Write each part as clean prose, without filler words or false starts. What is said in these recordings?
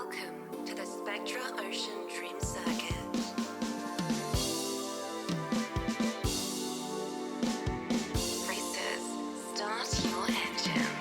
Welcome to the Spectra Ocean Dream Circuit. Racers, start your engines.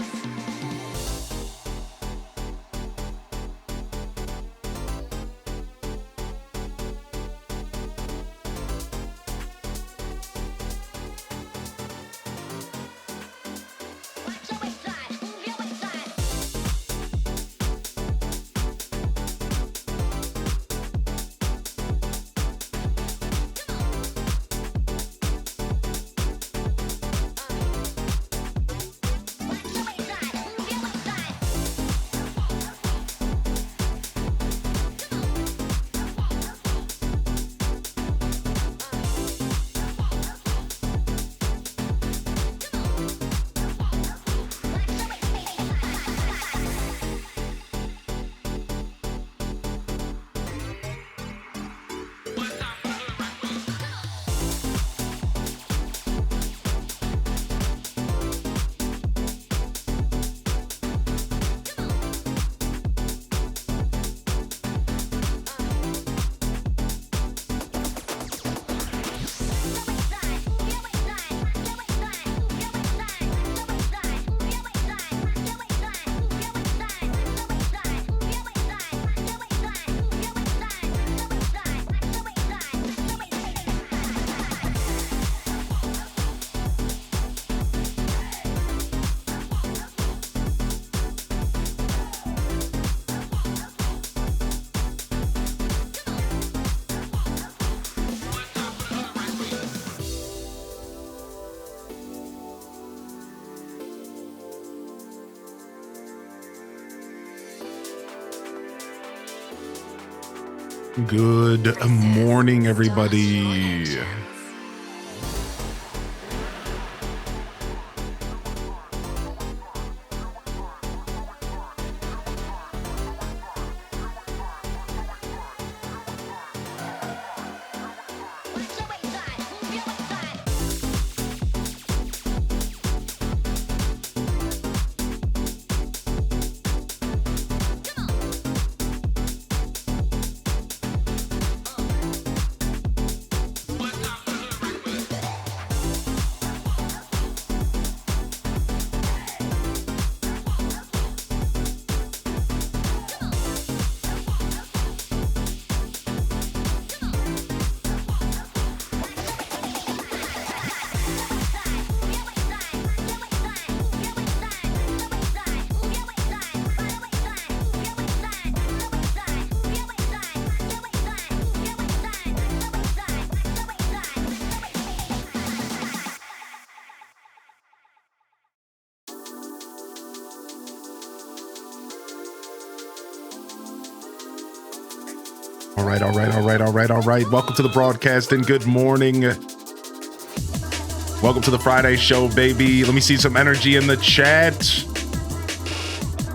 Good morning, everybody. All right. Welcome to the broadcast and good morning. Welcome to the Friday show, baby. Let me see some energy in the chat.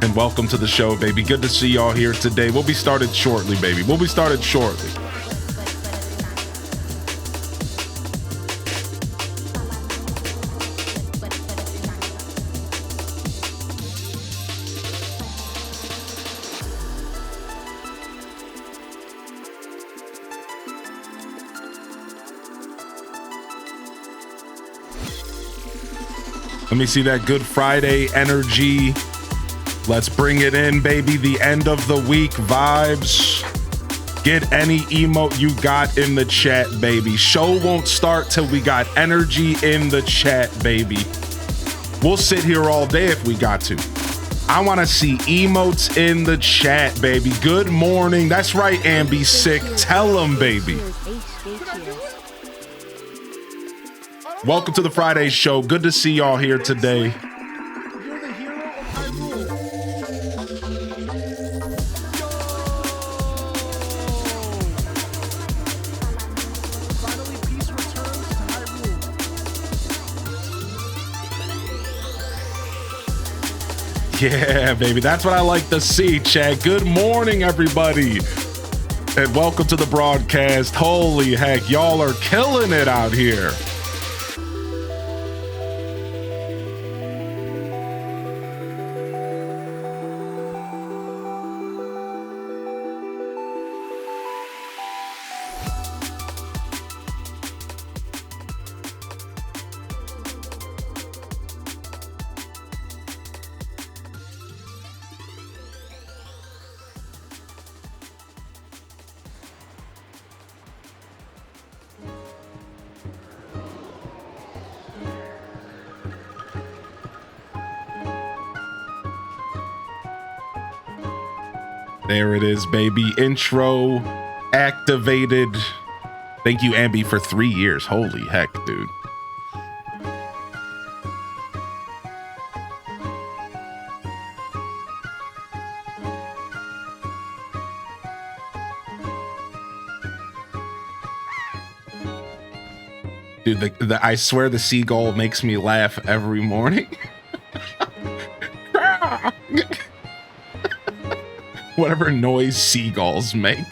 And welcome to the show, baby. Good to see y'all here today. We'll be started shortly, baby. Let me see that Good Friday energy. Let's bring it in, baby. The end of the week vibes. Get any emote you got in the chat, baby. Show won't start till we got energy in the chat, baby. We'll sit here all day if we got to. I want to see emotes in the chat, baby. Good morning. That's right, Ambi Sick. Tell them, baby. Welcome to the Friday show. Good to see y'all here today. Yeah, baby. That's what I like to see, Chad. Good morning, everybody. And welcome to the broadcast. Holy heck, y'all are killing it out here. There it is, baby. Intro activated. Thank you, Ambi, for 3 years. Holy heck, dude. Dude, I swear the seagull makes me laugh every morning. Whatever noise seagulls make.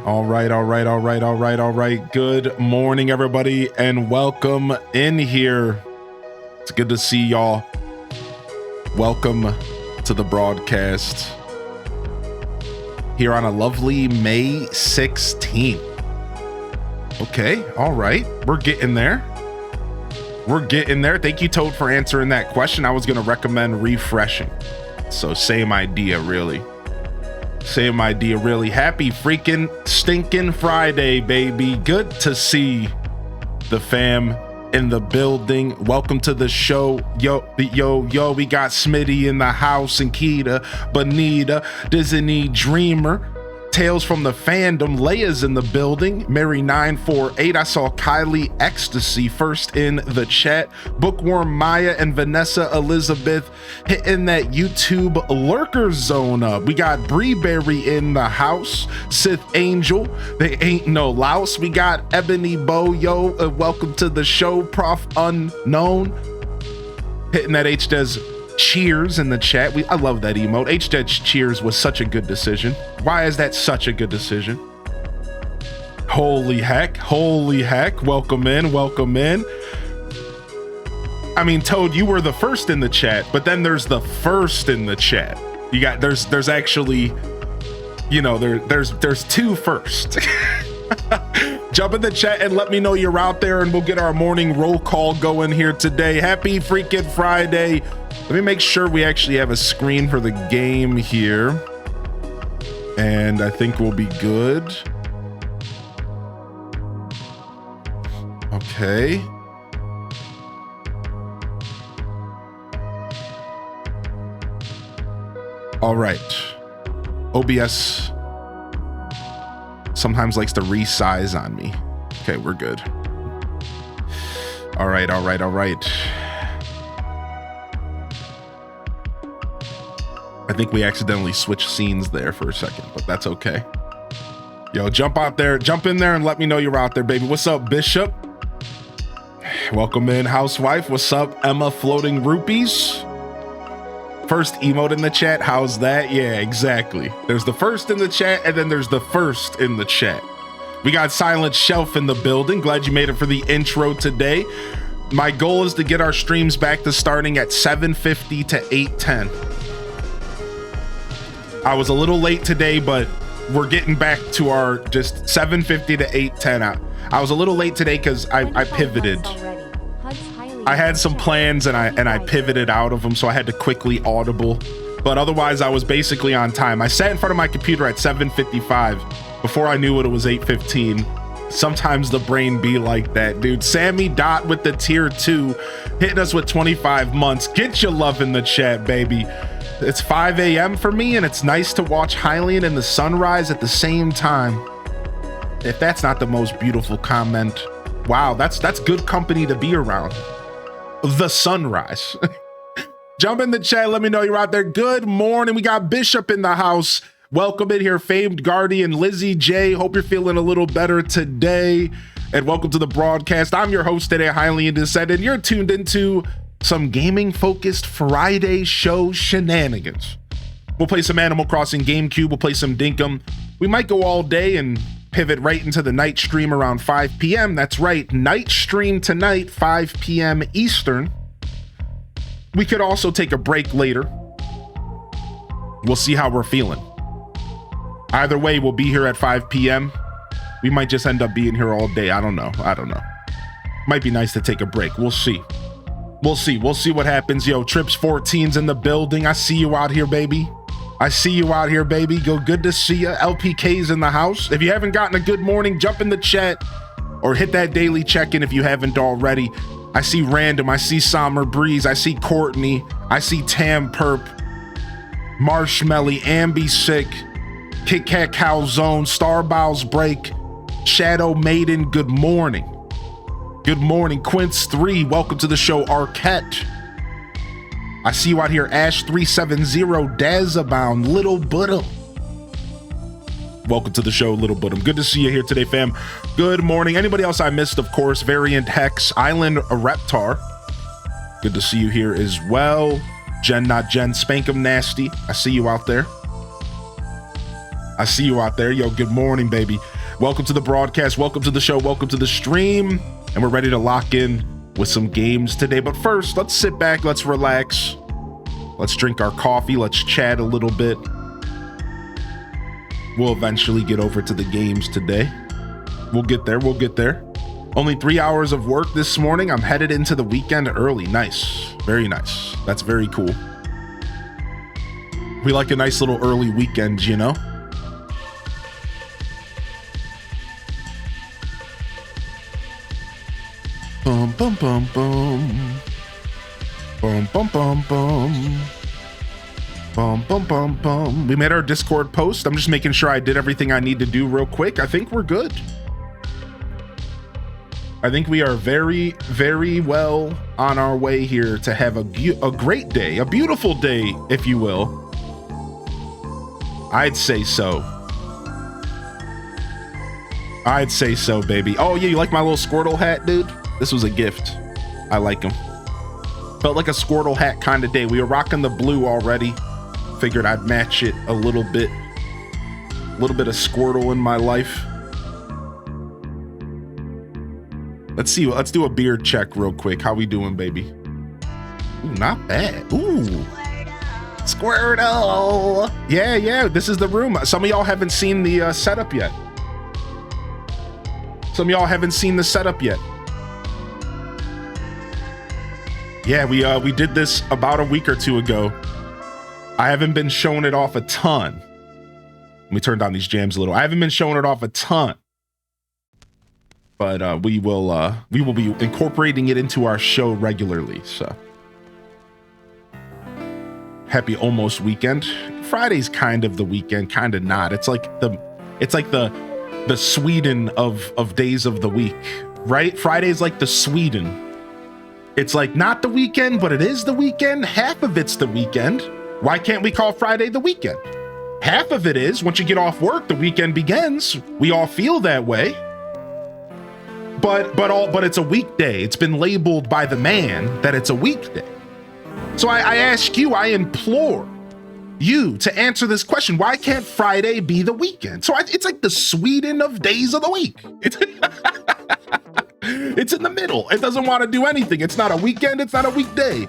All right. Good morning, everybody, and welcome in here. It's good to see y'all. Welcome to the broadcast here on a lovely May 16th. Okay, all right. We're getting there. Thank you, Toad, for answering that question. I was going to recommend refreshing. So same idea, really. Happy freaking stinking Friday, baby. Good to see the fam in the building. Welcome to the show. Yo, we got Smitty in the house and Keita, Bonita, Disney Dreamer, Tales from the Fandom, Leia's in the building, Mary 948. I saw Kylie Ecstasy first in the chat. Bookworm Maya and Vanessa Elizabeth hitting that YouTube lurker zone up. We got Breeberry in the house. Sith Angel, they ain't no louse. We got Ebony Boyo. Welcome to the show. Prof Unknown hitting that HDes cheers in the chat. I love that emote. HDes cheers was such a good decision. Why is that such a good decision? Holy heck. Welcome in. I mean, Toad, you were the first in the chat, but then there's the first in the chat. You got there's actually, you know, there's two first. Jump in the chat and let me know you're out there, and we'll get our morning roll call going here today. Happy freaking Friday. Let me make sure we actually have a screen for the game here, and I think we'll be good. Okay. All right. OBS sometimes likes to resize on me. Okay, we're good. All right. I think we accidentally switched scenes there for a second, but that's okay. Yo, jump in there and let me know you're out there, baby. What's up, Bishop? Welcome in, Housewife. What's up, Emma Floating Rupees? First emote in the chat. How's that? Yeah, exactly. There's the first in the chat, and then there's the first in the chat. We got Silent Shelf in the building. Glad you made it for the intro today. My goal is to get our streams back to starting at 7:50 to 8:10. I was a little late today, but we're getting back to our just 7:50 to 8:10. I was a little late today because I pivoted. I had some plans and I pivoted out of them, so I had to quickly audible. But otherwise, I was basically on time. I sat in front of my computer at 7:55 before I knew it was 8:15. Sometimes the brain be like that, dude. Sammy Dot with the tier 2, hitting us with 25 months. Get your love in the chat, baby. It's 5 a.m. for me, and it's nice to watch Hylian and the sunrise at the same time. If that's not the most beautiful comment, wow, that's good company to be around. The sunrise. Jump in the chat, let me know you're out there. Good morning. We got Bishop in the house. Welcome in here, famed guardian Lizzie J. Hope you're feeling a little better today, and welcome to the broadcast. I'm your host today, Hylian Descent, and you're tuned into some gaming-focused Friday show shenanigans. We'll play some Animal Crossing GameCube. We'll play some Dinkum. We might go all day and pivot right into the night stream around 5 p.m. That's right, night stream tonight, 5 p.m. Eastern. We could also take a break later. We'll see how we're feeling. Either way, we'll be here at 5 p.m. We might just end up being here all day. I don't know. Might be nice to take a break. We'll see. We'll see what happens. Yo, Trips 14's in the building. I see you out here, baby. I see you out here, baby. Good to see you. LPK's in the house. If you haven't gotten a good morning, jump in the chat or hit that daily check-in if you haven't already. I see Random. I see Summer Breeze. I see Courtney. I see Tam Perp, Marshmelly, Ambi Sick, Kit Kat Calzone, Star Bowls Break, Shadow Maiden. Good morning. Good morning. Quince 3. Welcome to the show. Arquette. I see you out here. Ash 370, Dazabound, Little Budum. Welcome to the show, Little Budum. Good to see you here today, fam. Good morning. Anybody else I missed, of course, Variant Hex, Island Reptar. Good to see you here as well. Jen, not Jen, Spankum Nasty. I see you out there. I see you out there. Yo, good morning, baby. Welcome to the broadcast. Welcome to the show. Welcome to the stream. And we're ready to lock in with some games today. But first, let's sit back. Let's relax. Let's drink our coffee. Let's chat a little bit. We'll eventually get over to the games today. We'll get there. We'll get there. Only 3 hours of work this morning. I'm headed into the weekend early. Nice. Very nice. That's very cool. We like a nice little early weekend, you know? Bum, bum, bum, bum. Bum, bum, bum, bum. Bum, bum, bum, bum. We made our Discord post. I'm just making sure I did everything I need to do real quick. I think we're good. I think we are very, very well on our way here to have a great day, a beautiful day, if you will. I'd say so. I'd say so, baby. Oh, yeah, you like my little Squirtle hat, dude? This was a gift. I like him. Felt like a Squirtle hat kind of day. We were rocking the blue already. Figured I'd match it a little bit. A little bit of Squirtle in my life. Let's see. Let's do a beard check real quick. How we doing, baby? Ooh, not bad. Ooh. Squirtle. Yeah. This is the room. Some of y'all haven't seen the setup yet. Some of y'all haven't seen the setup yet. Yeah, we did this about a week or two ago. I haven't been showing it off a ton. Let me turn down these jams a little. I haven't been showing it off a ton. But we will be incorporating it into our show regularly. So happy almost weekend. Friday's kind of the weekend, kind of not. It's like the Sweden of days of the week, right? Friday's like the Sweden. It's like not the weekend, but it is the weekend. Half of it's the weekend. Why can't we call Friday the weekend? Half of it is once you get off work, the weekend begins. We all feel that way. But it's a weekday. It's been labeled by the man that it's a weekday. So I ask you, I implore you to answer this question. Why can't Friday be the weekend? So it's like the Sweden of days of the week. It's in the middle. It doesn't want to do anything. It's not a weekend. It's not a weekday.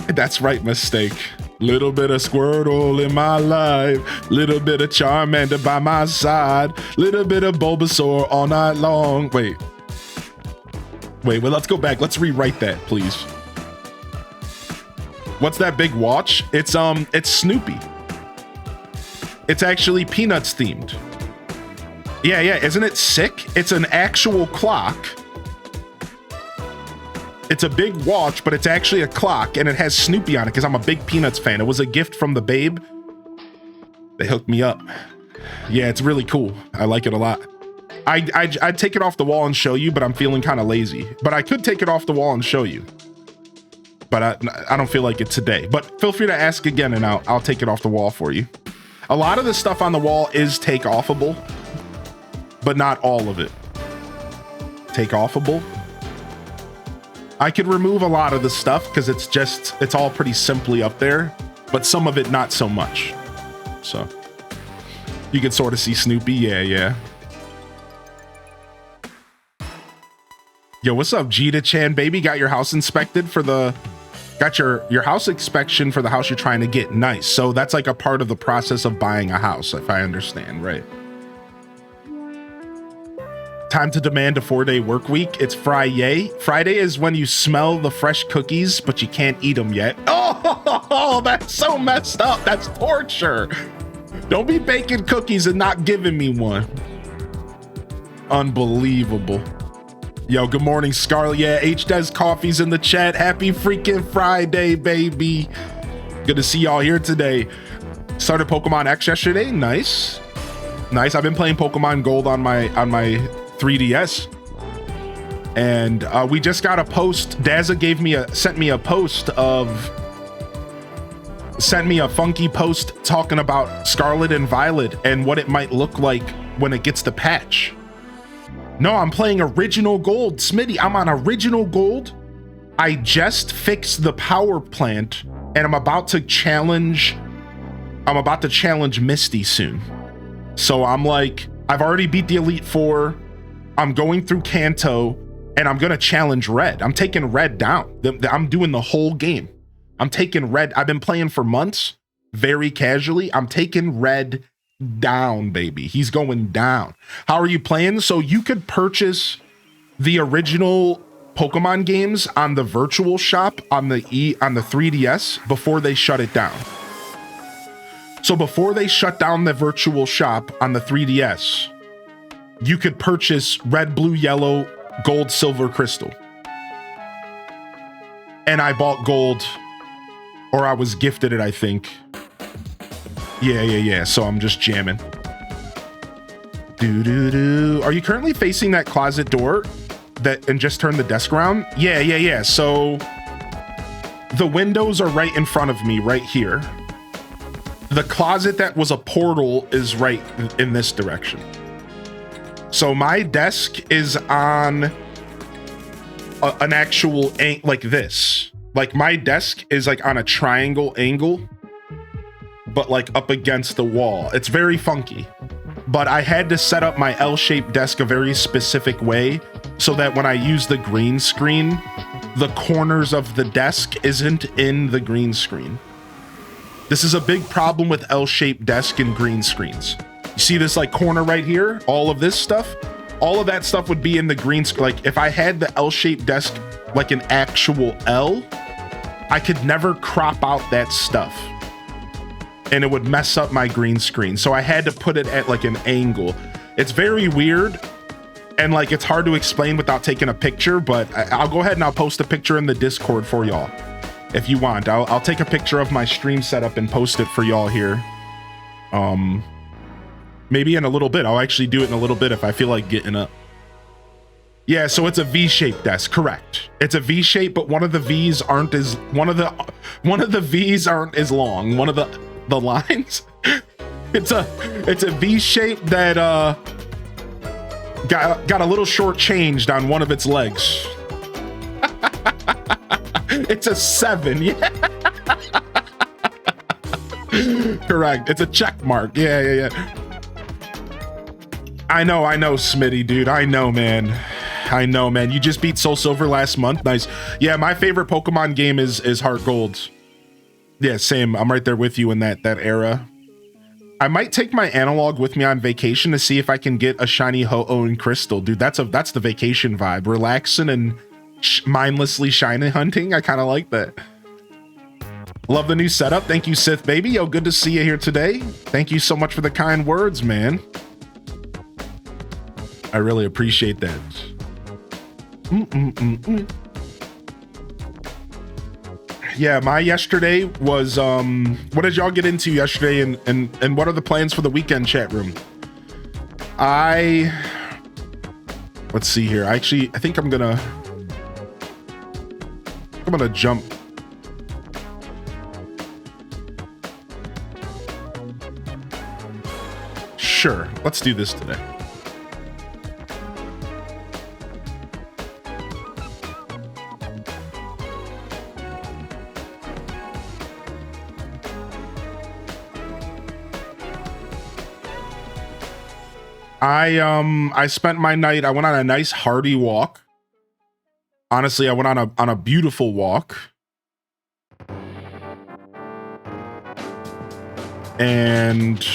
That's right, mistake. Little bit of Squirtle in my life. Little bit of Charmander by my side. Little bit of Bulbasaur all night long. Wait, let's go back. Let's rewrite that, please. What's that big watch? It's Snoopy. It's actually Peanuts themed. Yeah, isn't it sick? It's an actual clock. It's a big watch, but it's actually a clock, and it has Snoopy on it because I'm a big Peanuts fan. It was a gift from the babe. They hooked me up. Yeah, it's really cool. I like it a lot. I'd take it off the wall and show you, but I'm feeling kind of lazy. But I could take it off the wall and show you. But I don't feel like it today. But feel free to ask again, and I'll take it off the wall for you. A lot of the stuff on the wall is take-offable, but not all of it. Take-offable. I could remove a lot of the stuff because it's all pretty simply up there, but some of it not so much. So you can sort of see Snoopy. Yeah. Yo, what's up, Jita Chan, baby? Got your house inspected for got your house inspection for the house you're trying to get. Nice. So that's like a part of the process of buying a house, if I understand, right? Time to demand a 4-day work week. It's Friday. Friday is when you smell the fresh cookies, but you can't eat them yet. Oh, that's so messed up. That's torture. Don't be baking cookies and not giving me one. Unbelievable. Yo, good morning, Scarlett. Yeah, H-Des Coffee's in the chat. Happy freaking Friday, baby. Good to see y'all here today. Started Pokemon X yesterday. Nice. Nice. I've been playing Pokemon Gold on my 3DS. And we just got a post. Dazza sent me a funky post talking about Scarlet and Violet and what it might look like when it gets the patch. No, I'm playing Original Gold. Smitty, I'm on Original Gold. I just fixed the power plant and I'm about to challenge Misty soon. So I'm like, I've already beat the Elite Four. I'm going through Kanto and I'm going to challenge Red. I'm taking Red down. I'm doing the whole game. I'm taking Red. I've been playing for months, very casually. I'm taking Red down, baby. He's going down. How are you playing? So you could purchase the original Pokemon games on the virtual shop on the 3DS before they shut it down. So before they shut down the virtual shop on the 3DS, you could purchase Red, Blue, Yellow, Gold, Silver, Crystal. And I bought Gold, or I was gifted it, I think. Yeah. So I'm just jamming. Are you currently facing that closet door and just turn the desk around? Yeah. So the windows are right in front of me, right here. The closet that was a portal is right in this direction. So my desk is on an actual like this. Like my desk is like on a triangle angle, but like up against the wall. It's very funky. But I had to set up my L-shaped desk a very specific way so that when I use the green screen, the corners of the desk isn't in the green screen. This is a big problem with L-shaped desk and green screens. You see this like corner right here? All of this stuff? All of that stuff would be in the green screen. Like if I had the L-shaped desk like an actual L, I could never crop out that stuff. And it would mess up my green screen. So I had to put it at like an angle. It's very weird. And like, it's hard to explain without taking a picture, but I'll go ahead and I'll post a picture in the Discord for y'all. If you want, I'll take a picture of my stream setup and post it for y'all here. Maybe in a little bit. I'll actually do it in a little bit if I feel like getting up. Yeah, so it's a V-shaped desk, correct. It's a V-shape, but one of the V's aren't as one of the V's aren't as long. One of the lines. It's a V-shape that got a little short-changed on one of its legs. It's a 7, yeah. Correct. It's a check mark. Yeah. I know, Smitty, dude. I know, man. You just beat Soul Silver last month. Nice. Yeah, my favorite Pokemon game is Heart Gold. Yeah, same. I'm right there with you in that era. I might take my analog with me on vacation to see if I can get a shiny Ho-Oh and Crystal. Dude, that's the vacation vibe. Relaxing and mindlessly shiny hunting. I kind of like that. Love the new setup. Thank you, Sith Baby. Yo, good to see you here today. Thank you so much for the kind words, man. I really appreciate that. Yeah, my yesterday was what did y'all get into yesterday, and what are the plans for the weekend, chat room? Let's see here. I think I'm gonna jump. Sure, let's do this today. I spent my night, I went on a nice hearty walk. Honestly, I went on a beautiful walk. And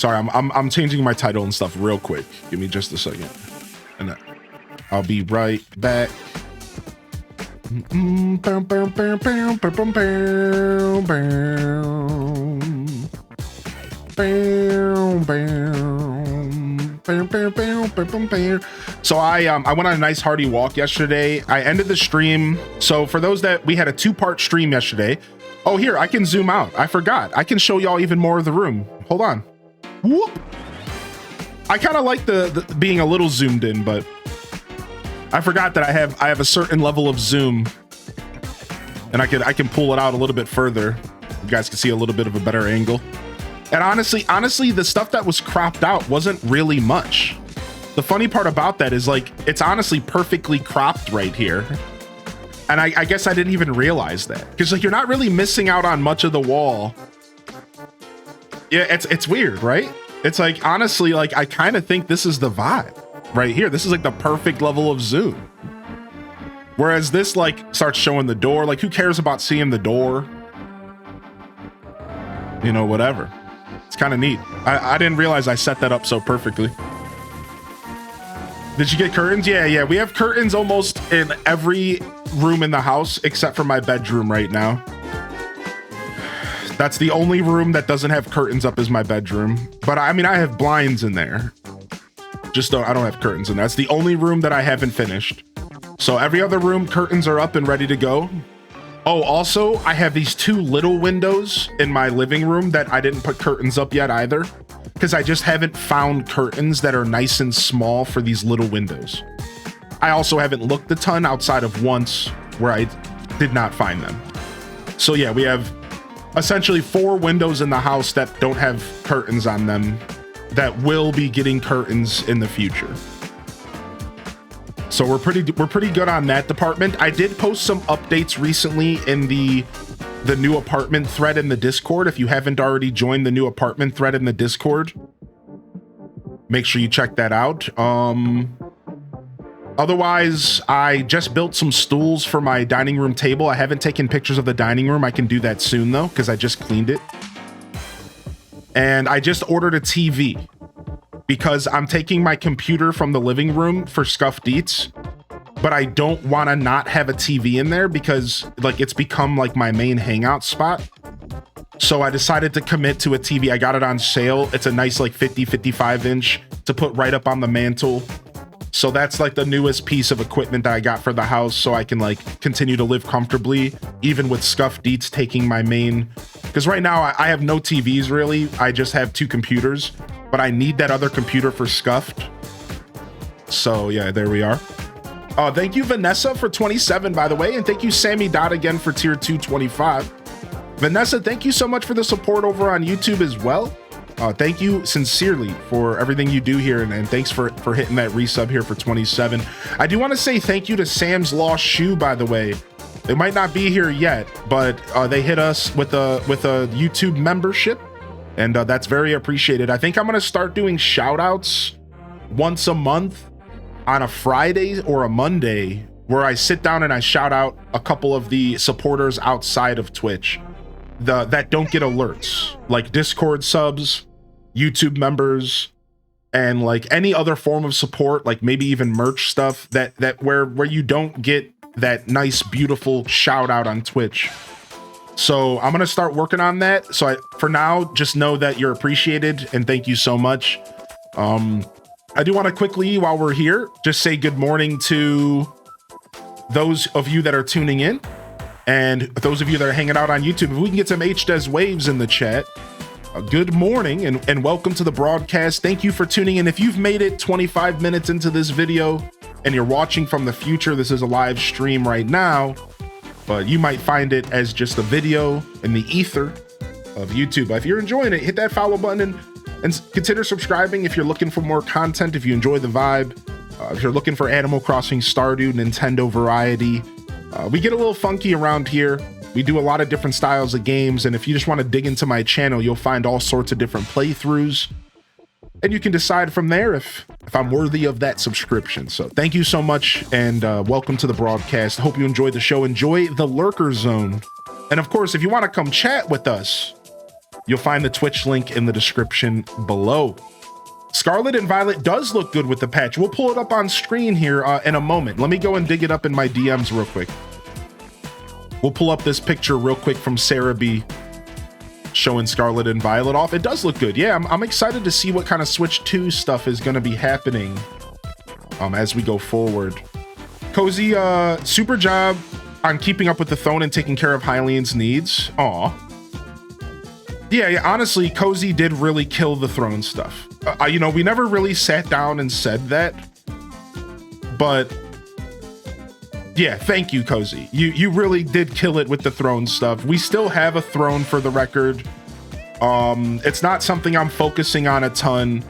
Sorry, I'm changing my title and stuff real quick. Give me just a second, and I'll be right back. So I went on a nice hearty walk yesterday. I ended the stream. So for those that we had a 2-part stream yesterday. Oh, here, I can zoom out. I forgot. I can show y'all even more of the room. Hold on. Whoop. I kind of like the being a little zoomed in, but I forgot that I have a certain level of zoom, and I can pull it out a little bit further. You guys can see a little bit of a better angle. And honestly, the stuff that was cropped out wasn't really much. The funny part about that is, like, it's honestly perfectly cropped right here. And I guess I didn't even realize that, because like you're not really missing out on much of the wall. Yeah, it's weird, right? It's like, honestly, like I kind of think this is the vibe right here. This is like the perfect level of zoom. Whereas this like starts showing the door. Like, who cares about seeing the door? You know, whatever. It's kind of neat. I didn't realize I set that up so perfectly. Did you get curtains? Yeah. We have curtains almost in every room in the house except for my bedroom right now. That's the only room that doesn't have curtains up, is my bedroom. But I mean, I have blinds in there. Just I don't have curtains in there. That's the only room that I haven't finished. So every other room, curtains are up and ready to go. Oh, also, I have these 2 little windows in my living room that I didn't put curtains up yet either, because I just haven't found curtains that are nice and small for these little windows. I also haven't looked a ton outside of once where I did not find them. So yeah, we have essentially 4 windows in the house that don't have curtains on them that will be getting curtains in the future. So we're pretty good on that department. I did post some updates recently in the new apartment thread in the Discord. If you haven't already joined the new apartment thread in the Discord, make sure you check that out. Otherwise, I just built some stools for my dining room table. I haven't taken pictures of the dining room. I can do that soon though, because I just cleaned it. And I just ordered a TV because I'm taking my computer from the living room for scuffed eats, but I don't want to not have a TV in there because like it's become like my main hangout spot. So I decided to commit to a TV. I got it on sale. It's a nice like 55 inch to put right up on the mantle. So that's like the newest piece of equipment that I got for the house, so I can like continue to live comfortably, even with scuffed eats taking my main. Because right now I have no TVs really. I just have 2 computers, but I need that other computer for scuffed. So yeah, there we are. Thank you Vanessa for 27, by the way, and thank you Sammy Dot again for tier 225. Vanessa, thank you so much for the support over on YouTube as well. Thank you sincerely for everything you do here, and thanks for hitting that resub here for 27. I do want to say thank you to Sam's Lost Shoe, by the way. They might not be here yet, but they hit us with a YouTube membership, and that's very appreciated. I think I'm going to start doing shout outs once a month on a Friday or a Monday, where I sit down and I shout out a couple of the supporters outside of Twitch that don't get alerts, like Discord subs, YouTube members, and like any other form of support, like maybe even merch stuff that where you don't get that nice beautiful shout out on Twitch. So I'm gonna start working on that. So for now, just know that you're appreciated and thank you so much. I do want to quickly, while we're here, just say good morning to those of you that are tuning in, and those of you that are hanging out on YouTube. If we can get some HDES waves in the chat, good morning and welcome to the broadcast. Thank you for tuning in. If you've made it 25 minutes into this video and you're watching from the future, this is a live stream right now, but you might find it as just a video in the ether of YouTube. If you're enjoying it, hit that follow button and consider subscribing if you're looking for more content, if you enjoy the vibe. If you're looking for Animal Crossing, Stardew, Nintendo variety. We get a little funky around here. We do a lot of different styles of games, and if you just want to dig into my channel, you'll find all sorts of different playthroughs, and you can decide from there if I'm worthy of that subscription. So thank you so much, and welcome to the broadcast. Hope you enjoyed the show. Enjoy the lurker zone, and of course, if you want to come chat with us, You'll find the Twitch link in the description below. Scarlet and Violet does look good with the patch. We'll pull it up on screen here in a moment. Let me go and dig it up in my DMs real quick. We'll pull up this picture real quick from Sarah B showing Scarlet and Violet off. It does look good. Yeah, I'm excited to see what kind of Switch 2 stuff is going to be happening as we go forward. Cozy, super job on keeping up with the throne and taking care of Hylian's needs. Aw. Yeah, honestly, Cozy did really kill the throne stuff. You know, we never really sat down and said that, but yeah, thank you, Cozy. You really did kill it with the throne stuff. We still have a throne for the record. It's not something I'm focusing on a ton.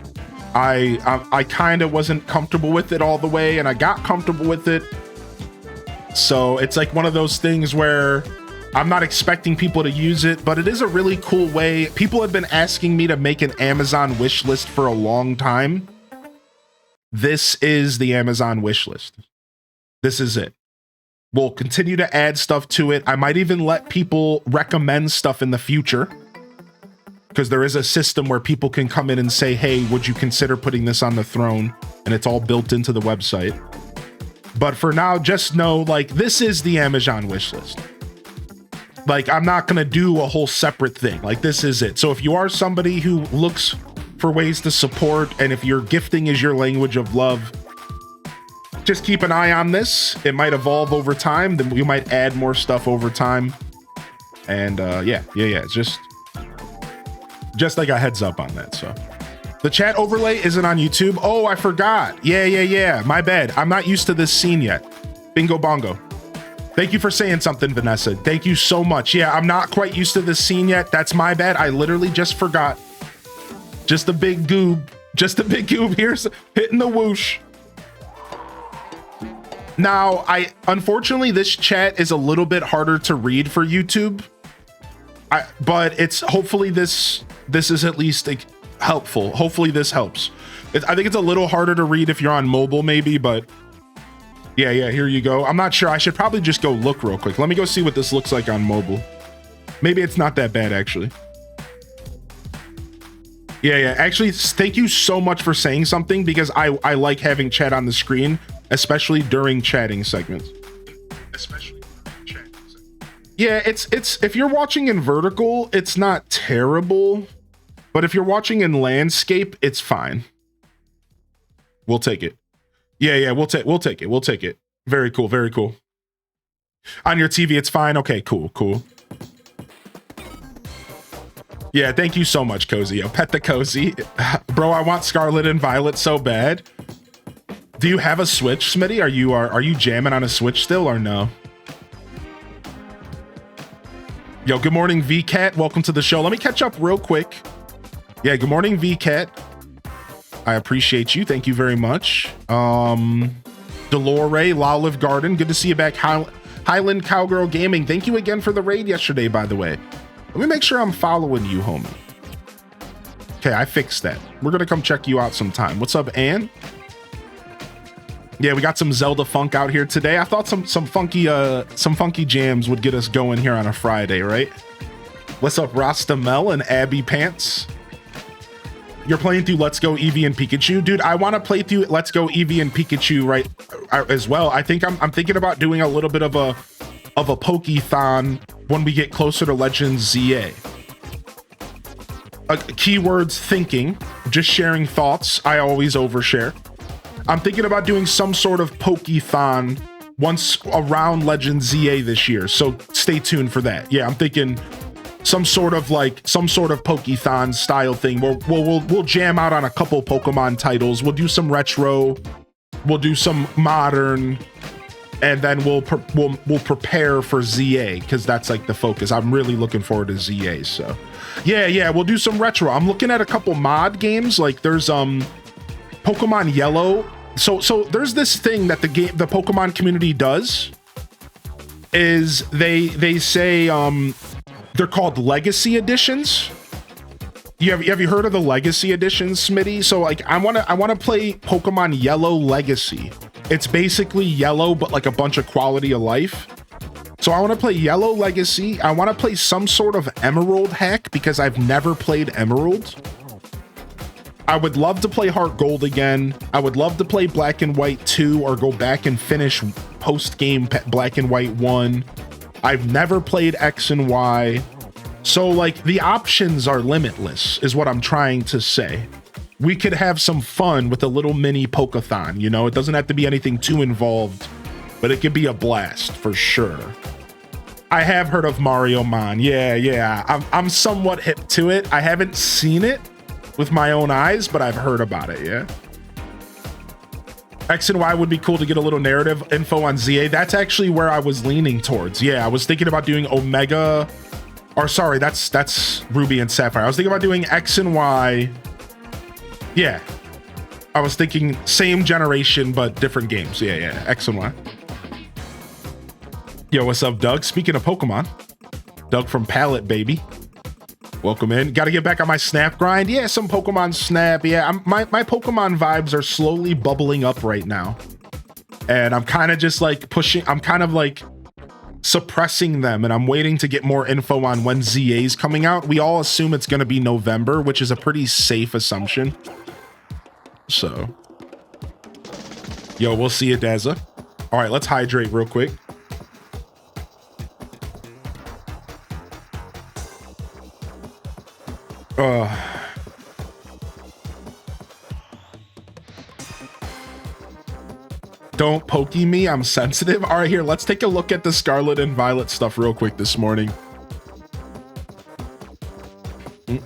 I kind of wasn't comfortable with it all the way, and I got comfortable with it. So it's like one of those things where I'm not expecting people to use it, but it is a really cool way. People have been asking me to make an Amazon wish list for a long time. This is the Amazon wish list. This is it. We'll continue to add stuff to it. I might even let people recommend stuff in the future, because there is a system where people can come in and say, hey, would you consider putting this on the throne? And it's all built into the website. But for now, just know, like, this is the Amazon wish list. Like, I'm not going to do a whole separate thing. Like, this is it. So if you are somebody who looks for ways to support, and if your gifting is your language of love, just keep an eye on this. It might evolve over time. Then we might add more stuff over time. And yeah. Just like a heads up on that. So the chat overlay isn't on YouTube. Oh, I forgot. Yeah. My bad. I'm not used to this scene yet. Bingo bongo. Thank you for saying something, Vanessa. Thank you so much. Yeah, I'm not quite used to this scene yet. That's my bad. I literally just forgot. Just a big goob. Here's hitting the whoosh. Now, unfortunately, this chat is a little bit harder to read for YouTube. But it's hopefully this is at least helpful. Hopefully this helps. I think it's a little harder to read if you're on mobile maybe, but yeah, here you go. I'm not sure. I should probably just go look real quick. Let me go see what this looks like on mobile. Maybe it's not that bad, actually. Yeah. Actually, thank you so much for saying something, because I like having chat on the screen, especially during chatting segments. Yeah, it's if you're watching in vertical, it's not terrible. But if you're watching in landscape, it's fine. We'll take it. Yeah, we'll take it. Very cool. On your TV, it's fine. Okay, cool. Yeah, thank you so much, Cozy. Pet the Cozy. Bro, I want Scarlet and Violet so bad. Do you have a Switch, Smitty? Are you jamming on a Switch still or no? Yo, good morning, VCat. Welcome to the show. Let me catch up real quick. Yeah, good morning, VCat. I appreciate you. Thank you very much. Delore, Lolive Garden. Good to see you back. Highland Cowgirl Gaming. Thank you again for the raid yesterday, by the way. Let me make sure I'm following you, homie. Okay, I fixed that. We're going to come check you out sometime. What's up, Ann? Yeah, we got some Zelda funk out here today. I thought some funky jams would get us going here on a Friday, right? What's up, Rastamel and Abby Pants? You're playing through Let's Go Eevee and Pikachu, dude. I want to play through Let's Go Eevee and Pikachu right as well. I think I'm thinking about doing a little bit of a Pokethon when we get closer to Legends ZA. Keywords thinking, just sharing thoughts. I always overshare. I'm thinking about doing some sort of Pokethon once around Legends ZA this year, so stay tuned for that. Yeah, I'm thinking some sort of Pokethon style thing where we'll jam out on a couple Pokemon titles. We'll do some retro, we'll do some modern, and then we'll prepare for ZA, because that's like the focus. I'm really looking forward to ZA. So yeah, we'll do some retro. I'm looking at a couple mod games. Like there's Pokemon Yellow. So there's this thing that the Pokemon community does is they say they're called legacy editions. Have you heard of the legacy editions, Smitty? So like I want to play Pokemon Yellow Legacy. It's basically Yellow but like a bunch of quality of life. So I want to play Yellow Legacy. I want to play some sort of Emerald hack because I've never played Emerald. I would love to play Heart Gold again. I would love to play Black and White 2 or go back and finish post-game Black and White 1. I've never played X and Y. So like the options are limitless is what I'm trying to say. We could have some fun with a little mini Pokeathon, you know? It doesn't have to be anything too involved, but it could be a blast for sure. I have heard of Mario Mon. Yeah. I'm somewhat hip to it. I haven't seen it with my own eyes, but I've heard about it, yeah. X and Y would be cool to get a little narrative info on ZA. That's actually where I was leaning towards. Yeah, I was thinking about doing Omega, or sorry, that's Ruby and Sapphire. I was thinking about doing X and Y. Yeah, I was thinking same generation, but different games. Yeah, X and Y. Yo, what's up, Doug? Speaking of Pokemon, Doug from Palette, baby. Welcome in. Got to get back on my Snap grind. Yeah, some Pokemon Snap. Yeah, my Pokemon vibes are slowly bubbling up right now. And I'm kind of just like pushing, I'm kind of like suppressing them, and I'm waiting to get more info on when ZA's coming out. We all assume it's going to be November, which is a pretty safe assumption. So, yo, we'll see you, Dazza. All right, let's hydrate real quick. Don't pokey me, I'm sensitive. All right, here, let's take a look at the Scarlet and Violet stuff real quick this morning. Oh.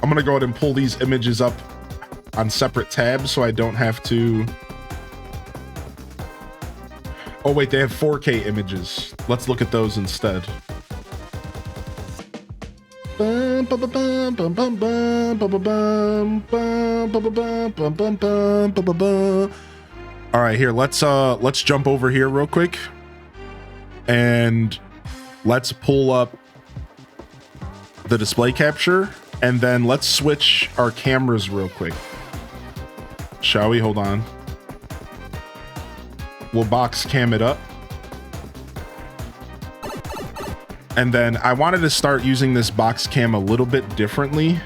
I'm gonna go ahead and pull these images up on separate tabs so I don't have to. Oh wait, they have 4K images. Let's look at those instead. All right, here, let's jump over here real quick and let's pull up the display capture, and then let's switch our cameras real quick. Shall we? Hold on. We'll box cam it up. And then I wanted to start using this box cam a little bit differently.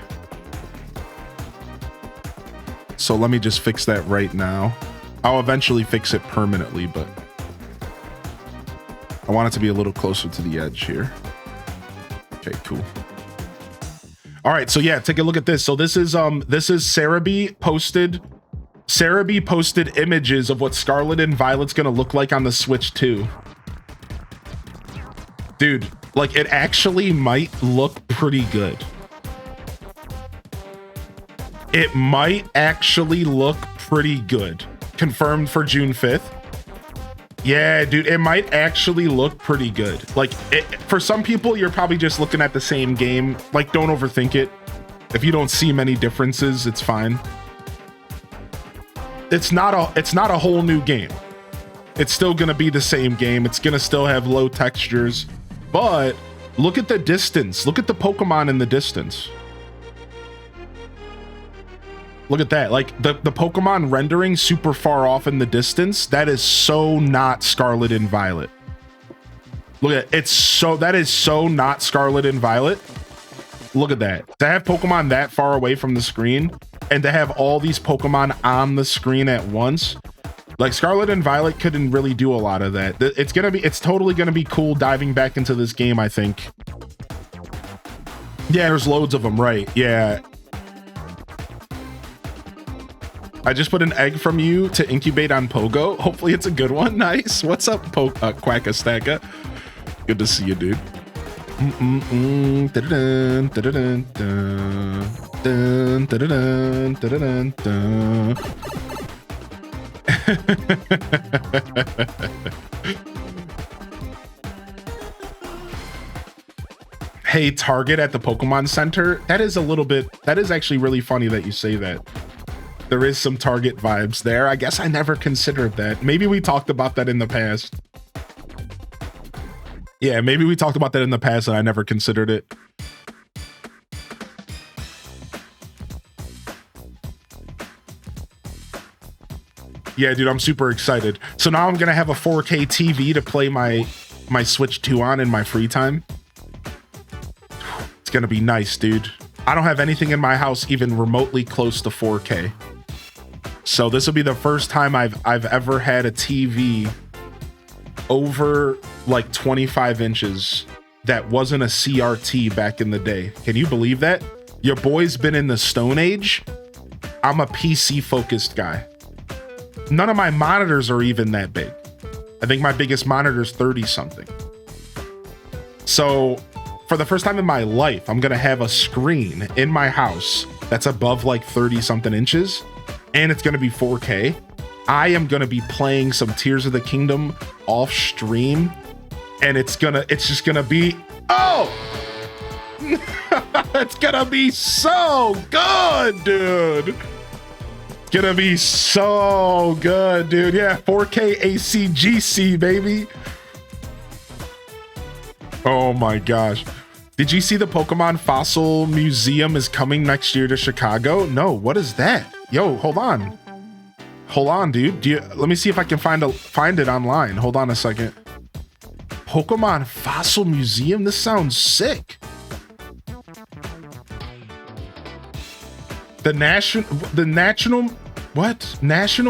So let me just fix that right now. I'll eventually fix it permanently, but I want it to be a little closer to the edge here. Okay, cool. All right, so yeah, take a look at this. So this is Cerebi posted. Cerebi posted images of what Scarlet and Violet's gonna look like on the Switch 2. Dude, like it actually might look pretty good. It might actually look pretty good. Confirmed for June 5th. Yeah, dude, it might actually look pretty good. Like for some people, you're probably just looking at the same game. Like, don't overthink it. If you don't see many differences, it's fine. It's not a whole new game. It's still gonna be the same game. It's gonna still have low textures. But look at the distance. Look at the Pokemon in the distance. Look at that. Like the Pokemon rendering super far off in the distance. That is so not Scarlet and Violet. Look at it. That is so not Scarlet and Violet. Look at that. To have Pokemon that far away from the screen and to have all these Pokemon on the screen at once. Like Scarlet and Violet couldn't really do a lot of that. It's totally gonna be cool diving back into this game, I think. Yeah, there's loads of them, right? Yeah. I just put an egg from you to incubate on Pogo. Hopefully it's a good one. Nice. What's up, Quackastacka? Good to see you, dude. Hey, Target at the Pokemon Center. That is actually really funny that you say that. There is some Target vibes there. I guess I never considered that. Maybe we talked about that in the past. Yeah, maybe we talked about that in the past and I never considered it. Yeah, dude, I'm super excited. So now I'm gonna have a 4K TV to play my Switch 2 on in my free time. It's gonna be nice, dude. I don't have anything in my house even remotely close to 4K. So this will be the first time I've ever had a TV over like 25 inches that wasn't a CRT back in the day. Can you believe that? Your boy's been in the Stone Age. I'm a PC focused guy. None of my monitors are even that big. I think my biggest monitor is 30 something. So for the first time in my life, I'm gonna have a screen in my house that's above like 30 something inches, and it's gonna be 4K. I am gonna be playing some Tears of the Kingdom off stream, and it's just gonna be, oh! It's gonna be so good, dude. Gonna be so good, dude. Yeah, 4K ACGC, baby. Oh my gosh. Did you see the Pokemon Fossil Museum is coming next year to Chicago? No, what is that? Yo, hold on. Hold on, dude. Let me see if I can find it online. Hold on a second. Pokemon Fossil Museum? This sounds sick. The National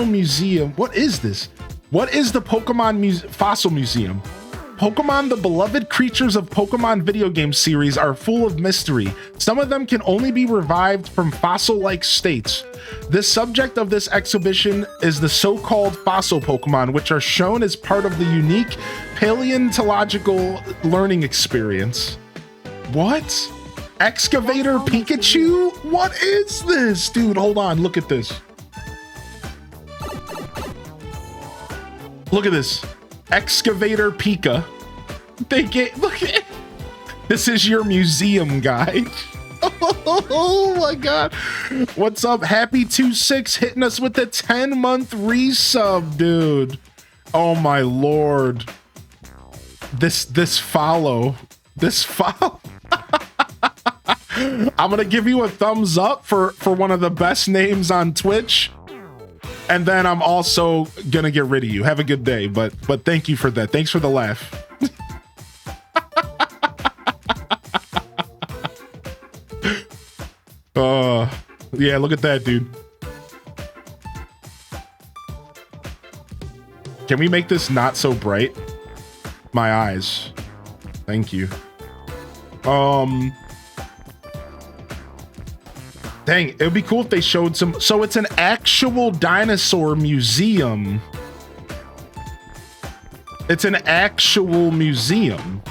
Museum. What is this? What is the Pokemon Fossil Museum? Pokemon, the beloved creatures of Pokemon video game series, are full of mystery. Some of them can only be revived from fossil-like states. The subject of this exhibition is the so-called fossil Pokemon, which are shown as part of the unique paleontological learning experience. What? Excavator Pikachu? What is this? Dude, hold on. Look at this. Look at this. Excavator Pika. Look at it. This is your museum guide. Oh my god. What's up? Happy26 hitting us with the 10-month resub, dude. Oh my lord. This follow. I'm gonna give you a thumbs up for one of the best names on Twitch. And then I'm also gonna get rid of you. Have a good day, but thank you for that. Thanks for the laugh. Yeah, look at that, dude. Can we make this not so bright? My eyes. Thank you. Dang, it would be cool if they showed some. So it's an actual dinosaur museum. It's an actual museum,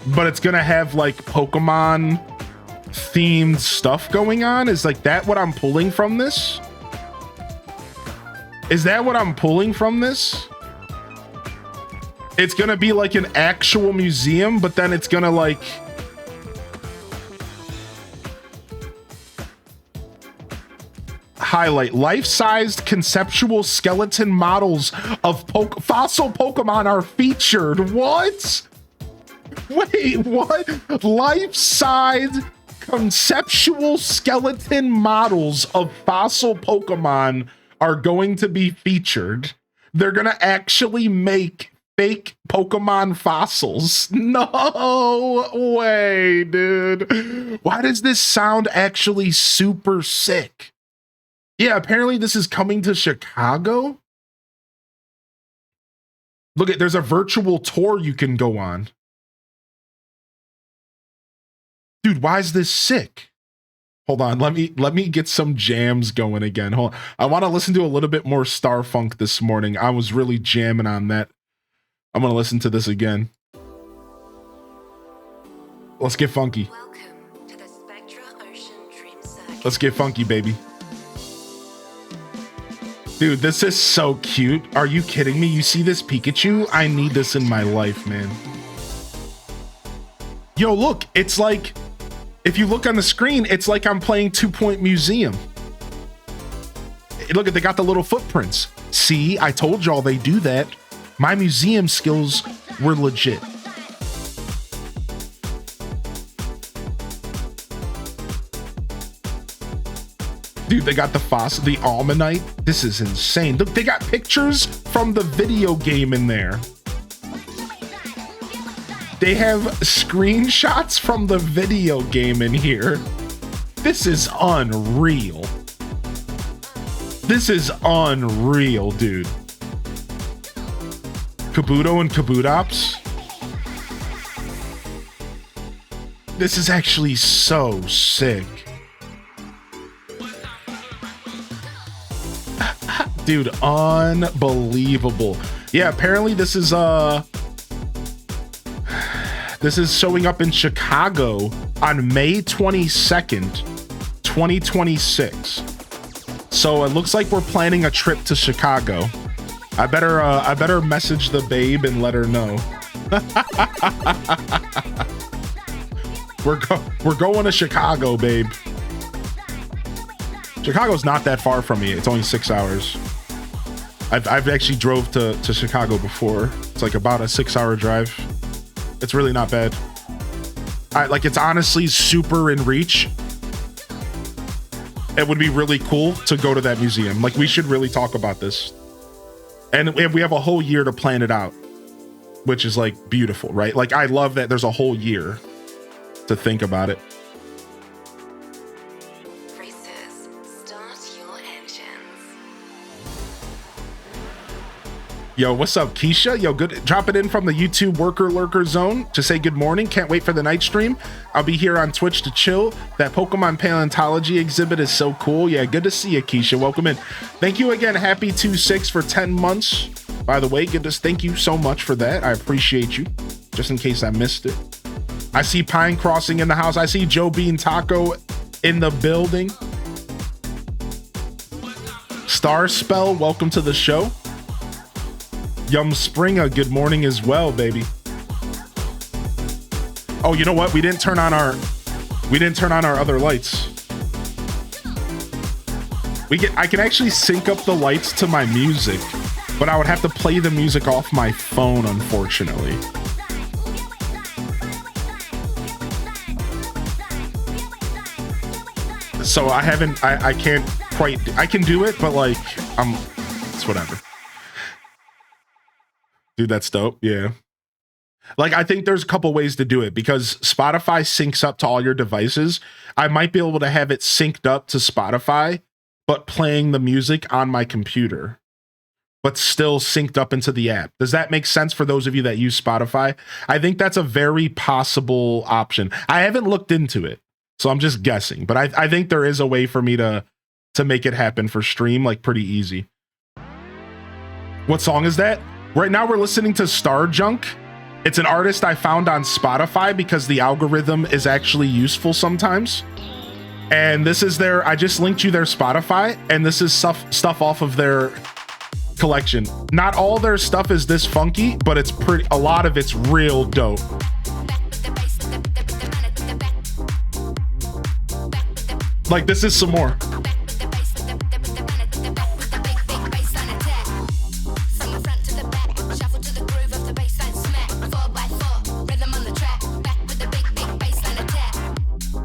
but it's gonna have like Pokemon themed stuff going on. Is like that what I'm pulling from this? Is that what I'm pulling from this? It's gonna be like an actual museum, but then it's gonna like highlight life-sized conceptual skeleton models of fossil Pokemon are featured. What? Wait, what? Life-sized conceptual skeleton models of fossil Pokemon are going to be featured. They're gonna actually make fake Pokemon fossils. No way, dude. Why does this sound actually super sick? Yeah, apparently this is coming to Chicago. Look at, there's a virtual tour you can go on. Dude, why is this sick? Hold on, let me get some jams going again. Hold on. I want to listen to a little bit more Starfunk this morning. I was really jamming on that. I'm gonna listen to this again. Let's get funky. Welcome to the Spectra Ocean Dream Circuit. Let's get funky, baby. Dude, this is so cute. Are you kidding me? You see this Pikachu? I need this in my life, man. Yo, look, it's like, if you look on the screen, it's like I'm playing 2 Point Museum. Look at, they got the little footprints. See, I told y'all they do that. My museum skills were legit. Dude, they got the the Almanite. This is insane. Look, they got pictures from the video game in there. They have screenshots from the video game in here. This is unreal. This is unreal, dude. Kabuto and Kabutops. This is actually so sick. Dude, unbelievable. Yeah, apparently this is showing up in Chicago on May 22nd, 2026. So it looks like we're planning a trip to Chicago. I better message the babe and let her know. We're going to Chicago, babe. Chicago's not that far from me. It's only 6 hours. I've actually drove to Chicago before. It's like about a 6-hour drive. It's really not bad. It's honestly super in reach. It would be really cool to go to that museum. Like, we should really talk about this. And we have a whole year to plan it out, which is like beautiful, right? Like, I love that there's a whole year to think about it. Racers, start your engines. Yo, what's up, Keisha? Yo, good. Drop it in from the YouTube worker lurker zone to say good morning. Can't wait for the night stream. I'll be here on Twitch to chill. That Pokemon paleontology exhibit is so cool. Yeah, good to see you, Keisha. Welcome in. Thank you again, Happy 26 for 10 months. By the way, thank you so much for that. I appreciate you. Just in case I missed it. I see Pine Crossing in the house. I see Joe Bean Taco in the building. Star Spell, welcome to the show. Yum Springer, good morning as well, baby. Oh, you know what? We didn't turn on our other lights. I can actually sync up the lights to my music, but I would have to play the music off my phone, unfortunately. So I can't quite, I can do it, but like, it's whatever. Dude, that's dope. Yeah. Like, I think there's a couple ways to do it because Spotify syncs up to all your devices. I might be able to have it synced up to Spotify, but playing the music on my computer, but still synced up into the app. Does that make sense for those of you that use Spotify? I think that's a very possible option. I haven't looked into it, so I'm just guessing, but I think there is a way for me to make it happen for stream, like pretty easy. What song is that? Right now we're listening to Star Junk. It's an artist I found on Spotify because the algorithm is actually useful sometimes. And this is I just linked you their Spotify, and this is stuff off of their collection. Not all their stuff is this funky, but a lot of it's real dope. Like, this is some more.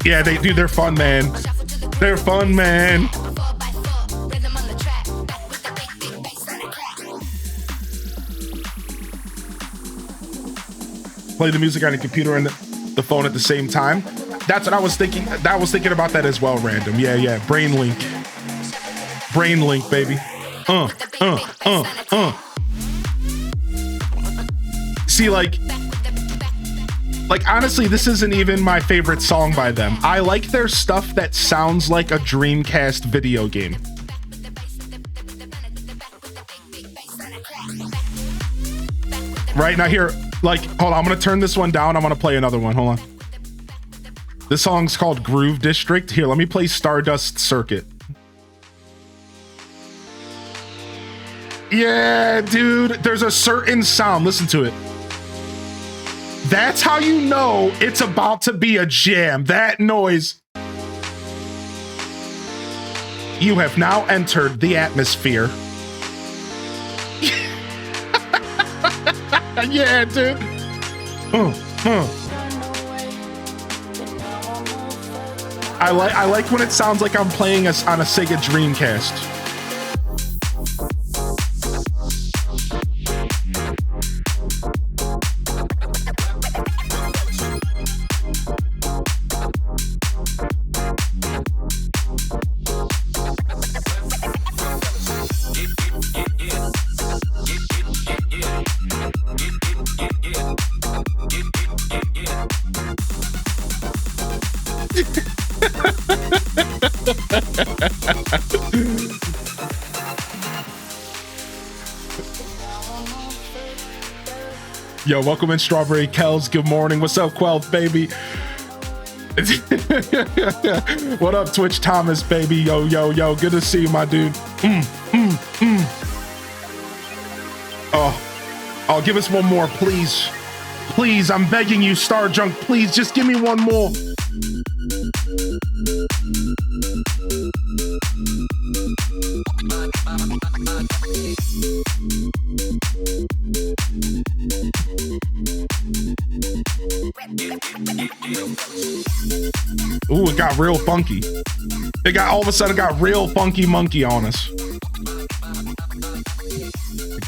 Yeah, they're fun, man. They're fun, man. Play the music on the computer and the phone at the same time. That's what I was thinking. I was thinking about that as well, random. Yeah. Brain link, baby. See, like honestly, this isn't even my favorite song by them. I like their stuff that sounds like a Dreamcast video game. Right now here, like, hold on, I'm gonna turn this one down. I'm gonna play another one. Hold on. This song's called Groove District. Here, let me play Stardust Circuit. Yeah, dude, there's a certain sound. Listen to it. That's how you know it's about to be a jam. That noise. You have now entered the atmosphere. Yeah, dude. I like when it sounds like I'm playing us on a Sega Dreamcast. Yo, welcome in, Strawberry Kells. Good morning. What's up, Quelth, baby? What up, Twitch Thomas, baby? Yo, yo, yo. Good to see you, my dude. Oh, give us one more, please. Please, I'm begging you, Star Junk. Please, just give me one more. Ooh, it got real funky. It got all of a sudden got real funky monkey on us.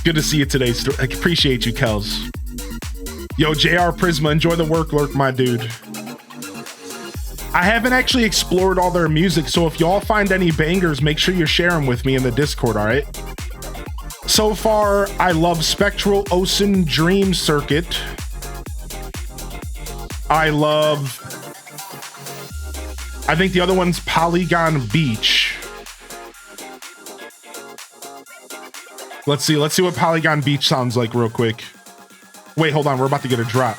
Good to see you today. I appreciate you, Kels. Yo, JR Prisma, enjoy the work lurk, my dude. I haven't actually explored all their music, so if y'all find any bangers, make sure you share them with me in the Discord, all right? So far, I love Spectral Ocean Dream Circuit. I think the other one's Polygon Beach. Let's see what Polygon Beach sounds like real quick. Wait, hold on, we're about to get a drop.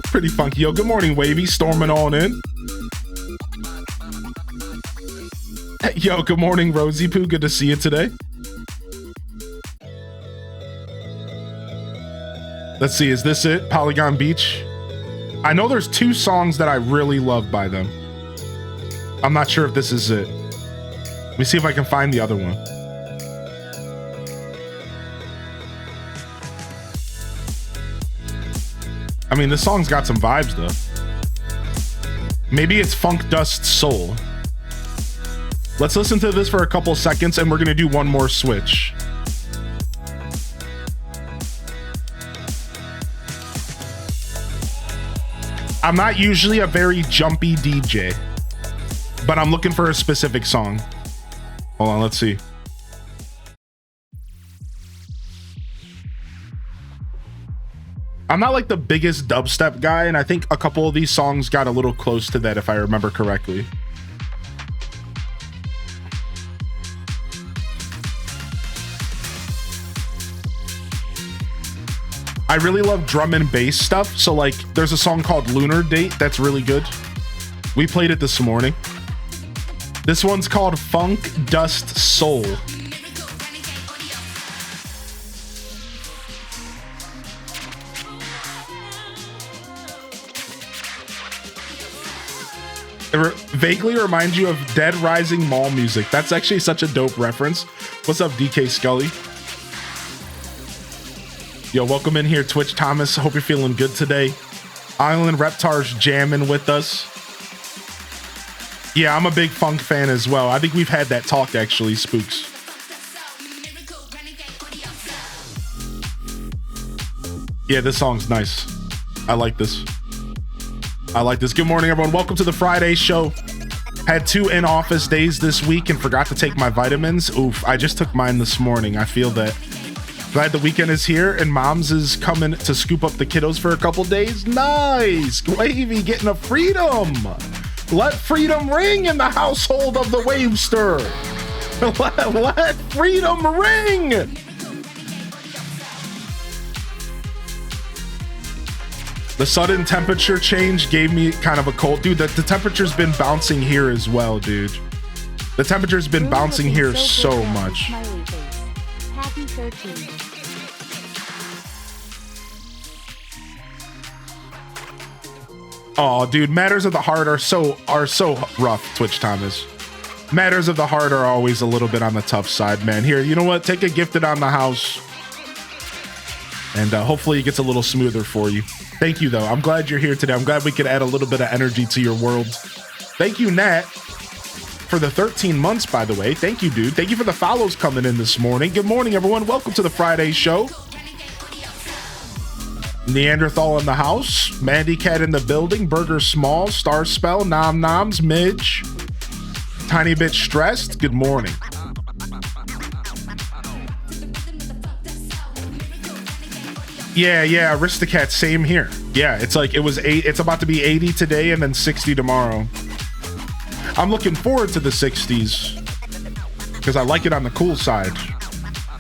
Pretty funky. Yo, good morning, Wavy. Storming on in. Yo, good morning, Rosie Poo. Good to see you today. Let's see, is this it? Polygon Beach? I know there's two songs that I really love by them. I'm not sure if this is it. Let me see if I can find the other one. I mean, this song's got some vibes, though. Maybe it's Funk Dust Soul. Let's listen to this for a couple seconds, and we're going to do one more switch. I'm not usually a very jumpy DJ, but I'm looking for a specific song. Hold on, let's see. I'm not like the biggest dubstep guy, and I think a couple of these songs got a little close to that if I remember correctly. I really love drum and bass stuff, so like there's a song called Lunar Date that's really good. We played it this morning. This one's called Funk Dust Soul. It vaguely reminds you of Dead Rising Mall music. That's actually such a dope reference. What's up, DK Scully? Yo, welcome in here, Twitch Thomas. Hope you're feeling good today. Island Reptar's jamming with us. Yeah, I'm a big funk fan as well. I think we've had that talk, actually, Spooks. Yeah, this song's nice. I like this. I like this. Good morning, everyone. Welcome to the Friday show. Had 2 in-office days this week and forgot to take my vitamins. Oof, I just took mine this morning. I feel that. Glad the weekend is here and Moms is coming to scoop up the kiddos for a couple days. Nice. Wavy getting a freedom. Let freedom ring in the household of the Wavester. Let freedom ring. The sudden temperature change gave me kind of a cold. Dude, the temperature's been bouncing here as well, dude. The temperature's been bouncing here so much. Happy 13. Oh, dude, matters of the heart are so rough, Twitch Thomas. Matters of the heart are always a little bit on the tough side, man. Here, you know what? Take a gifted on the house. And hopefully it gets a little smoother for you. Thank you, though. I'm glad you're here today. I'm glad we could add a little bit of energy to your world. Thank you, Nat, for the 13 months, by the way. Thank you, dude. Thank you for the follows coming in this morning. Good morning, everyone. Welcome to the Friday show. Neanderthal in the house. Mandy Cat in the building. Burger Small. Star Spell. Nom Noms. Midge. Tiny bit stressed. Good morning. Yeah, Aristocat, same here. Yeah, it's like it's about to be 80 today and then 60 tomorrow. I'm looking forward to the 60s because I like it on the cool side.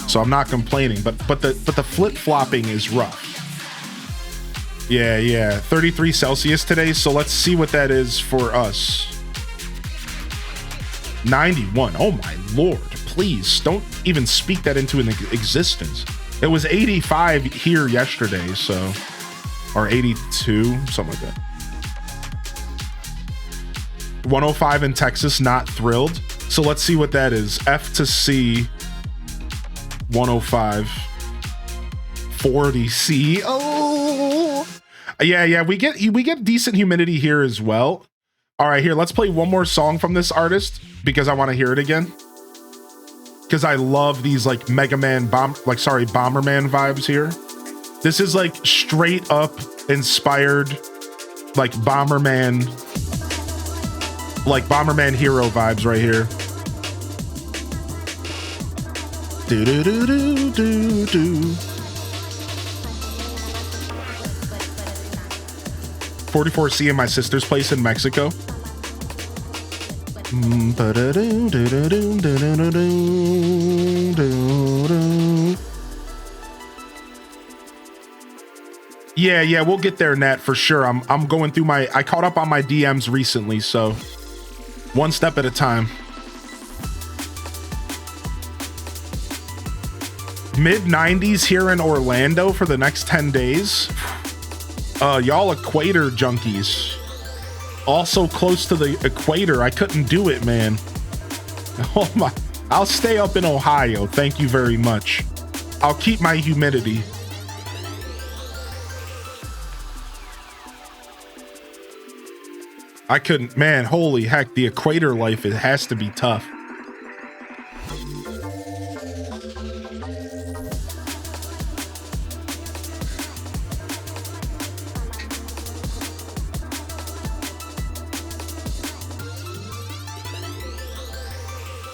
So I'm not complaining, but the flip-flopping is rough. Yeah, 33 Celsius today, so let's see what that is for us. 91. Oh my lord, please don't even speak that into an existence. It was 85 here yesterday, so, or 82, something like that. 105 in Texas, not thrilled. So let's see what that is. F to C, 105. 40 C. Oh, yeah. We get decent humidity here as well. All right, here, let's play one more song from this artist because I want to hear it again. Because I love these like Bomberman vibes here. This is like straight up inspired, like Bomberman hero vibes right here. Do do do do do do. 44C in my sister's place in Mexico. Yeah, we'll get there, Nat, for sure. I'm going through I caught up on my DMs recently, so one step at a time. Mid-90s here in Orlando for the next 10 days. Y'all equator junkies. Also close to the equator. I couldn't do it, man. Oh my. I'll stay up in Ohio. Thank you very much. I'll keep my humidity. I couldn't, man, holy heck, the equator life, it has to be tough.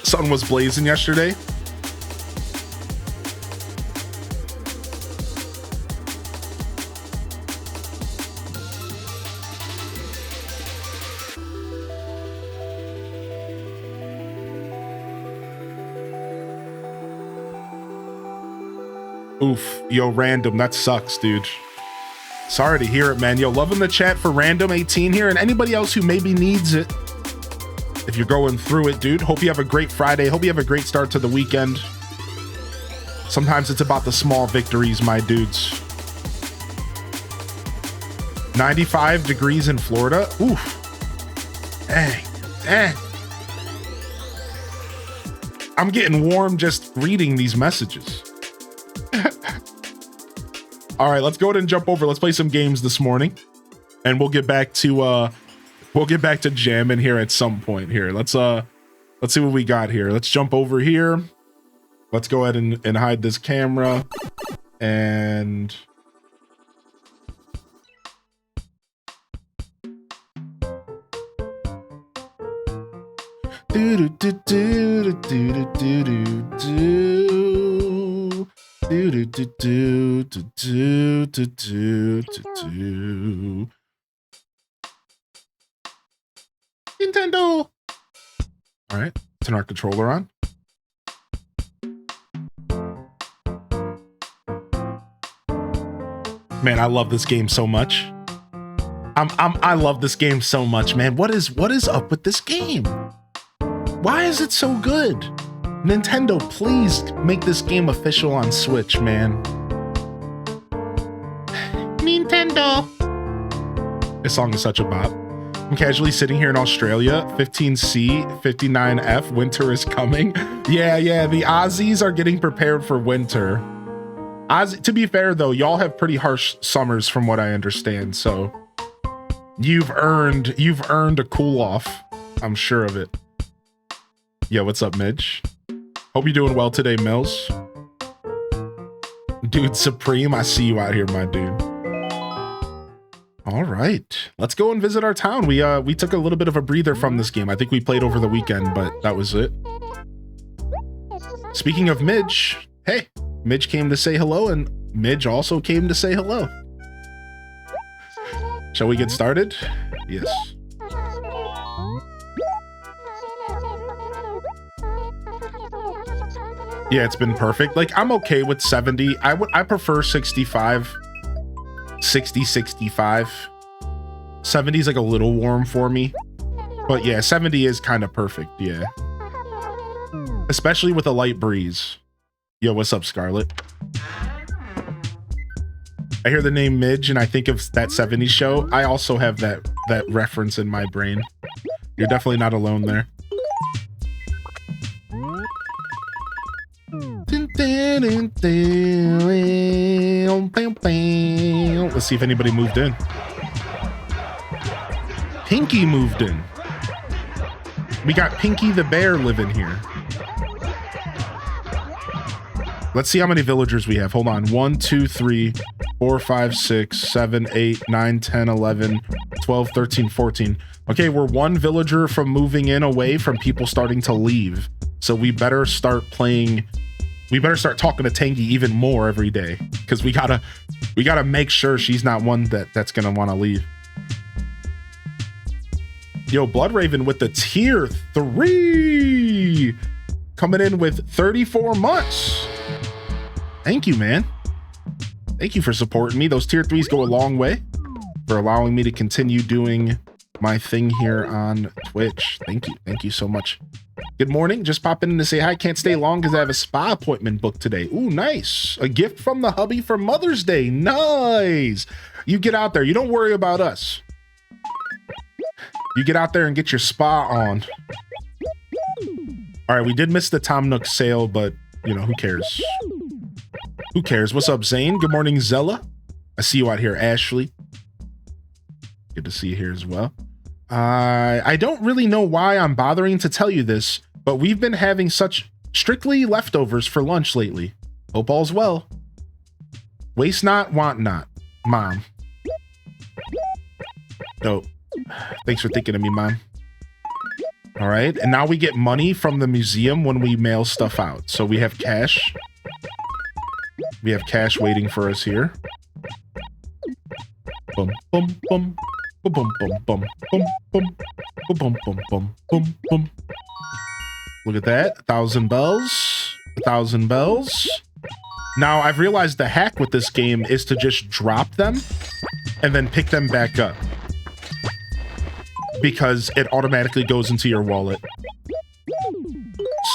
Sun was blazing yesterday. Oof, yo, Random, that sucks, dude. Sorry to hear it, man. Yo, loving the chat for Random18 here and anybody else who maybe needs it. If you're going through it, dude, hope you have a great Friday. Hope you have a great start to the weekend. Sometimes it's about the small victories, my dudes. 95 degrees in Florida. Oof. Dang. I'm getting warm just reading these messages. All right, let's go ahead and jump over. Let's play some games this morning, and we'll get back to jamming here at some point here. Let's see what we got here. Let's jump over here. Let's go ahead and hide this camera and do do do do do do do do do do do do do do. Nintendo. All right, turn our controller on. Man, I love this game so much. I love this game so much, man. What is up with this game? Why is it so good? Nintendo, please make this game official on Switch, man. Nintendo. This song is such a bop. I'm casually sitting here in Australia, 15C, 59F, winter is coming. Yeah, the Aussies are getting prepared for winter. To be fair though, y'all have pretty harsh summers from what I understand, so you've earned a cool off. I'm sure of it. Yeah, what's up, Midge? Hope you're doing well today, Mills. Dude Supreme, I see you out here, my dude. All right, let's go and visit our town. We took a little bit of a breather from this game. I think we played over the weekend, but that was it. Speaking of Midge, hey, Midge came to say hello, and Midge also came to say hello. Shall we get started? Yes. Yeah, it's been perfect. Like, I'm okay with 70. I prefer 65. 60, 65. 70 is like a little warm for me. But yeah, 70 is kind of perfect, yeah. Especially with a light breeze. Yo, what's up, Scarlet? I hear the name Midge and I think of that 70s show. I also have that reference in my brain. You're definitely not alone there. Let's see if anybody moved in. Pinky moved in. We got Pinky the bear living here. Let's see how many villagers we have. Hold on. 1, 2, 3, 4, 5, 6, 7, 8, 9, 10, 11, 12, 13, 14. Okay, we're one villager from moving in away from people starting to leave. So we better start playing. We better start talking to Tangy even more every day, because we gotta make sure she's not one that's gonna want to leave. Yo, Bloodraven with the tier 3, coming in with 34 months. Thank you, man. Thank you for supporting me. Those tier 3s go a long way for allowing me to continue doing my thing here on Twitch. Thank you. Thank you so much. Good morning. Just popping in to say hi. Can't stay long because I have a spa appointment booked today. Ooh, nice. A gift from the hubby for Mother's Day. Nice. You get out there. You don't worry about us. You get out there and get your spa on. All right, we did miss the Tom Nook sale, but, you know, who cares? Who cares? What's up, Zane? Good morning, Zella. I see you out here, Ashley. Good to see you here as well. I don't really know why I'm bothering to tell you this, but we've been having such strictly leftovers for lunch lately. Hope all's well. Waste not, want not, Mom. Oh, thanks for thinking of me, Mom. All right, and now we get money from the museum when we mail stuff out. So we have cash. We have cash waiting for us here. Boom, boom, boom. Boom, boom, boom, boom, boom, boom, boom, boom, boom, boom. Look at that. 1,000 bells. 1,000 bells. Now, I've realized the hack with this game is to just drop them and then pick them back up, because it automatically goes into your wallet.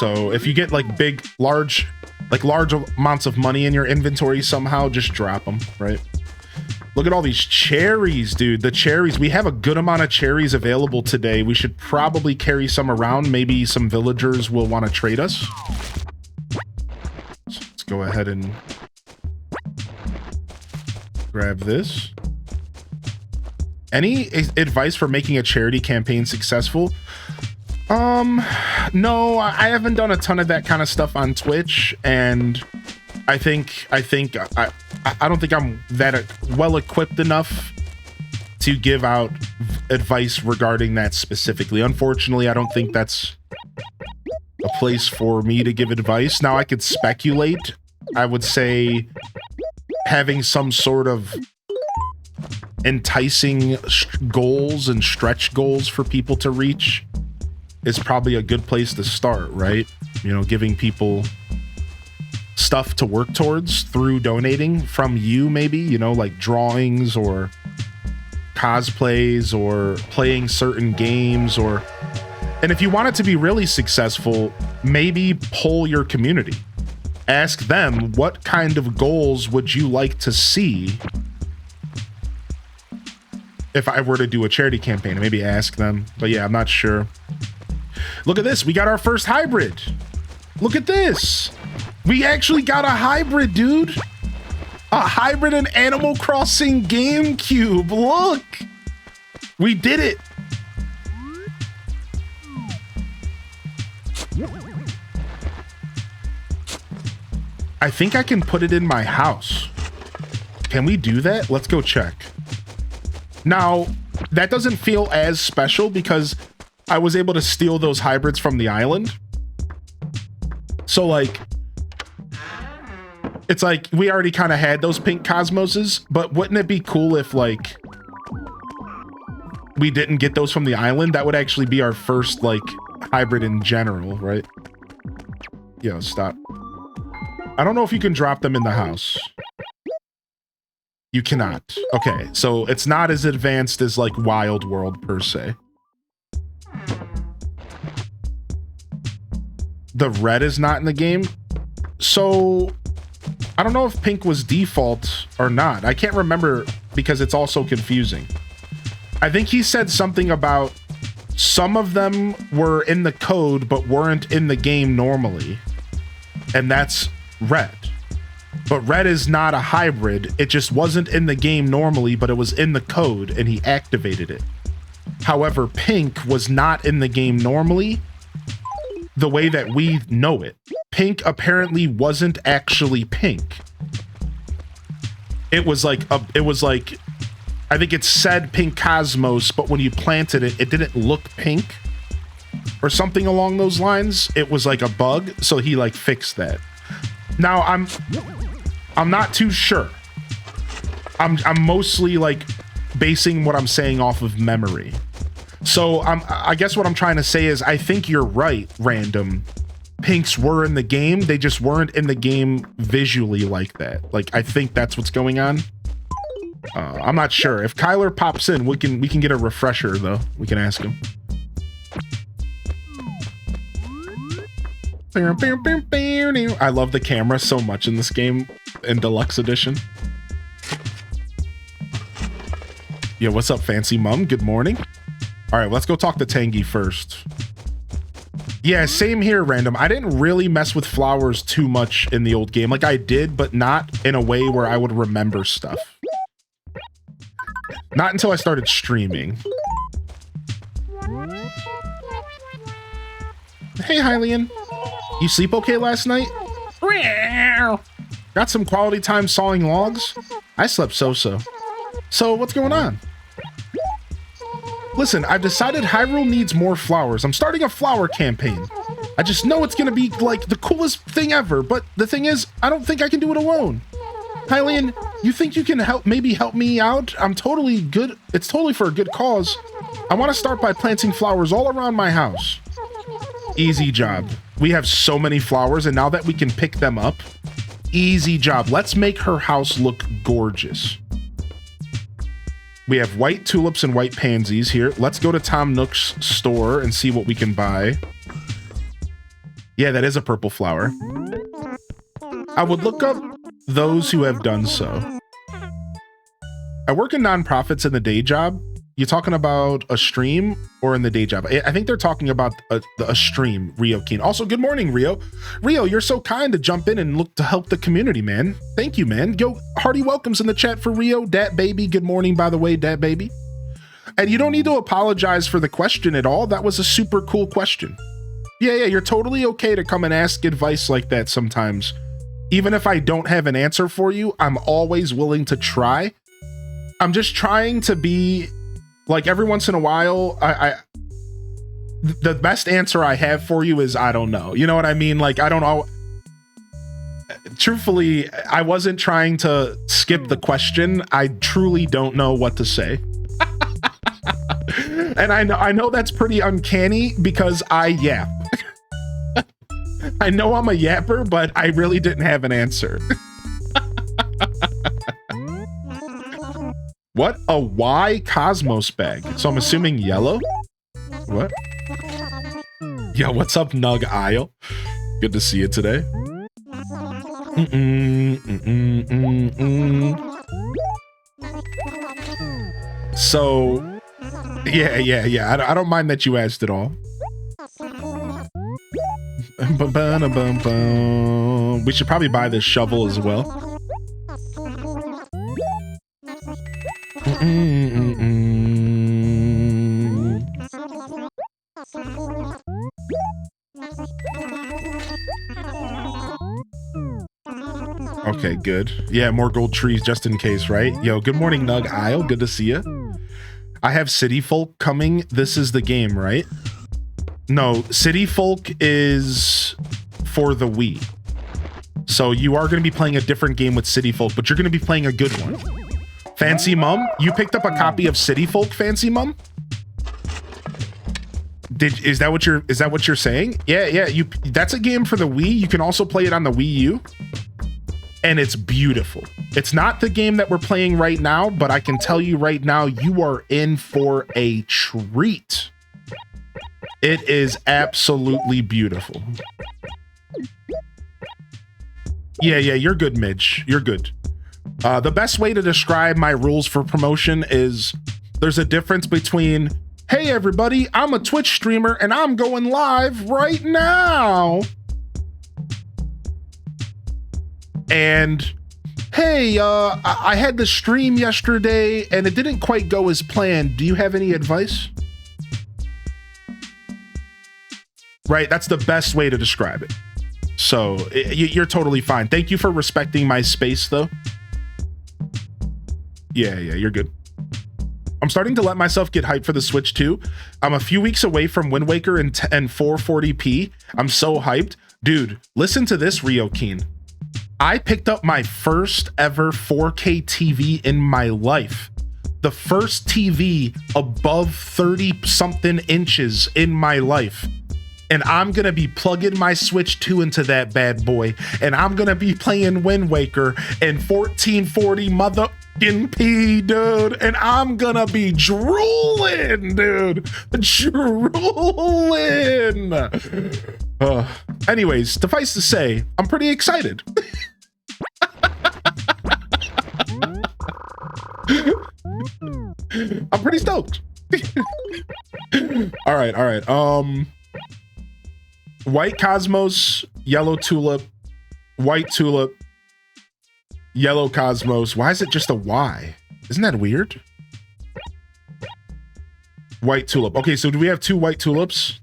So if you get like large amounts of money in your inventory somehow, just drop them, right? Look at all these cherries, dude. The cherries. We have a good amount of cherries available today. We should probably carry some around. Maybe some villagers will want to trade us. So let's go ahead and grab this. Any advice for making a charity campaign successful? No, I haven't done a ton of that kind of stuff on Twitch, and I don't think I'm that well equipped enough to give out advice regarding that specifically. Unfortunately, I don't think that's a place for me to give advice. Now, I could speculate. I would say having some sort of enticing goals and stretch goals for people to reach is probably a good place to start, right? You know, giving people stuff to work towards through donating from you, maybe, you know, like drawings or cosplays or playing certain games, and if you want it to be really successful, maybe poll your community. Ask them, what kind of goals would you like to see if I were to do a charity campaign? Maybe ask them, but yeah, I'm not sure. Look at this. We got our first hybrid. Look at this. We actually got a hybrid, dude. A hybrid and Animal Crossing GameCube. Look, we did it. I think I can put it in my house. Can we do that? Let's go check. Now, that doesn't feel as special because I was able to steal those hybrids from the island. So like, it's like we already kind of had those pink cosmoses, but wouldn't it be cool if like we didn't get those from the island? That would actually be our first like hybrid in general, right? Yo, stop. I don't know if you can drop them in the house. You cannot. Okay, so it's not as advanced as like Wild World per se. The red is not in the game. So I don't know if pink was default or not. I can't remember because it's all so confusing. I think he said something about some of them were in the code but weren't in the game normally. And that's red. But red is not a hybrid. It just wasn't in the game normally, but it was in the code and he activated it. However, pink was not in the game normally the way that we know it. Pink apparently wasn't actually pink. It was like I think it said pink cosmos, but when you planted it, it didn't look pink or something along those lines. It was like a bug, so he like fixed that. Now I'm not too sure. I'm mostly like basing what I'm saying off of memory. So I guess what I'm trying to say is I think you're right, Random. Pinks were in the game. They just weren't in the game visually like that. Like, I think that's what's going on. I'm not sure. If Cuyler pops in, we can get a refresher though. We can ask him. I love the camera so much in this game in Deluxe Edition. Yeah, what's up, Fancy Mum? Good morning. All right, let's go talk to Tangy first. Yeah, same here, Random. I didn't really mess with flowers too much in the old game. Like I did, but not in a way where I would remember stuff. Not until I started streaming. Hey, Hylian. You sleep okay last night? Got some quality time sawing logs? I slept so-so. So what's going on? Listen, I've decided Hyrule needs more flowers. I'm starting a flower campaign. I just know it's gonna be like the coolest thing ever, but the thing is, I don't think I can do it alone. Hylian, you think you can maybe help me out? I'm totally good. It's totally for a good cause. I want to start by planting flowers all around my house. Easy job. We have so many flowers, and now that we can pick them up, easy job. Let's make her house look gorgeous. We have white tulips and white pansies here. Let's go to Tom Nook's store and see what we can buy. Yeah, that is a purple flower. I would look up those who have done so. I work in nonprofits in the day job. You talking about a stream or in the day job? I think they're talking about a stream, Rio Keen. Also, good morning, Rio. Rio, you're so kind to jump in and look to help the community, man. Thank you, man. Yo, hearty welcomes in the chat for Rio. Dat Baby, good morning, by the way, Dat Baby. And you don't need to apologize for the question at all. That was a super cool question. Yeah, you're totally okay to come and ask advice like that sometimes. Even if I don't have an answer for you, I'm always willing to try. I'm just trying to be... like every once in a while, the best answer I have for you is I don't know. You know what I mean? Like, I don't know. Truthfully, I wasn't trying to skip the question. I truly don't know what to say. And I know that's pretty uncanny because I yap. I know I'm a yapper, but I really didn't have an answer. What? A Y Cosmos bag. So I'm assuming yellow? What? Yeah, what's up, Nug Isle? Good to see you today. So, yeah. I don't mind that you asked it all. We should probably buy this shovel as well. Okay, good. Yeah, more gold trees just in case, right? Yo, good morning, Nug Isle. Good to see you. I have City Folk coming. This is the game, right? No, City Folk is for the Wii. So you are going to be playing a different game with City Folk, but you're going to be playing a good one. Fancy Mum, you picked up a copy of City Folk, Fancy Mum? Is that what you're saying? Yeah, that's a game for the Wii. You can also play it on the Wii U. And it's beautiful. It's not the game that we're playing right now, but I can tell you right now, you are in for a treat. It is absolutely beautiful. Yeah, you're good, Midge. You're good. The best way to describe my rules for promotion is there's a difference between, hey everybody, I'm a Twitch streamer and I'm going live right now. And hey, I had the stream yesterday and it didn't quite go as planned. Do you have any advice? Right, that's the best way to describe it. So you're totally fine. Thank you for respecting my space though. Yeah, you're good. I'm starting to let myself get hyped for the Switch too. I'm a few weeks away from Wind Waker and 440p. I'm so hyped. Dude, listen to this, Rio Keen. I picked up my first ever 4K TV in my life. The first TV above 30 something inches in my life. And I'm gonna be plugging my Switch 2 into that bad boy. And I'm gonna be playing Wind Waker and 1440 motherfucking P, dude. And I'm gonna be drooling, dude. Drooling. Anyways, suffice to say, I'm pretty excited. I'm pretty stoked. All right. White Cosmos, yellow tulip, white tulip, yellow Cosmos. Why is it just a Y? Isn't that weird? White tulip. Okay, so do we have 2 white tulips?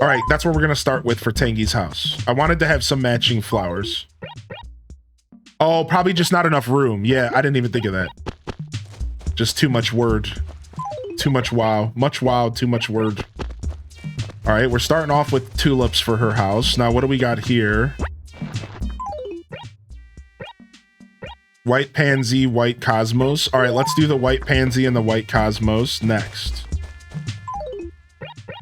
All right, that's what we're gonna start with for Tangy's house. I wanted to have some matching flowers. Oh, probably just not enough room. Yeah, I didn't even think of that. Just too much word. Too much wow. Much wow, too much word. All right, we're starting off with tulips for her house. Now, what do we got here? White pansy, white cosmos. All right, let's do the white pansy and the white cosmos next.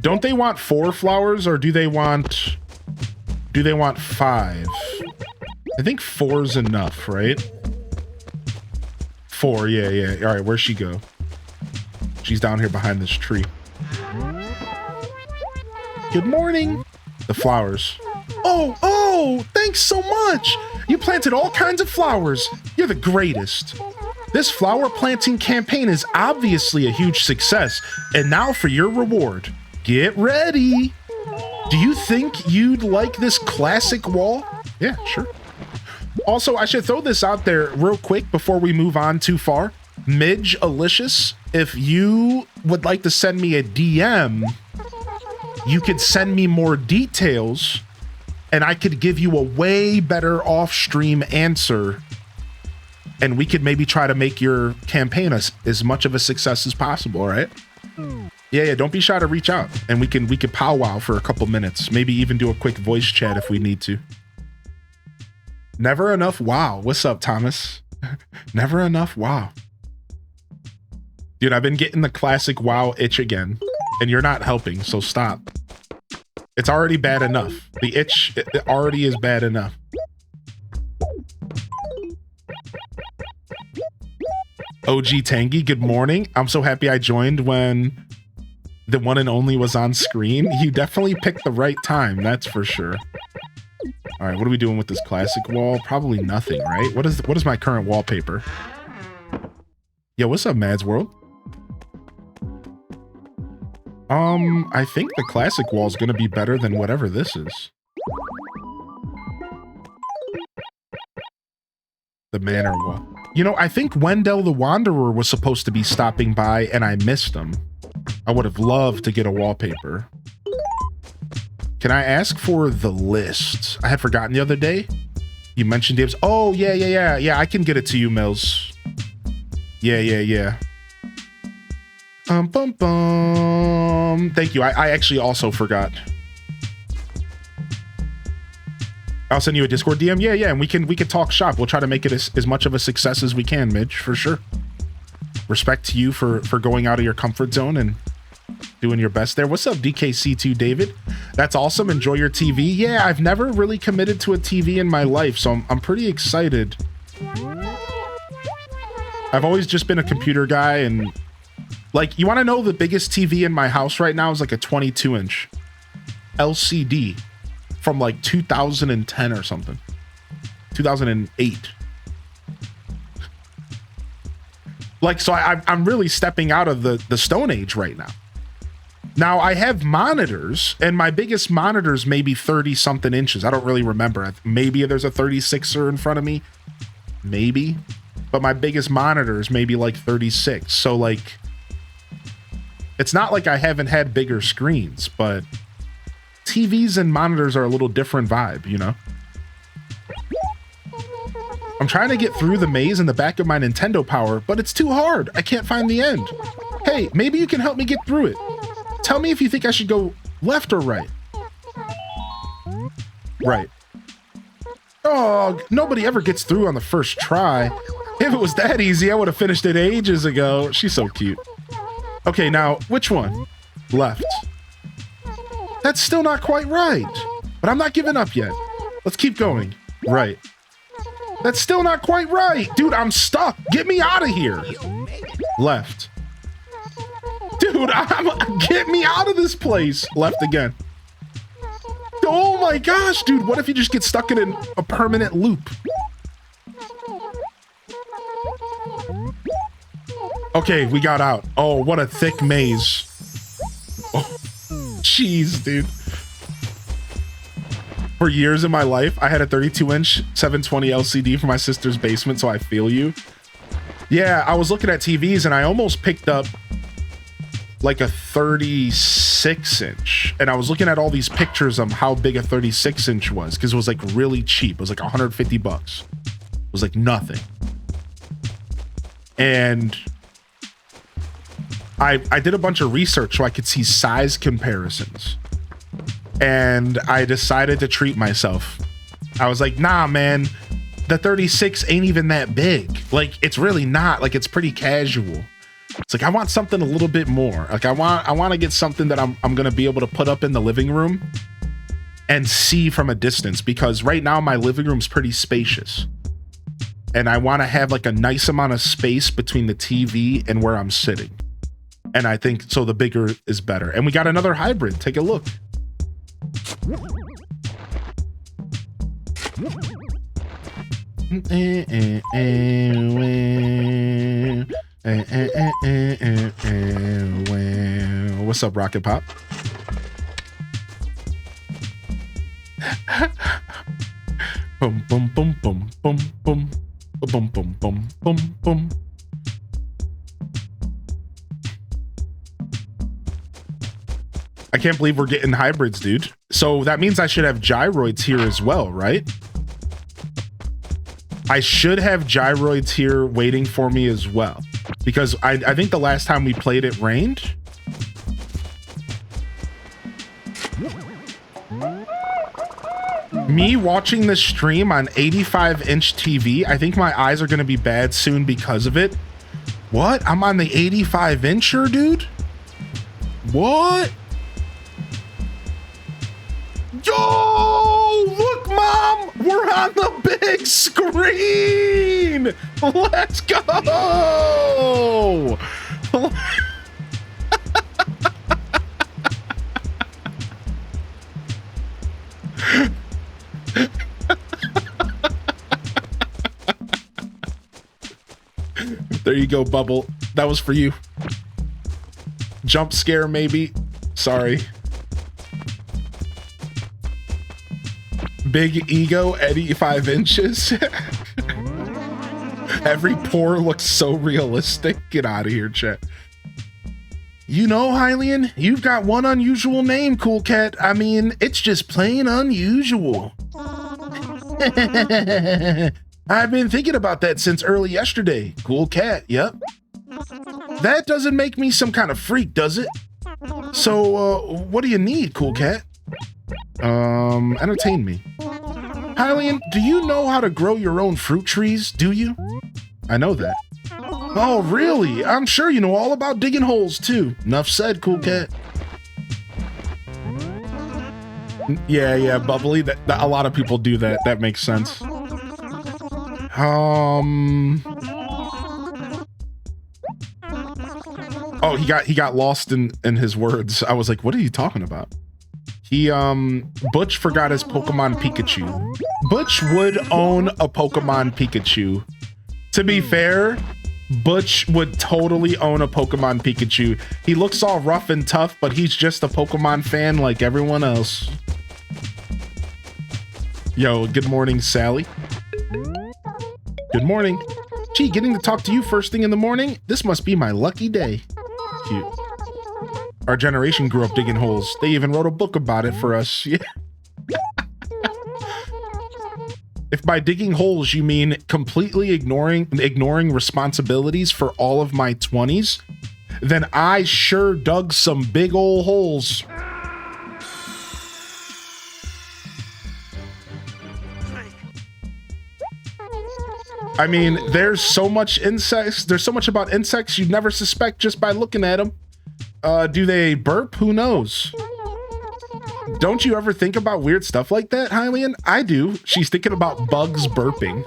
Don't they want 4 flowers or do they want 5? I think 4 is enough, right? 4, yeah. All right, where'd she go? She's down here behind this tree. Good morning. The flowers. Oh, thanks so much. You planted all kinds of flowers. You're the greatest. This flower planting campaign is obviously a huge success. And now for your reward. Get ready. Do you think you'd like this classic wall? Yeah, sure. Also, I should throw this out there real quick before we move on too far. Midge Alicious, if you would like to send me a DM, you could send me more details and I could give you a way better off-stream answer and we could maybe try to make your campaign as much of a success as possible, all right? Yeah, don't be shy to reach out and we could powwow for a couple minutes, maybe even do a quick voice chat if we need to. Never enough wow. What's up, Thomas? Never enough wow. Dude, I've been getting the classic wow itch again, and you're not helping, so stop. It's already bad enough. The itch it already is bad enough. OG Tangy, good morning. I'm so happy I joined when the one and only was on screen. You definitely picked the right time, that's for sure. All right, what are we doing with this classic wall? Probably nothing, right? What is my current wallpaper? Yo, what's up, Mads World? I think the classic wall is gonna be better than whatever this is. The Manor Wall. You know, I think Wendell the Wanderer was supposed to be stopping by and I missed him. I would have loved to get a wallpaper. Can I ask for the list? I had forgotten the other day. You mentioned Dave's. Oh, yeah. I can get it to you, Mills. Yeah. Bum. Thank you. I actually also forgot. I'll send you a Discord DM. Yeah, and we can talk shop. We'll try to make it as much of a success as we can, Midge, for sure. Respect to you for going out of your comfort zone and doing your best there. What's up, DKC2 David? That's awesome. Enjoy your TV. Yeah, I've never really committed to a TV in my life, so I'm pretty excited. I've always just been a computer guy, and like, you want to know the biggest TV in my house right now is like a 22-inch LCD. From like 2010 or something. 2008. Like, so I'm really stepping out of the Stone Age right now. Now, I have monitors, and my biggest monitors may be 30-something inches. I don't really remember. Maybe there's a 36er in front of me. Maybe. But my biggest monitors may be like 36. So, like, it's not like I haven't had bigger screens, but TVs and monitors are a little different vibe, you know? I'm trying to get through the maze in the back of my Nintendo Power, but it's too hard. I can't find the end. Hey, maybe you can help me get through it. Tell me if you think I should go left or right. Right. Oh, nobody ever gets through on the first try. If it was that easy, I would have finished it ages ago. She's so cute. Okay, now, which one? Left. That's still not quite right, but I'm not giving up yet. Let's keep going. Right. That's still not quite right. Dude, I'm stuck. Get me out of here. Left. Dude, get me out of this place. Left again. Oh my gosh, dude. What if you just get stuck in a permanent loop? Okay, we got out. Oh, what a thick maze. Oh. Jeez, dude. For years in my life, I had a 32-inch 720 LCD for my sister's basement, so I feel you. Yeah, I was looking at TVs and I almost picked up like a 36-inch. And I was looking at all these pictures of how big a 36-inch was because it was like really cheap. It was like 150 bucks. It was like nothing. And I did a bunch of research so I could see size comparisons, and I decided to treat myself. I was like, nah, man, the 36 ain't even that big. Like, it's really not. Like, it's pretty casual. It's like, I want something a little bit more. Like, I want to get something that I'm going to be able to put up in the living room and see from a distance, because right now my living room's pretty spacious. And I want to have like a nice amount of space between the TV and where I'm sitting. And I think so the bigger is better. And we got another hybrid. Take a look. What's up, Rocket Pop? Boom, boom, boom, boom, boom, boom, boom, boom, boom, boom, boom. I can't believe we're getting hybrids, dude. So that means I should have gyroids here as well, right? I should have gyroids here waiting for me as well, because I think the last time we played it rained. Me watching this stream on 85-inch TV, I think my eyes are going to be bad soon because of it. What? I'm on the 85-incher, dude? What? Yo, look, Mom, we're on the big screen. Let's go. There you go, Bubble. That was for you. Jump scare, maybe. Sorry. Big ego, 85 inches. Every pore looks so realistic. Get out of here, chat. You know, Hylian, you've got one unusual name, Cool Cat. I mean, it's just plain unusual. I've been thinking about that since early yesterday. Cool Cat, yep. That doesn't make me some kind of freak, does it? So, what do you need, Cool Cat? Entertain me. Hylian, do you know how to grow your own fruit trees, do you? I know that. Oh, really? I'm sure you know all about digging holes, too. Enough said, Cool Cat. Yeah, Bubbly. That a lot of people do that. That makes sense. Oh, he got lost in his words. I was like, what are you talking about? Butch forgot his Pokemon Pikachu. Butch would own a Pokemon Pikachu. To be fair, Butch would totally own a Pokemon Pikachu. He looks all rough and tough, but he's just a Pokemon fan like everyone else. Yo, good morning, Sally. Good morning. Gee, getting to talk to you first thing in the morning? This must be my lucky day. Cute. Our generation grew up digging holes. They even wrote a book about it for us. Yeah. If by digging holes you mean completely ignoring responsibilities for all of my 20s, then I sure dug some big ol' holes. I mean, there's so much insects. There's so much about insects you'd never suspect just by looking at them. Do they burp? Who knows? Don't you ever think about weird stuff like that, Hylian? I do. She's thinking about bugs burping.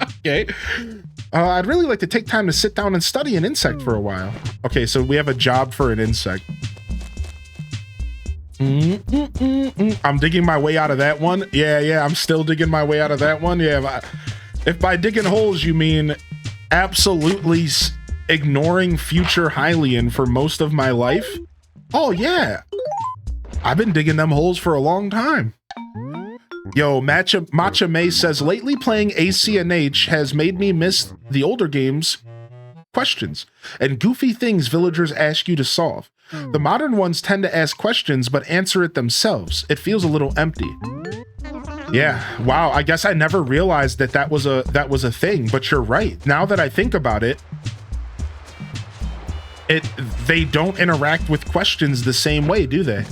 Okay. I'd really like to take time to sit down and study an insect for a while. Okay, so we have a job for an insect. I'm digging my way out of that one. Yeah, I'm still digging my way out of that one. Yeah, if by digging holes you mean absolutely ignoring future Hylian for most of my life, oh yeah. I've been digging them holes for a long time. Yo, Matcha May says, lately playing ACNH has made me miss the older games questions and goofy things villagers ask you to solve. The modern ones tend to ask questions but answer it themselves. It feels a little empty. Yeah, wow, I guess I never realized that was a thing, but you're right. Now that I think about it, they don't interact with questions the same way, do they?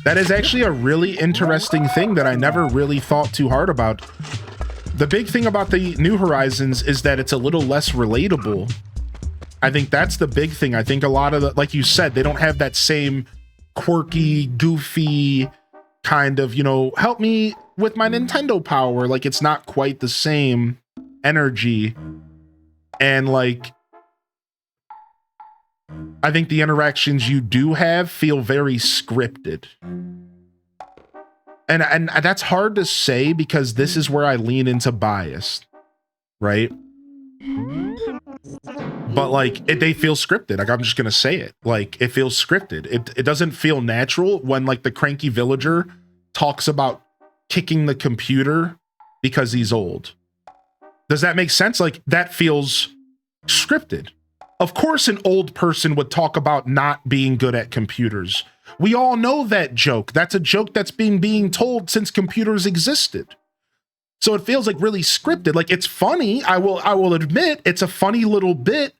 That is actually a really interesting thing that I never really thought too hard about. The big thing about the New Horizons is that it's a little less relatable. I think that's the big thing. I think a lot of the, like you said, they don't have that same quirky, goofy kind of, you know, help me with my Nintendo power. Like, it's not quite the same energy. And like, I think the interactions you do have feel very scripted. And that's hard to say because this is where I lean into bias, right? But like, they feel scripted. Like, I'm just gonna say it. Like, it feels scripted. It doesn't feel natural when like the cranky villager talks about kicking the computer because he's old. Does that make sense? Like, that feels scripted. Of course, an old person would talk about not being good at computers. We all know that joke. That's a joke that's been being told since computers existed. So it feels like really scripted. Like, it's funny. I will admit it's a funny little bit.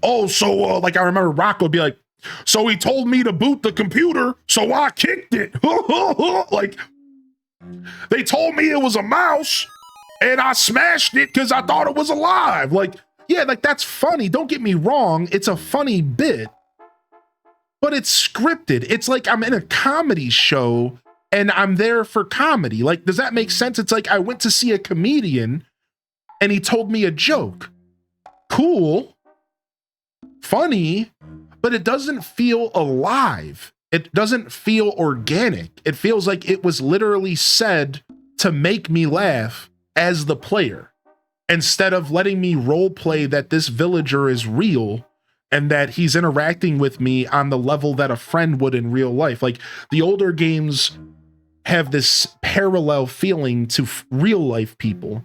Oh, so like I remember Rock would be like, so he told me to boot the computer, so I kicked it. Like, they told me it was a mouse and I smashed it because I thought it was alive. Like, yeah, like that's funny. Don't get me wrong. It's a funny bit, but it's scripted. It's like I'm in a comedy show and I'm there for comedy. Like, does that make sense? It's like I went to see a comedian and he told me a joke. Cool, funny, but it doesn't feel alive. It doesn't feel organic. It feels like it was literally said to make me laugh as the player, instead of letting me role play that this villager is real and that he's interacting with me on the level that a friend would in real life. Like, the older games have this parallel feeling to real life people.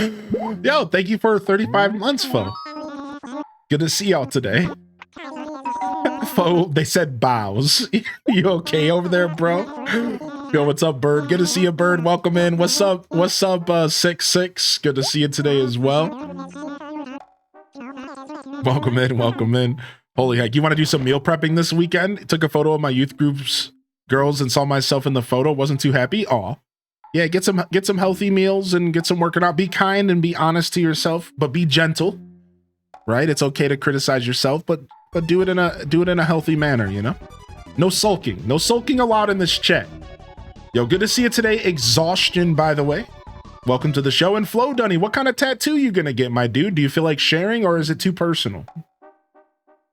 Yo, thank you for 35 months, Fo. Good to see y'all today. Fo, they said bows. You okay over there, bro? Yo, what's up, Bird? Good to see you, Bird. Welcome in. What's up? What's up, 66? Good to see you today as well. Welcome in. Welcome in. Holy heck. You want to do some meal prepping this weekend? Took a photo of my youth group's girls and saw myself in the photo. Wasn't too happy. Aw. Yeah, get some healthy meals and get some working out. Be kind and be honest to yourself, but be gentle. Right? It's okay to criticize yourself, but do it in a healthy manner, you know? No sulking. No sulking allowed in this chat. Yo, good to see you today. Exhaustion, by the way. Welcome to the show. And Flo Dunny, what kind of tattoo you gonna get, my dude? Do you feel like sharing or is it too personal?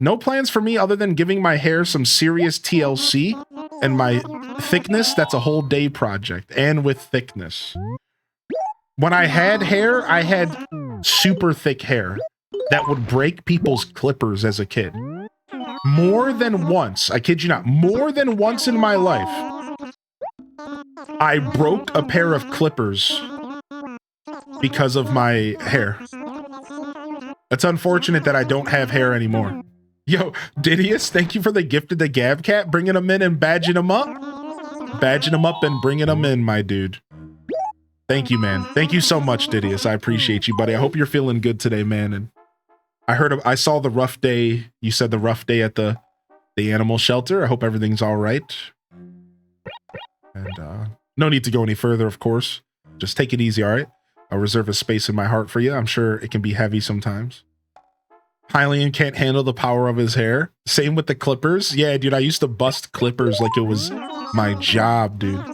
No plans for me other than giving my hair some serious TLC, and my thickness, that's a whole day project, and with thickness. When I had hair, I had super thick hair that would break people's clippers as a kid. More than once, I kid you not, more than once in my life, I broke a pair of clippers because of my hair. It's unfortunate that I don't have hair anymore. Yo, Didius, thank you for the gift of the Gav Cat, bringing them in and badging them up. Badging them up and bringing them in, my dude. Thank you, man. Thank you so much, Didius. I appreciate you, buddy. I hope you're feeling good today, man. And I saw the rough day. You said the rough day at the animal shelter. I hope everything's all right. And no need to go any further, of course. Just take it easy, all right? I'll reserve a space in my heart for you. I'm sure it can be heavy sometimes. Hylian can't handle the power of his hair. Same with the clippers. Yeah, dude, I used to bust clippers like it was my job, dude.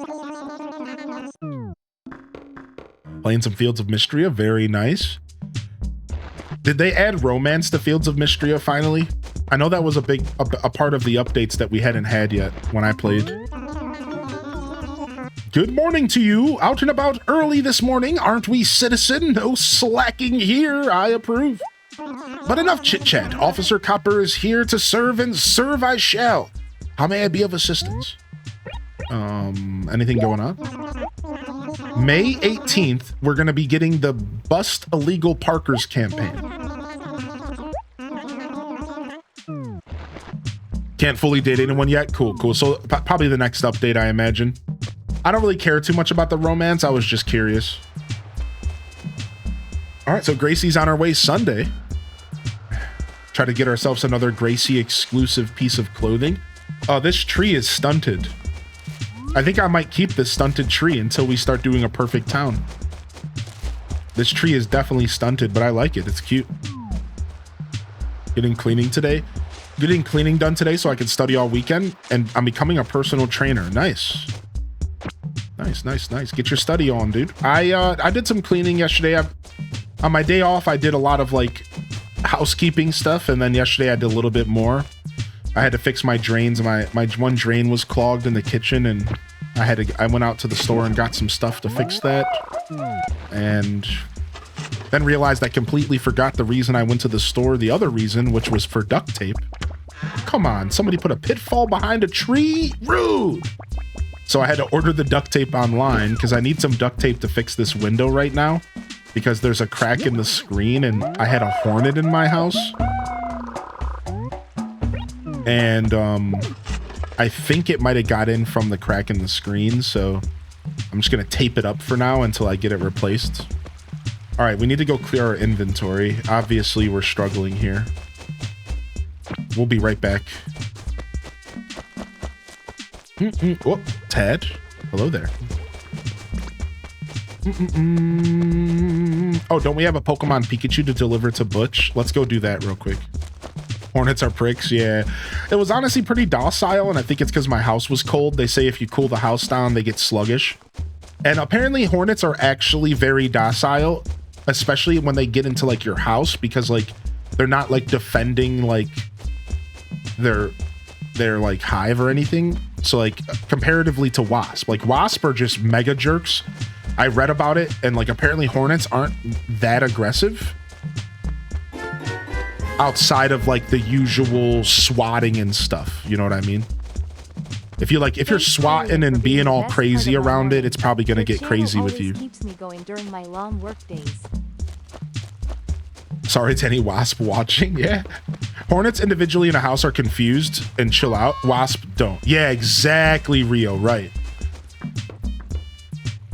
Playing some Fields of Mystria, very nice. Did they add romance to Fields of Mystria finally? I know that was a part of the updates that we hadn't had yet when I played. Good morning to you. Out and about early this morning, aren't we, citizen? No slacking here. I approve. But enough chit-chat. Officer Copper is here to serve, and serve I shall. How may I be of assistance? Anything going on? May 18th, we're going to be getting the Bust Illegal Parkers campaign. Can't fully date anyone yet? Cool. So probably the next update, I imagine. I don't really care too much about the romance. I was just curious. All right, so Gracie's on our way Sunday. Try to get ourselves another Gracie exclusive piece of clothing. Oh, this tree is stunted. I think I might keep this stunted tree until we start doing a perfect town. This tree is definitely stunted, but I like it. It's cute. Getting cleaning today. Getting cleaning done today so I can study all weekend, and I'm becoming a personal trainer. Nice. Nice. Get your study on, dude. I did some cleaning yesterday. On my day off, I did a lot of like housekeeping stuff, and then yesterday I did a little bit more. I had to fix my drains. My one drain was clogged in the kitchen, and I went out to the store and got some stuff to fix that, and then realized I completely forgot the reason I went to the store, the other reason, which was for duct tape. Come on, somebody put a pitfall behind a tree? Rude! So I had to order the duct tape online because I need some duct tape to fix this window right now because there's a crack in the screen, and I had a hornet in my house. And I think it might have got in from the crack in the screen, so I'm just gonna tape it up for now until I get it replaced. All right, we need to go clear our inventory. Obviously, we're struggling here. We'll be right back. Oh, Tad. Hello there. Oh, don't we have a Pokemon Pikachu to deliver to Butch? Let's go do that real quick. Hornets are pricks, yeah. It was honestly pretty docile, and I think it's because my house was cold. They say if you cool the house down, they get sluggish. And apparently hornets are actually very docile, especially when they get into like your house, because like they're not like defending like their like hive or anything. So like comparatively to wasp, like wasp are just mega jerks. I read about it, and like apparently hornets aren't that aggressive outside of like the usual swatting and stuff, you know what I mean? If you're swatting and being all crazy around it, it's probably gonna get crazy with you. Keeps me going during my long work days. Sorry to any wasp watching. Yeah. Hornets individually in a house are confused and chill out. Wasp don't. Yeah, exactly, Rio. Right.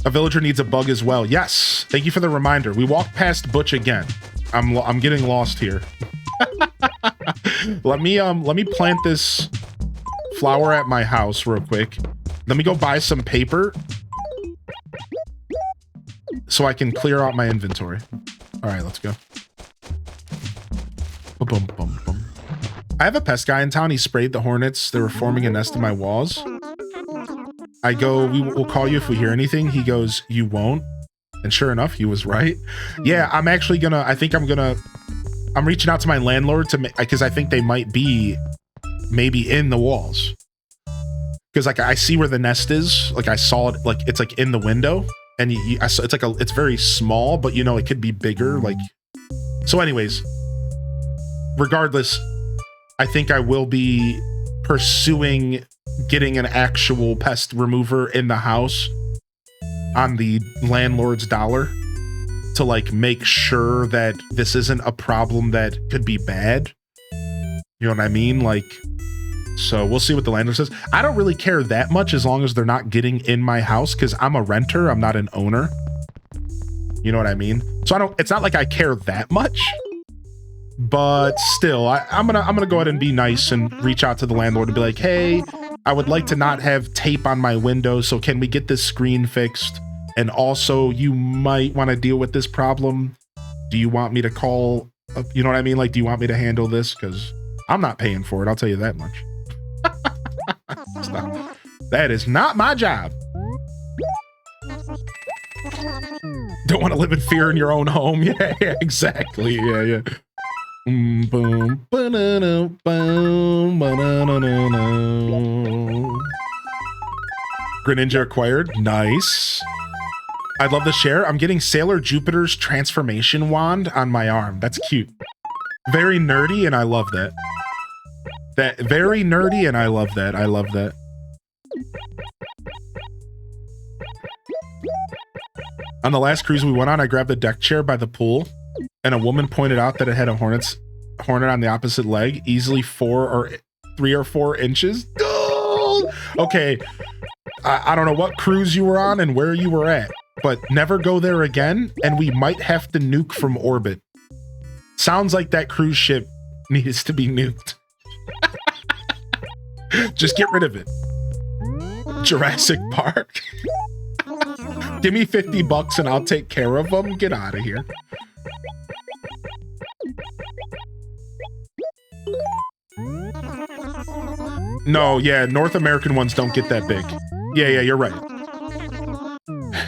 A villager needs a bug as well. Yes. Thank you for the reminder. We walked past Butch again. I'm getting lost here. Let me plant this flower at my house real quick. Let me go buy some paper so I can clear out my inventory. All right, let's go. Boom, boom, boom. I have a pest guy in town. He sprayed the hornets. They were forming a nest in my walls. I go, we'll call you if we hear anything. He goes, you won't. And sure enough, he was right. Yeah, I'm actually gonna, I'm reaching out to my landlord because I think they might be maybe in the walls. Because like I see where the nest is. Like I saw it, like it's like in the window. And it's very small, but you know, it could be bigger. Like, so anyways, regardless, I think I will be pursuing getting an actual pest remover in the house on the landlord's dollar to like make sure that this isn't a problem that could be bad. You know what I mean? Like, so we'll see what the landlord says. I don't really care that much as long as they're not getting in my house because I'm a renter. I'm not an owner. You know what I mean? So it's not like I care that much, but still I'm gonna go ahead and be nice and reach out to the landlord and be like, hey, I would like to not have tape on my window. So can we get this screen fixed? And also you might want to deal with this problem. Do you want me to call, you know what I mean? Like, do you want me to handle this? Because I'm not paying for it. I'll tell you that much. That is not my job. Don't want to live in fear in your own home. Yeah, exactly. Yeah. Boom, banana, boom, banana. Greninja acquired. Nice. I'd love to share. I'm getting Sailor Jupiter's transformation wand on my arm. That's cute. Very nerdy, and I love that. Very nerdy, and I love that. I love that. On the last cruise we went on, I grabbed the deck chair by the pool, and a woman pointed out that it had a hornet on the opposite leg, easily 3 or 4 inches. Oh! Okay, I don't know what cruise you were on and where you were at, but never go there again, and we might have to nuke from orbit. Sounds like that cruise ship needs to be nuked. Just get rid of it. Jurassic Park. Give me $50 and I'll take care of them. Get out of here. No, yeah, North American ones don't get that big. Yeah, you're right.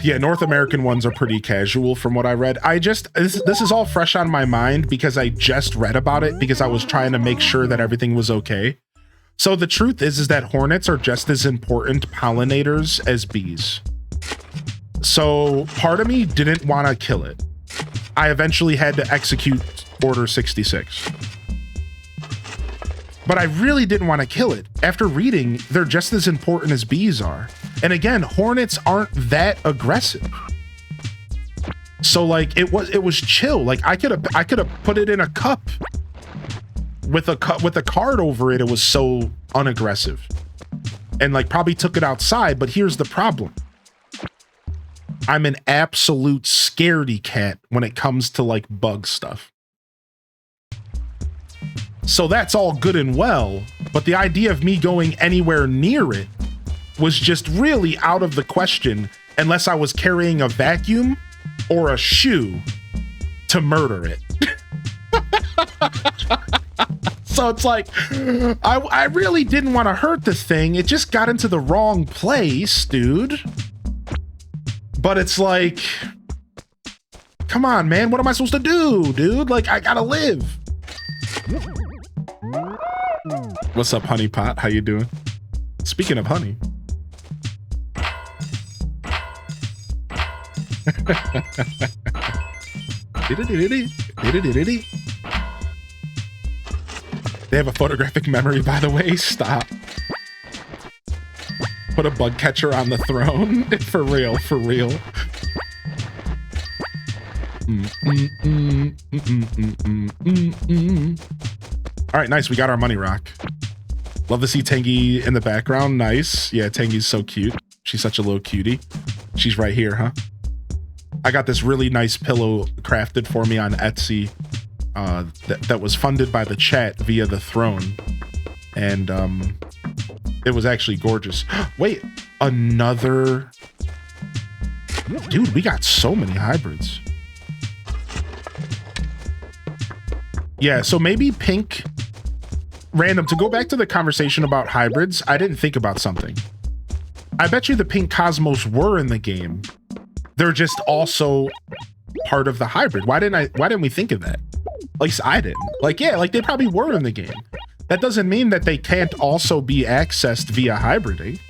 Yeah, North American ones are pretty casual from what I read. This is all fresh on my mind because I just read about it because I was trying to make sure that everything was okay. So the truth is that hornets are just as important pollinators as bees. So part of me didn't want to kill it. I eventually had to execute Order 66. But I really didn't want to kill it. After reading, they're just as important as bees are. And again, hornets aren't that aggressive. So like it was chill. Like I could have put it in a cup with a card over it. It was so unaggressive. And like probably took it outside, but here's the problem. I'm an absolute scaredy cat when it comes to like bug stuff. So that's all good and well, but the idea of me going anywhere near it was just really out of the question unless I was carrying a vacuum or a shoe to murder it. So it's like, I really didn't want to hurt this thing. It just got into the wrong place, dude. But it's like, come on, man. What am I supposed to do, dude? Like, I gotta live. What's up, Honey Pot? How you doing? Speaking of honey. They have a photographic memory, by the way. Stop. Put a bug catcher on the throne. For real, for real. All right, nice. We got our money rock. Love to see Tengi in the background. Nice. Yeah, Tengi's so cute. She's such a little cutie. She's right here, huh? I got this really nice pillow crafted for me on Etsy that was funded by the chat via the throne. And it was actually gorgeous. Wait, another... Dude, we got so many hybrids. Yeah, so maybe pink... Random, to go back to the conversation about hybrids, I didn't think about something. I bet you the pink cosmos were in the game. They're just also part of the hybrid. Why didn't we think of that? At least I didn't. Like, yeah, like they probably were in the game. That doesn't mean that they can't also be accessed via hybriding.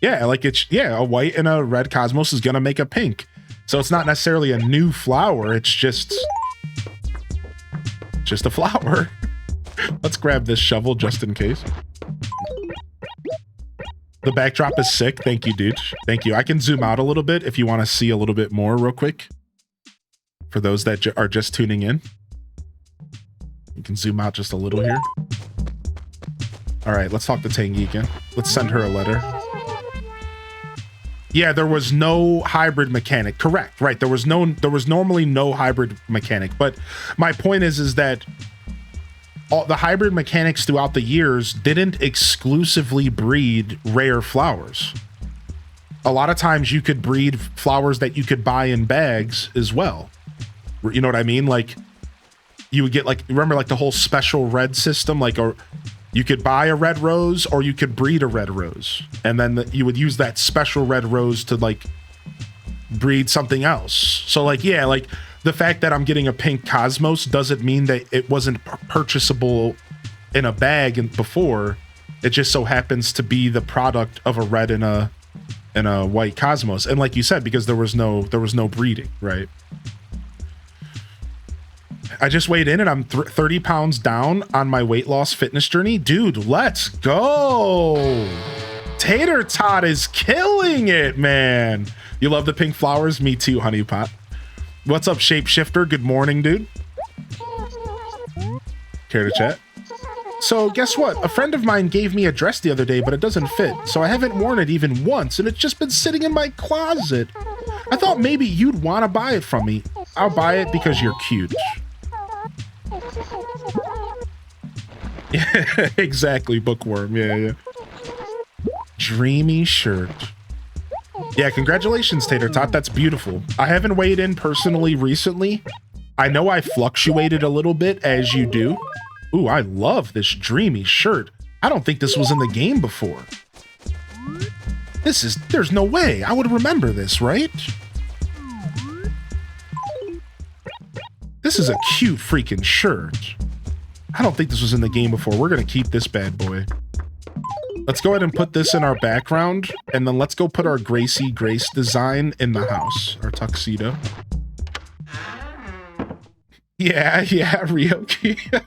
Yeah, like it's, yeah, a white and a red cosmos is gonna make a pink. So it's not necessarily a new flower, it's just a flower. Let's grab this shovel just in case. The backdrop is sick. Thank you, dude. Thank you. I can zoom out a little bit if you want to see a little bit more real quick. For those that are just tuning in. You can zoom out just a little here. All right, let's talk to Tengi again. Let's send her a letter. Yeah, there was no hybrid mechanic. Correct. Right. There was normally no hybrid mechanic. But my point is that all the hybrid mechanics throughout the years didn't exclusively breed rare flowers. A lot of times you could breed flowers that you could buy in bags as well. You know what I mean? Like you would get like, remember like the whole special red system, like, or you could buy a red rose or you could breed a red rose. And then you would use that special red rose to like breed something else. So like, yeah, like the fact that I'm getting a pink cosmos doesn't mean that it wasn't purchasable in a bag before. It just so happens to be the product of a red and a white cosmos. And like you said, because there was no breeding, right? I just weighed in and I'm 30 pounds down on my weight loss fitness journey. Dude, let's go. Tater Tot is killing it, man. You love the pink flowers? Me too, honeypot. What's up, Shapeshifter? Good morning, dude. Care to chat? So guess what? A friend of mine gave me a dress the other day, but it doesn't fit. So I haven't worn it even once, and it's just been sitting in my closet. I thought maybe you'd want to buy it from me. I'll buy it because you're cute. Yeah, exactly, bookworm. Yeah. Dreamy shirt. Yeah, congratulations, Tater Tot. That's beautiful. I haven't weighed in personally recently. I know I fluctuated a little bit, as you do. Ooh, I love this dreamy shirt. I don't think this was in the game before. There's no way. I would remember this, right? This is a cute freaking shirt. I don't think this was in the game before. We're gonna keep this bad boy. Let's go ahead and put this in our background, and then let's go put our Gracie Grace design in the house, our tuxedo. Yeah, Ryoki.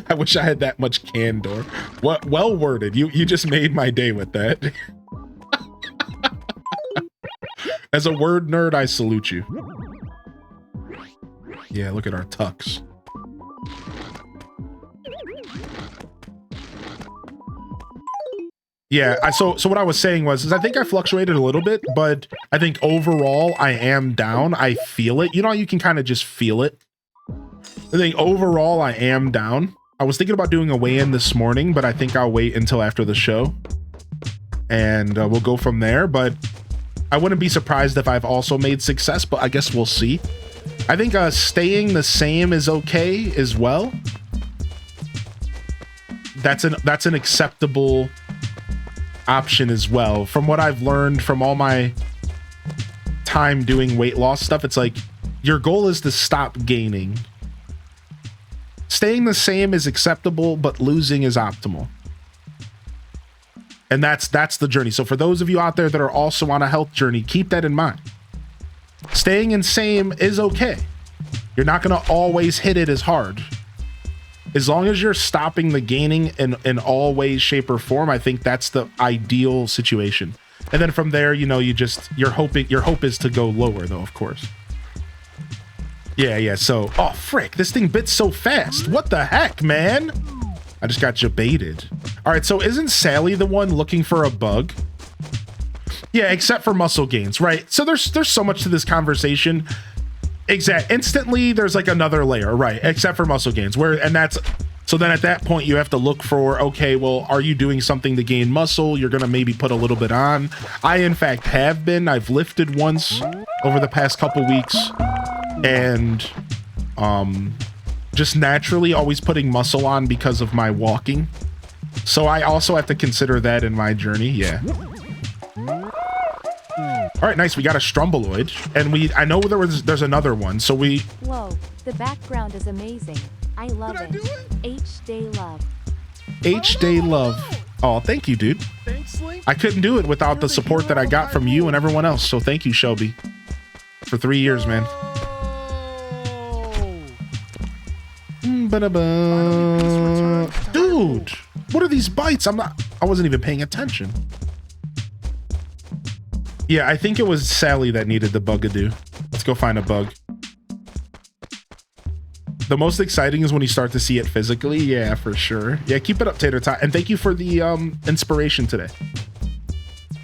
I wish I had that much candor. What, well worded. You just made my day with that. As a word nerd, I salute you. Yeah, look at our tux. Yeah, so what I was saying was I think I fluctuated a little bit, but I think overall I am down. I feel it. You know, you can kind of just feel it. I think overall I am down. I was thinking about doing a weigh-in this morning, but I think I'll wait until after the show. And we'll go from there, but I wouldn't be surprised if I've also made success, but I guess we'll see. I think staying the same is okay as well. That's an acceptable option as well. From what I've learned from all my time doing weight loss stuff, it's like your goal is to stop gaining. Staying the same is acceptable, but losing is optimal. And that's the journey. So for those of you out there that are also on a health journey, keep that in mind. Staying in same is okay. You're not going to always hit it as hard. As long as you're stopping the gaining in all ways, shape, or form, I think that's the ideal situation. And then from there, you know, your hope is to go lower though, of course. Yeah. So, oh frick, this thing bit so fast. What the heck, man? I just got jebaited. All right, so isn't Sally the one looking for a bug? Yeah, except for muscle gains, right? So there's so much to this conversation. Instantly, there's like another layer, right? Except for muscle gains, so then at that point you have to look for, okay, well, are you doing something to gain muscle? You're gonna maybe put a little bit on. I, in fact, have been. I've lifted once over the past couple weeks, and just naturally always putting muscle on because of my walking. So I also have to consider that in my journey, yeah. All right, nice. We got a Strumboloid, and I know there's another one. So Whoa, the background is amazing. I love it. H-Day Love. H-Day Love. Oh, thank you, dude. Thanks, Link. I couldn't do it without the support that I got from you and everyone else. So thank you, Shelby, for 3 years, man. Dude, what are these bites? I wasn't even paying attention. Yeah, I think it was Sally that needed the bugadoo. Let's go find a bug. The most exciting is when you start to see it physically. Yeah, for sure. Yeah, keep it up, Tater Tot. And thank you for the inspiration today.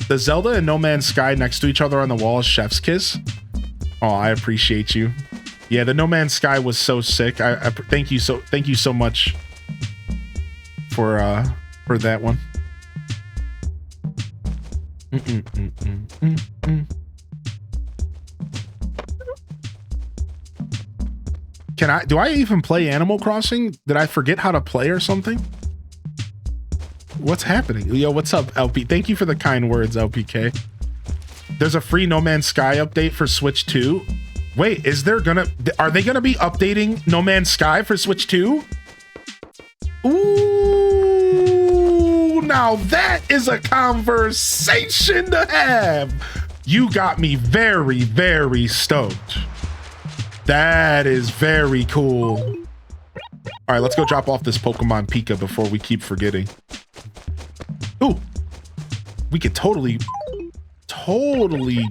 The Zelda and No Man's Sky next to each other on the wall is Chef's Kiss. Oh, I appreciate you. Yeah, the No Man's Sky was so sick. I thank you so much for that one. Do I even play Animal Crossing? Did I forget how to play or something? What's happening? Yo, what's up, LP? Thank you for the kind words, LPK. There's a free No Man's Sky update for Switch 2. Wait, are they gonna be updating No Man's Sky for Switch 2? Ooh, now that is a conversation to have. You got me very, very stoked. That is very cool. All right, let's go drop off this Pokemon Pika before we keep forgetting. Ooh, we could totally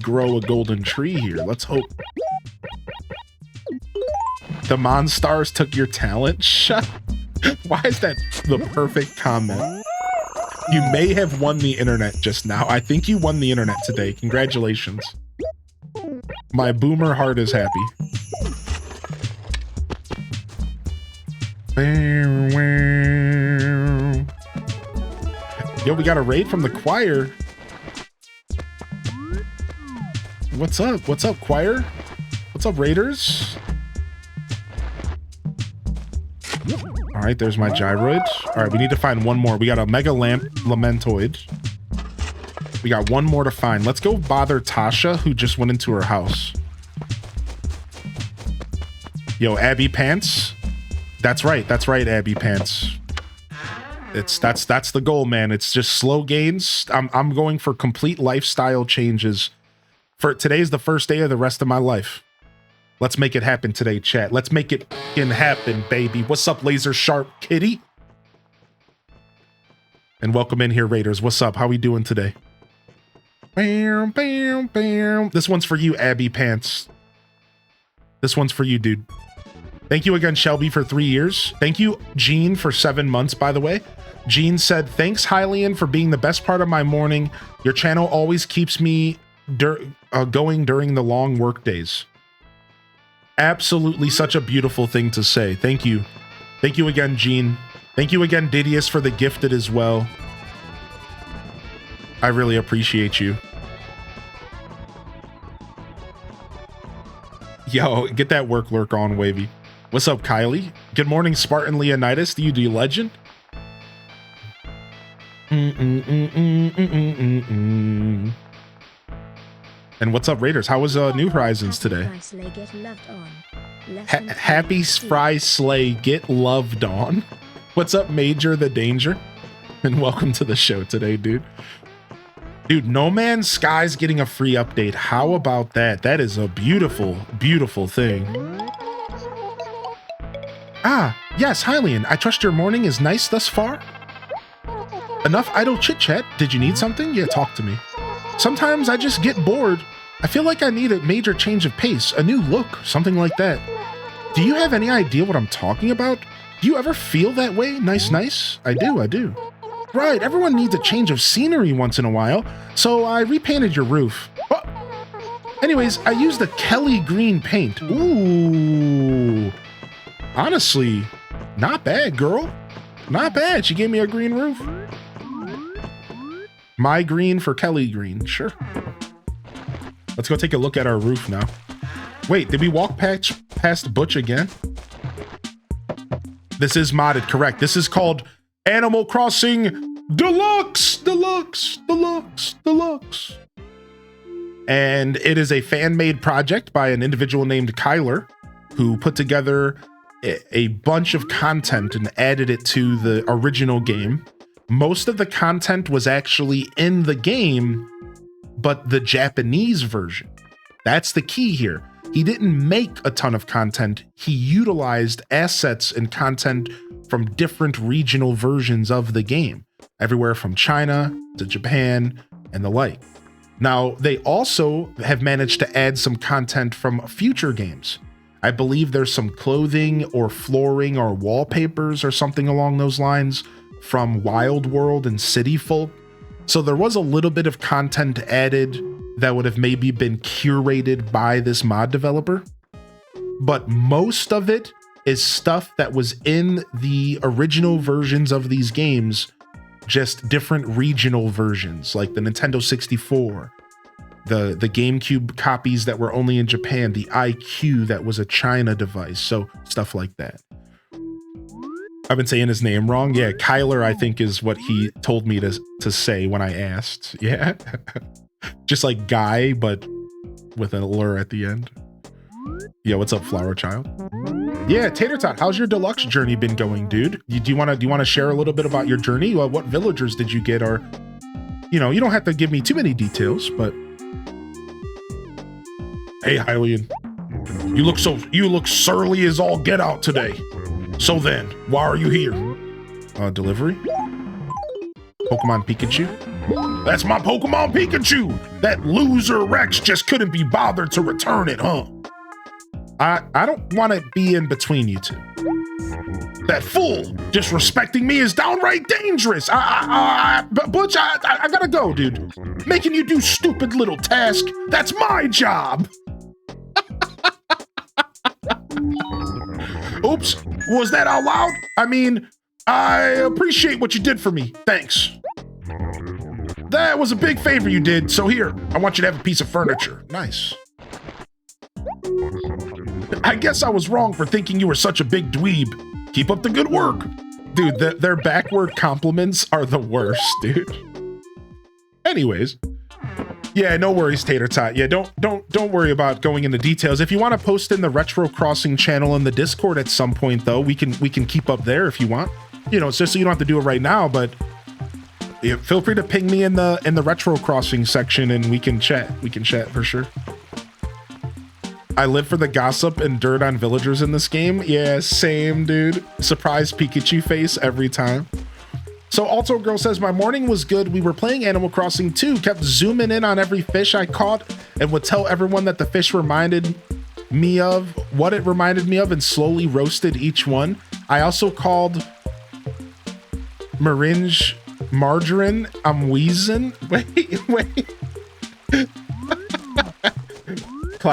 grow a golden tree here. Let's hope. The Monstars took your talent? Shut. Why is that the perfect comment? You may have won the internet just now. I think you won the internet today. Congratulations. My boomer heart is happy. Yo, we got a raid from the choir. What's up? What's up, choir? What's up, raiders? All right, there's my gyroid. All right, we need to find one more. We got a Mega Lamentoid. We got one more to find. Let's go bother Tasha, who just went into her house. Yo, Abby Pants. That's right, Abby Pants. That's the goal, man. It's just slow gains. I'm going for complete lifestyle changes. For today's the first day of the rest of my life. Let's make it happen today, chat. Let's make it happen, baby. What's up, Laser Sharp Kitty? And welcome in here, Raiders. What's up? How we doing today? Bam, bam, bam. This one's for you, Abby Pants. This one's for you, dude. Thank you again, Shelby, for 3 years. Thank you, Jean, for 7 months, by the way. Jean said, thanks, Hylian, for being the best part of my morning. Your channel always keeps me going during the long work days. Absolutely such a beautiful thing to say. Thank you. Thank you again, Jean. Thank you again, Didius, for the gifted as well. I really appreciate you. Yo, get that work lurk on, Wavy. What's up, Kylie? Good morning, Spartan Leonidas, the UD legend. And what's up, Raiders? How was New Horizons today? Happy Fry Slay, get loved on. What's up, Major the Danger? And welcome to the show today, dude. Dude, No Man's Sky's getting a free update. How about that? That is a beautiful, beautiful thing. Ah, yes, Hylian. I trust your morning is nice thus far? Enough idle chit-chat. Did you need something? Yeah, talk to me. Sometimes I just get bored. I feel like I need a major change of pace, a new look, something like that. Do you have any idea what I'm talking about? Do you ever feel that way? Nice, nice. I do. Right, everyone needs a change of scenery once in a while, so I repainted your roof. Oh. Anyways, I used the Kelly green paint. Ooh. Honestly, not bad, girl. Not bad. She gave me a green roof. My green for Kelly green. Sure. Let's go take a look at our roof now. Wait, did we walk past Butch again? This is modded, correct. This is called Animal Crossing Deluxe. And it is a fan-made project by an individual named Cuyler, who put together a bunch of content and added it to the original game. Most of the content was actually in the game, but the Japanese version. That's the key here. He didn't make a ton of content. He utilized assets and content from different regional versions of the game, everywhere from China to Japan and the like. Now, they also have managed to add some content from future games. I believe there's some clothing or flooring or wallpapers or something along those lines from Wild World and City Folk. So there was a little bit of content added that would have maybe been curated by this mod developer. But most of it is stuff that was in the original versions of these games, just different regional versions, like the Nintendo 64, the GameCube copies that were only in Japan, the IQ that was a China device, so stuff like that. I've been saying his name wrong. Yeah, Cuyler, I think, is what he told me to say when I asked. Yeah. Just like Guy, but with an lure at the end. Yeah, what's up, Flower Child? Yeah, Tater Tot, how's your deluxe journey been going, dude? Do you want to share a little bit about your journey? What villagers did you get? Or, you know, you don't have to give me too many details, but hey, Hylian, you look surly as all get out today. So then, why are you here? Delivery? Pokemon Pikachu? That's my Pokemon Pikachu! That loser Rex just couldn't be bothered to return it, huh? I don't want to be in between you two. That fool disrespecting me is downright dangerous. Butch, I gotta go, dude. Making you do stupid little tasks, that's my job. Oops, was that out loud? I mean, I appreciate what you did for me. Thanks. That was a big favor you did, so here, I want you to have a piece of furniture. Nice. I guess I was wrong for thinking you were such a big dweeb. Keep up the good work. Dude, their backward compliments are the worst, dude. Anyways. Yeah, no worries, Tater Tot. Yeah, don't worry about going into details. If you want to post in the Retro Crossing channel in the Discord at some point, though, we can keep up there if you want. You know, it's just so you don't have to do it right now, but yeah, feel free to ping me in the Retro Crossing section and we can chat. We can chat for sure. I live for the gossip and dirt on villagers in this game. Yeah, same, dude. Surprise Pikachu face every time. So Alto Girl says, my morning was good. We were playing Animal Crossing 2, kept zooming in on every fish I caught and would tell everyone that the fish reminded me of what it reminded me of and slowly roasted each one. I also called margarine. I'm wheezing. Wait.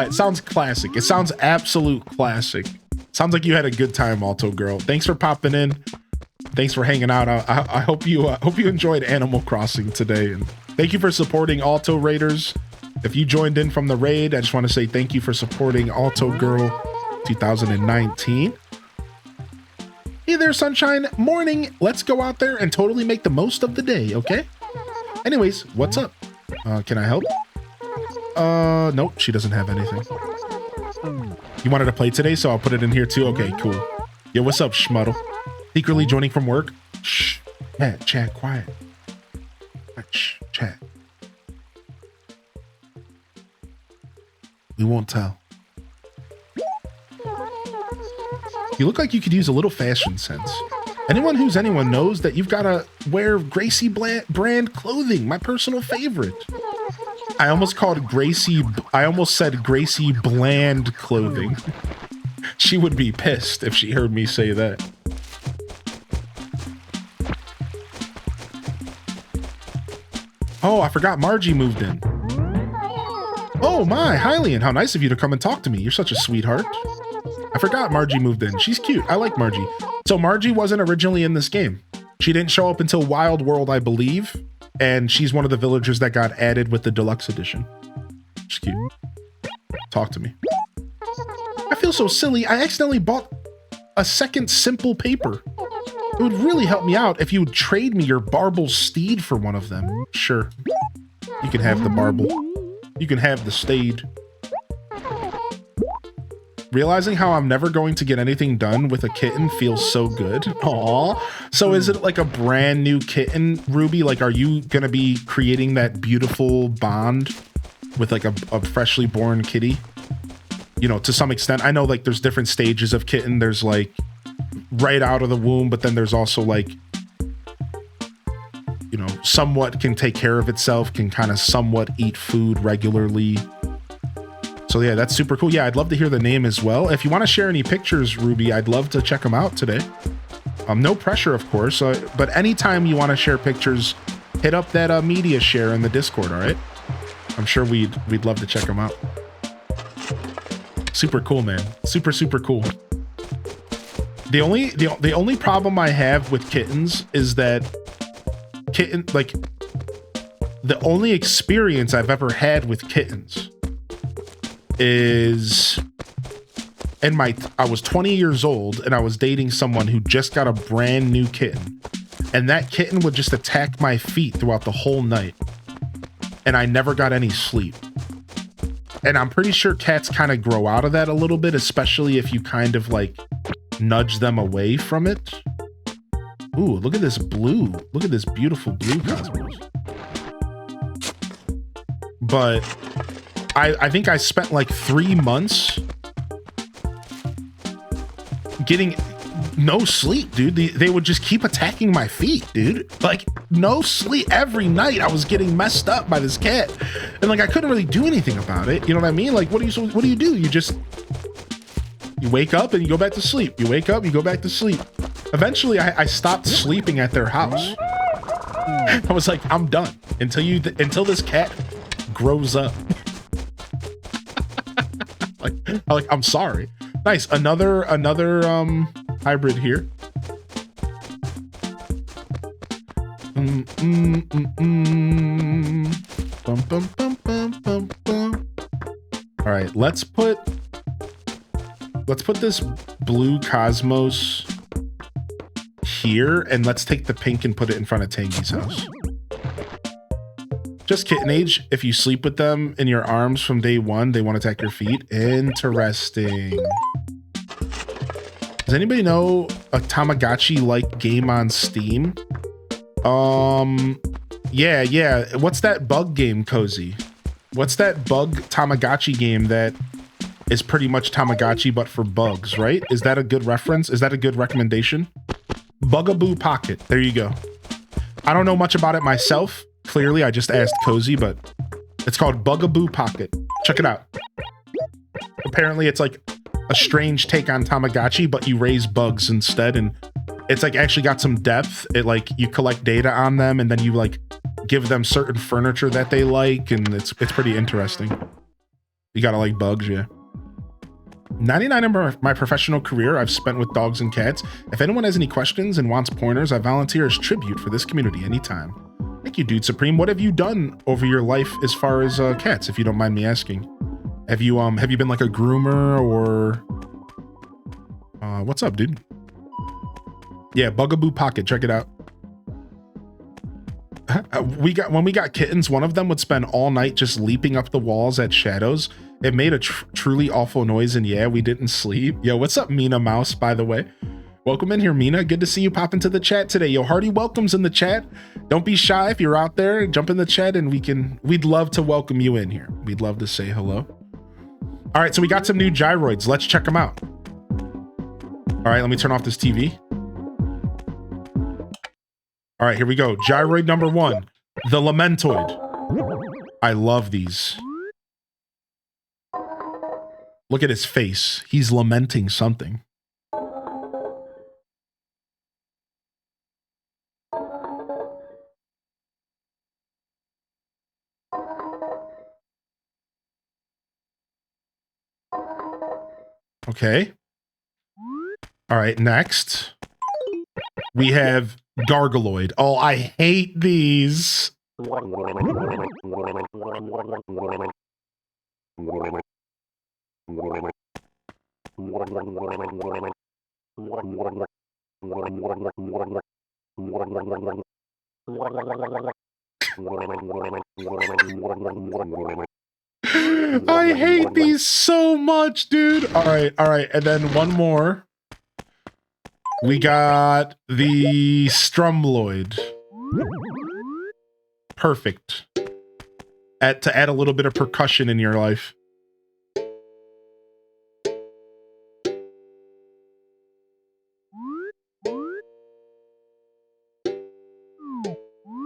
Sounds classic. It sounds absolute classic. Sounds like you had a good time, Alto Girl. Thanks for popping in. Thanks for hanging out. I hope you enjoyed Animal Crossing today, and thank you for supporting Alto Raiders. If you joined in from the raid, I just want to say thank you for supporting Alto Girl 2019. Hey there, sunshine. Morning. Let's go out there and totally make the most of the day, okay? Anyways, what's up? Can I help? Nope, she doesn't have anything. You wanted to play today, so I'll put it in here too. Okay, cool. Yeah, what's up, Schmuddle? Secretly joining from work? Shh. Chat, quiet. Shh, chat. We won't tell. You look like you could use a little fashion sense. Anyone who's anyone knows that you've got to wear Gracie brand clothing, my personal favorite. I almost called Gracie, I almost said Gracie Bland clothing. She would be pissed if she heard me say that. Oh, I forgot Margie moved in. Oh my, Hylian, how nice of you to come and talk to me. You're such a sweetheart. I forgot Margie moved in. She's cute. I like Margie. So Margie wasn't originally in this game. She didn't show up until Wild World, I believe. And she's one of the villagers that got added with the deluxe edition. She's cute. Talk to me. I feel so silly. I accidentally bought a second simple paper. It would really help me out if you would trade me your Barble steed for one of them. Sure. You can have the Barble. You can have the steed. Realizing how I'm never going to get anything done with a kitten feels so good. Aww. So is it like a brand new kitten, Ruby? Like, are you going to be creating that beautiful bond with like a freshly born kitty? You know, to some extent. I know like there's different stages of kitten. There's like right out of the womb, but then there's also like, you know, somewhat can take care of itself, can kind of somewhat eat food regularly. So yeah, that's super cool. Yeah, I'd love to hear the name as well. If you want to share any pictures, Ruby, I'd love to check them out today. No pressure, of course, but anytime you want to share pictures, hit up that media share in the Discord, all right? I'm sure we'd love to check them out. Super cool, man. Super, super cool. The only problem I have with kittens is that the only experience I've ever had with kittens is I was 20 years old and I was dating someone who just got a brand new kitten, and that kitten would just attack my feet throughout the whole night, and I never got any sleep. And I'm pretty sure cats kind of grow out of that a little bit, especially if you kind of like nudge them away from it. Ooh, look at this blue. Look at this beautiful blue cosmos. But I think I spent like 3 months getting no sleep, dude. They would just keep attacking my feet, dude. Like no sleep. Every night I was getting messed up by this cat. And like I couldn't really do anything about it. You know what I mean? Like what do you do? You wake up and you go back to sleep. You wake up, you go back to sleep. Eventually I stopped sleeping at their house. I was like, I'm done until this cat grows up. like I'm sorry. Nice. Another hybrid here. All right, let's put this blue cosmos here, and let's take the pink and put it in front of Tangy's house. Just kitten age. If you sleep with them in your arms from day one, they won't attack your feet. Interesting. Does anybody know a Tamagotchi-like game on Steam? Yeah. What's that bug game, Cozy? What's that bug Tamagotchi game that is pretty much Tamagotchi but for bugs, right? Is that a good reference? Is that a good recommendation? Bugaboo Pocket. There you go. I don't know much about it myself. Clearly, I just asked Cozy, but it's called Bugaboo Pocket. Check it out. Apparently, it's like a strange take on Tamagotchi, but you raise bugs instead, and it's like actually got some depth. It like you collect data on them, and then you like give them certain furniture that they like, and it's pretty interesting. You gotta like bugs, yeah. 99 of my professional career I've spent with dogs and cats. If anyone has any questions and wants pointers, I volunteer as tribute for this community anytime. Thank you, Dude Supreme. What have you done over your life as far as cats, if you don't mind me asking? Have you been like a groomer or what's up, dude? Yeah, Bugaboo Pocket, check it out. When we got kittens, one of them would spend all night just leaping up the walls at shadows. It made a truly awful noise, and yeah, we didn't sleep. Yo, what's up, Mina Mouse, by the way? Welcome in here, Mina. Good to see you pop into the chat today. Yo, hearty welcomes in the chat. Don't be shy if you're out there. Jump in the chat and we'd love to welcome you in here. We'd love to say hello. All right, so we got some new gyroids. Let's check them out. All right, let me turn off this TV. All right, here we go. Gyroid number 1, the Lamentoid. I love these. Look at his face. He's lamenting something. Okay. All right, next. We have Gargaloid. Oh, I hate these. I hate these so much, dude. All right. And then one more. We got the Strumloid. Perfect. To add a little bit of percussion in your life.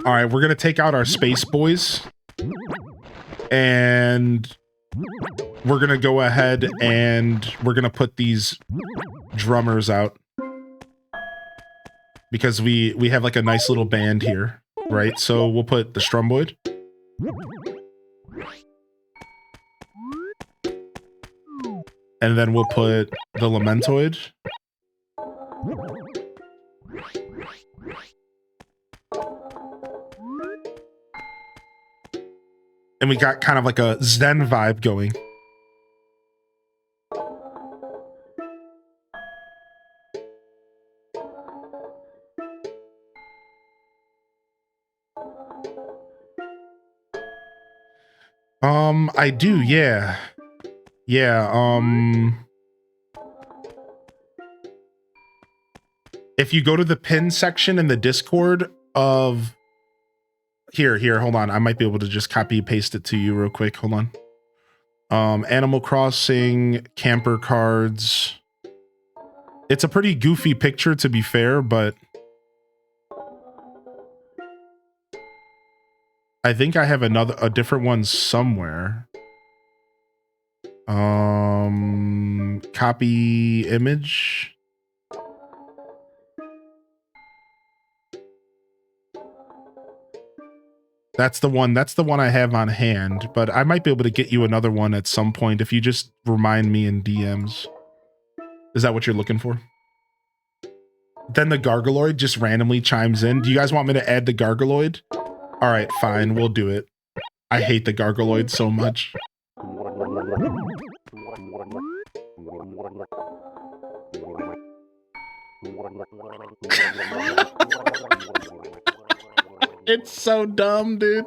All right, we're going to take out our Space Boys. And we're going to go ahead and we're going to put these drummers out. Because we have like a nice little band here, right? So we'll put the Strumboid. And then we'll put the Lamentoid. And we got kind of like a Zen vibe going. I do, yeah. Yeah, if you go to the pin section in the Discord of here, hold on. I might be able to just copy and paste it to you real quick. Hold on. Animal Crossing, camper cards. It's a pretty goofy picture, to be fair, but I think I have a different one somewhere. Copy image. That's the one I have on hand, but I might be able to get you another one at some point if you just remind me in DMs. Is that what you're looking for? Then the Gargaloid just randomly chimes in. Do you guys want me to add the Gargaloid? All right, fine, we'll do it. I hate the Gargaloid so much. It's so dumb, dude.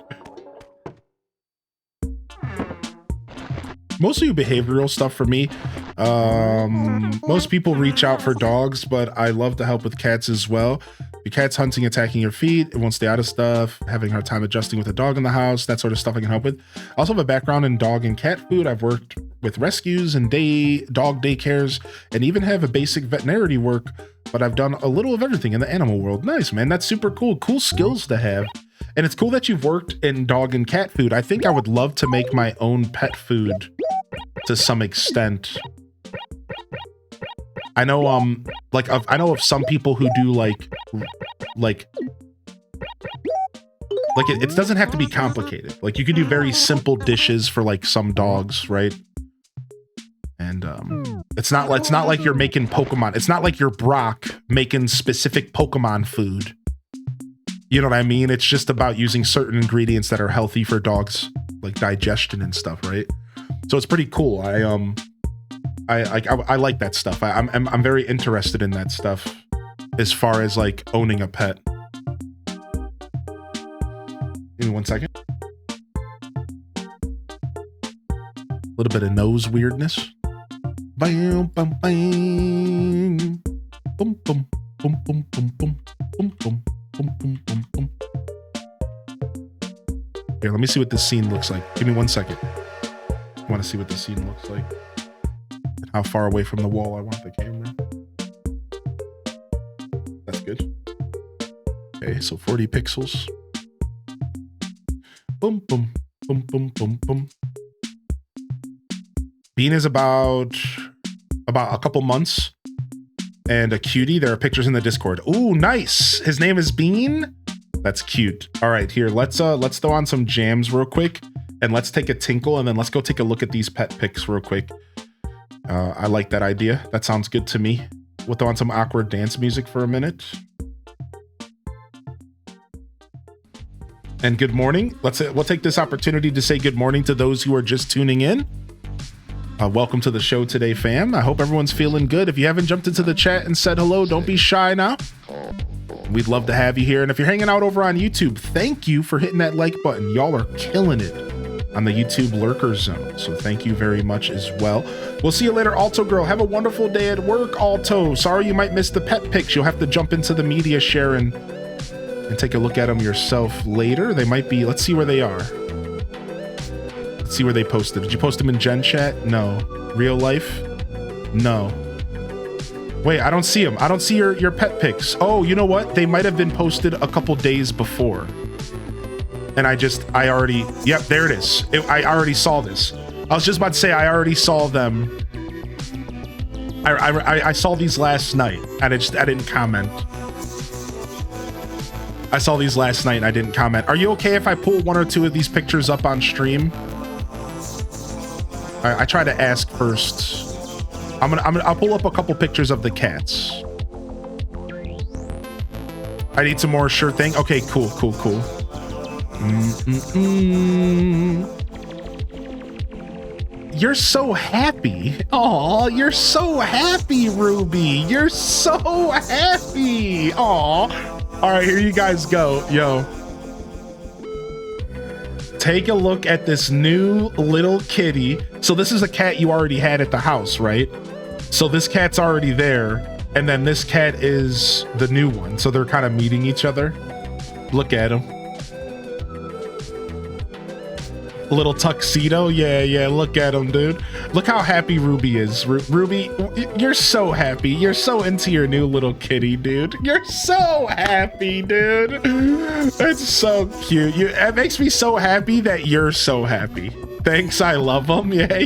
Mostly behavioral stuff for me. Most people reach out for dogs, but I love to help with cats as well. Your cat's hunting, attacking your feet, it won't stay out of stuff, having a hard time adjusting with a dog in the house, that sort of stuff I can help with. I also have a background in dog and cat food. I've worked with rescues and dog daycares, and even have a basic veterinary work, but I've done a little of everything in the animal world. Nice, man. That's super cool. Cool skills to have. And it's cool that you've worked in dog and cat food. I think I would love to make my own pet food to some extent. I know, I know of some people who do it doesn't have to be complicated. Like, you can do very simple dishes for like some dogs, right? And it's not like you're making Pokemon. It's not like you're Brock making specific Pokemon food. You know what I mean? It's just about using certain ingredients that are healthy for dogs, like digestion and stuff, right? So it's pretty cool. I like that stuff. I'm very interested in that stuff as far as like owning a pet. Give me 1 second. A little bit of nose weirdness. Bam, bam, bam. Boom, boom, boom, boom, boom, boom, boom, boom, boom, boom, boom, boom. Here, let me see what this scene looks like. Give me 1 second. I want to see what this scene looks like. How far away from the wall I want the camera. That's good. Okay, so 40 pixels. Boom, boom, Boom, boom, boom, boom. Bean is about a couple months and a cutie. There are pictures in the Discord. Ooh, nice. His name is Bean. That's cute. All right, here, let's throw on some jams real quick and let's take a tinkle and then let's go take a look at these pet pics real quick. I like that idea. That sounds good to me. We'll throw on some awkward dance music for a minute. And good morning. We'll take this opportunity to say good morning to those who are just tuning in. Welcome to the show today, fam. I hope everyone's feeling good. If you haven't jumped into the chat and said hello, don't be shy now. We'd love to have you here. And if you're hanging out over on YouTube, thank you for hitting that like button. Y'all are killing it on the YouTube lurker zone. So thank you very much as well. We'll see you later, Alto Girl. Have a wonderful day at work, Alto. Sorry you might miss the pet pics. You'll have to jump into the media share and take a look at them yourself later. They might be, let's see where they are. Let's see where they posted. Did you post them in Gen Chat? No. Real life? No. Wait, I don't see them. I don't see your pet pics. Oh, you know what? They might have been posted a couple days before. And I already, yep, there it is. I already saw this. I was just about to say, I already saw them. I saw these last night and I didn't comment. I saw these last night and I didn't comment. Are you okay if I pull one or two of these pictures up on stream? I try to ask first. I'll pull up a couple pictures of the cats. I need some more sure thing. Okay, cool. You're so happy. Aw, you're so happy, Ruby. You're so happy. Aw. All right, here you guys go. Yo. Take a look at this new little kitty. So this is a cat you already had at the house, right? So this cat's already there. And then this cat is the new one. So they're kind of meeting each other. Look at him. Little tuxedo. Yeah. Look at him, dude. Look how happy Ruby is. Ruby, you're so happy. You're so into your new little kitty, dude. You're so happy, dude. It's so cute. It makes me so happy that you're so happy. Thanks, I love them. Yeah,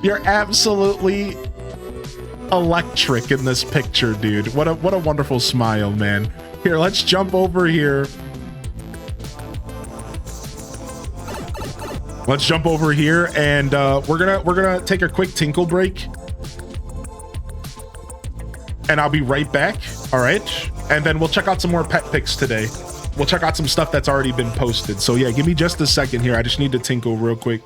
you're absolutely electric in this picture, dude. What a wonderful smile, man. Here, let's jump over here. Let's jump over here and we're gonna take a quick tinkle break. And I'll be right back. All right. And then we'll check out some more pet pics today. We'll check out some stuff that's already been posted. So yeah, give me just a second here. I just need to tinkle real quick.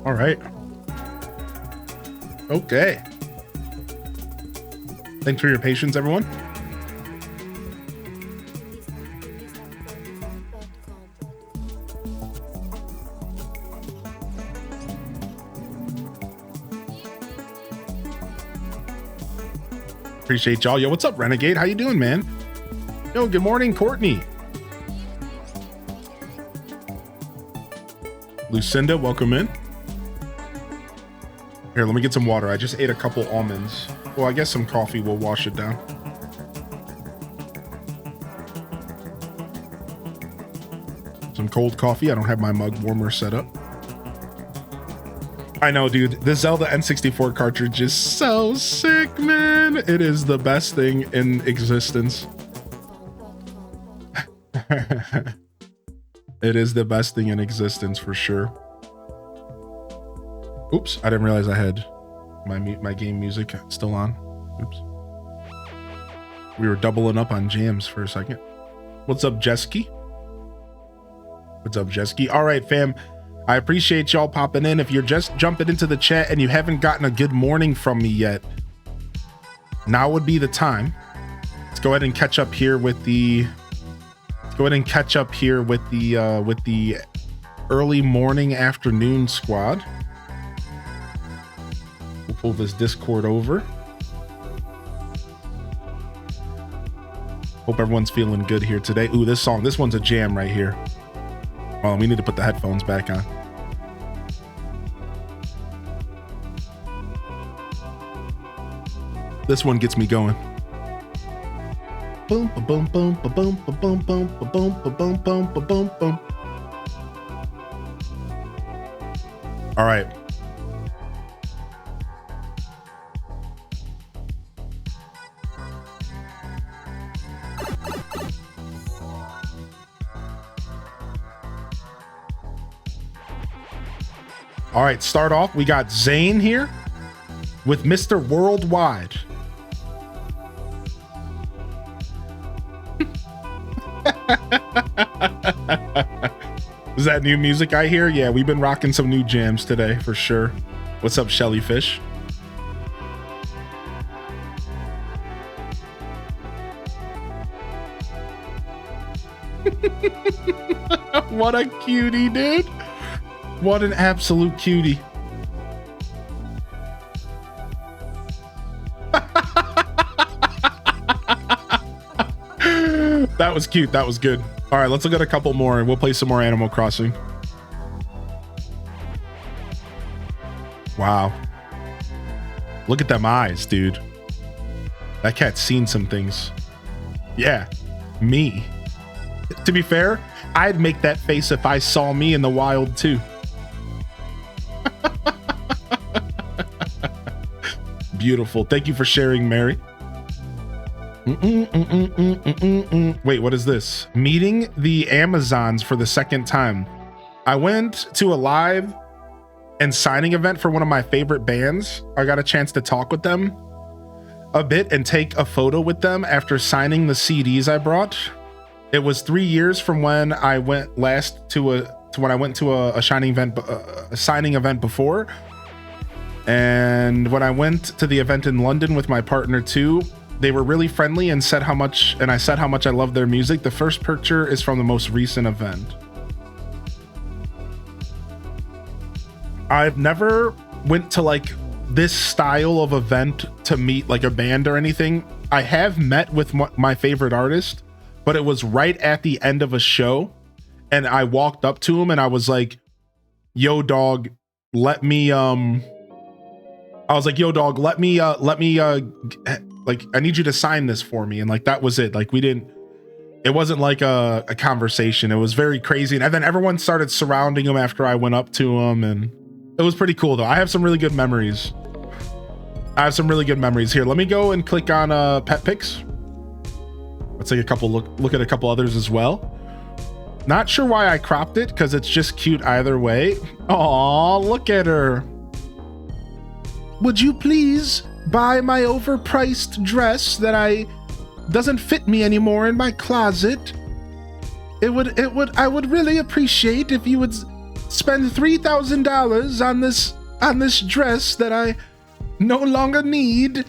All right. Okay. Thanks for your patience, everyone. Appreciate y'all. Yo, what's up, Renegade? How you doing, man? Yo, good morning, Courtney. Lucinda, welcome in. Here, let me get some water. I just ate a couple almonds. Well, I guess some coffee will wash it down. Some cold coffee. I don't have my mug warmer set up. I know, dude. The Zelda N64 cartridge is so sick, man. It is the best thing in existence. It is the best thing in existence for sure. Oops, I didn't realize I had my game music still on. Oops. We were doubling up on jams for a second. What's up, Jesky? What's up, Jesky? All right, fam. I appreciate y'all popping in. If you're just jumping into the chat and you haven't gotten a good morning from me yet, now would be the time. Let's go ahead and catch up here with the with the early morning afternoon squad. We'll pull this Discord over. Hope everyone's feeling good here today. Ooh, this one's a jam right here. Oh, we need to put the headphones back on. This one gets me going. Boom, boom, boom, boom, boom, boom, boom, boom, boom, boom, boom, boom. All right. All right, start off. We got Zane here with Mr. Worldwide. Is that new music I hear? Yeah, we've been rocking some new jams today for sure. What's up, Shelly Fish? What a cutie, dude. What an absolute cutie. That was cute. That was good. All right, let's look at a couple more and we'll play some more Animal Crossing. Wow. Look at them eyes, dude. That cat's seen some things. Yeah, me. To be fair, I'd make that face if I saw me in the wild too. Beautiful. Thank you for sharing, Mary. Wait, what is this? Meeting the Amazons for the second time. I went to a live and signing event for one of my favorite bands. I got a chance to talk with them a bit and take a photo with them after signing the CDs I brought. It was 3 years from when I went last to a signing event before. And when I went to the event in London with my partner too, they were really friendly and said how much I love their music. The first picture is from the most recent event. I've never went to like this style of event to meet like a band or anything. I have met with my favorite artist, but it was right at the end of a show. And I walked up to him and I was like, yo dog, let me, like, I need you to sign this for me. And like, that was it. Like it wasn't like a conversation. It was very crazy. And then everyone started surrounding him after I went up to him. And it was pretty cool though. I have some really good memories. Here. Let me go and click on pet pics. Let's take a couple look at a couple others as well. Not sure why I cropped it because it's just cute either way. Aw, look at her. Would you please buy my overpriced dress that doesn't fit me anymore in my closet? I would really appreciate if you would spend $3,000 on this dress that I no longer need.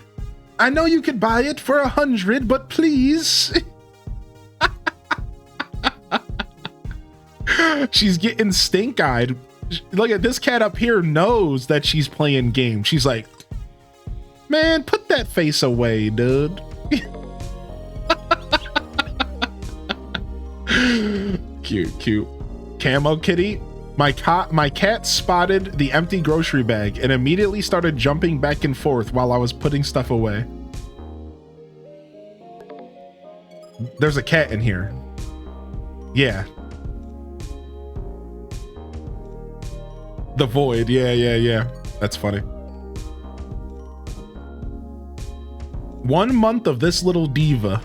I know you could buy it for $100, but please. She's getting stink-eyed. Look at this cat up here knows that she's playing games. She's like, man, put that face away, dude. Cute. Camo kitty. My cat spotted the empty grocery bag and immediately started jumping back and forth while I was putting stuff away. There's a cat in here. Yeah. The void. Yeah. That's funny. 1 month of this little diva.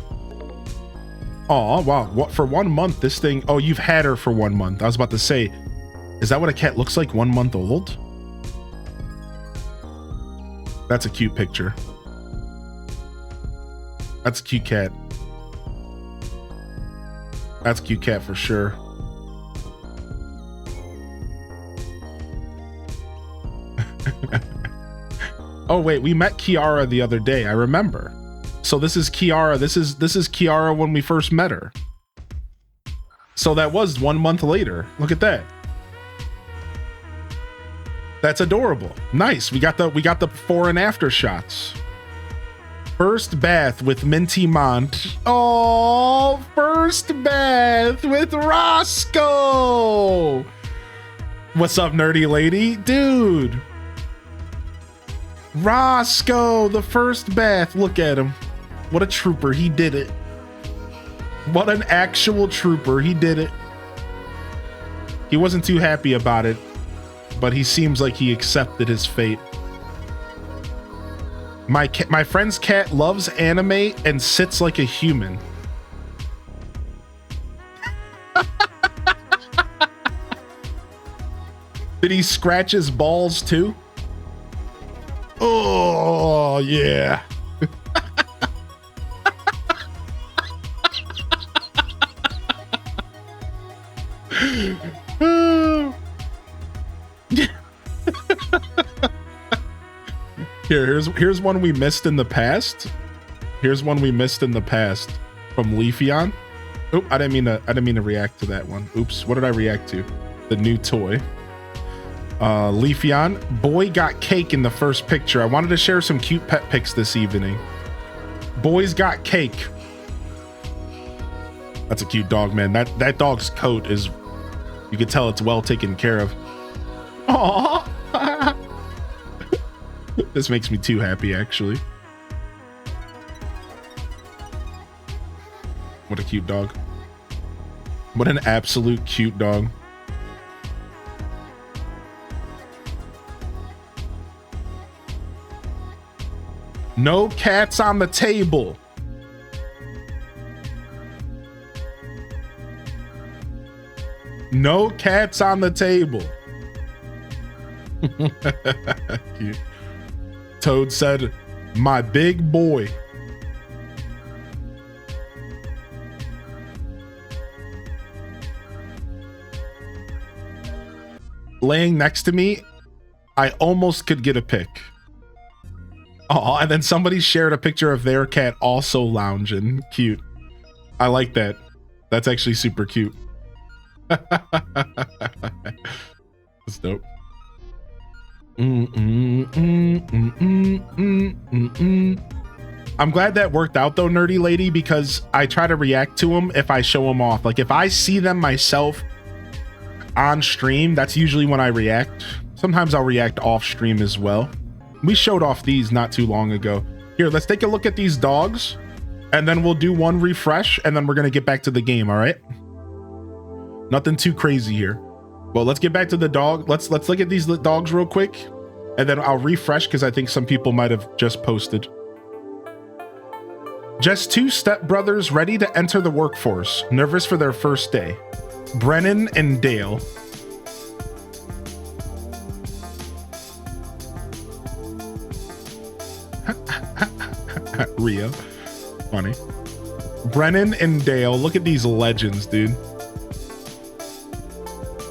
Oh, wow. What, for 1 month, this thing... Oh, you've had her for 1 month. I was about to say, is that what a cat looks like 1 month old? That's a cute picture. That's a cute cat. That's a cute cat for sure. Oh, wait, we met Kiara the other day. I remember. So this is Kiara. This is Kiara when we first met her. So that was 1 month later. Look at that. That's adorable. Nice. We got the before and after shots. First bath with Minty Mont. Oh, first bath with Roscoe. What's up, nerdy lady? Dude. Roscoe, the first bath. Look at him. What a trooper. He did it. What an actual trooper. He did it. He wasn't too happy about it, but he seems like he accepted his fate. My friend's cat loves anime and sits like a human. Did he scratch his balls too? Oh, yeah. Here's one we missed in the past. Here's one we missed in the past from Leafeon. Oop, I didn't mean to react to that one. Oops, what did I react to? The new toy. Leafeon, boy got cake in the first picture. I wanted to share some cute pet pics this evening. Boys got cake. That's a cute dog, man. That dog's coat is, you can tell it's well taken care of. Aww. This makes me too happy, actually. What a cute dog. What an absolute cute dog. No cats on the table. No cats on the table. Cute. Toad said, my big boy. Laying next to me, I almost could get a pic. Oh, and then somebody shared a picture of their cat also lounging. Cute. I like that. That's actually super cute. That's dope. I'm glad that worked out though, nerdy lady, because I try to react to them if I show them off. Like if I see them myself on stream, that's usually when I react. Sometimes I'll react off stream as well. We showed off these not too long ago. Here, let's take a look at these dogs and then we'll do one refresh and then we're going to get back to the game. All right. Nothing too crazy here. Well, let's get back to the dog. Let's look at these dogs real quick and then I'll refresh because I think some people might have just posted. Just two stepbrothers ready to enter the workforce, nervous for their first day. Brennan and Dale. Rio. Funny. Brennan and Dale. Look at these legends, dude.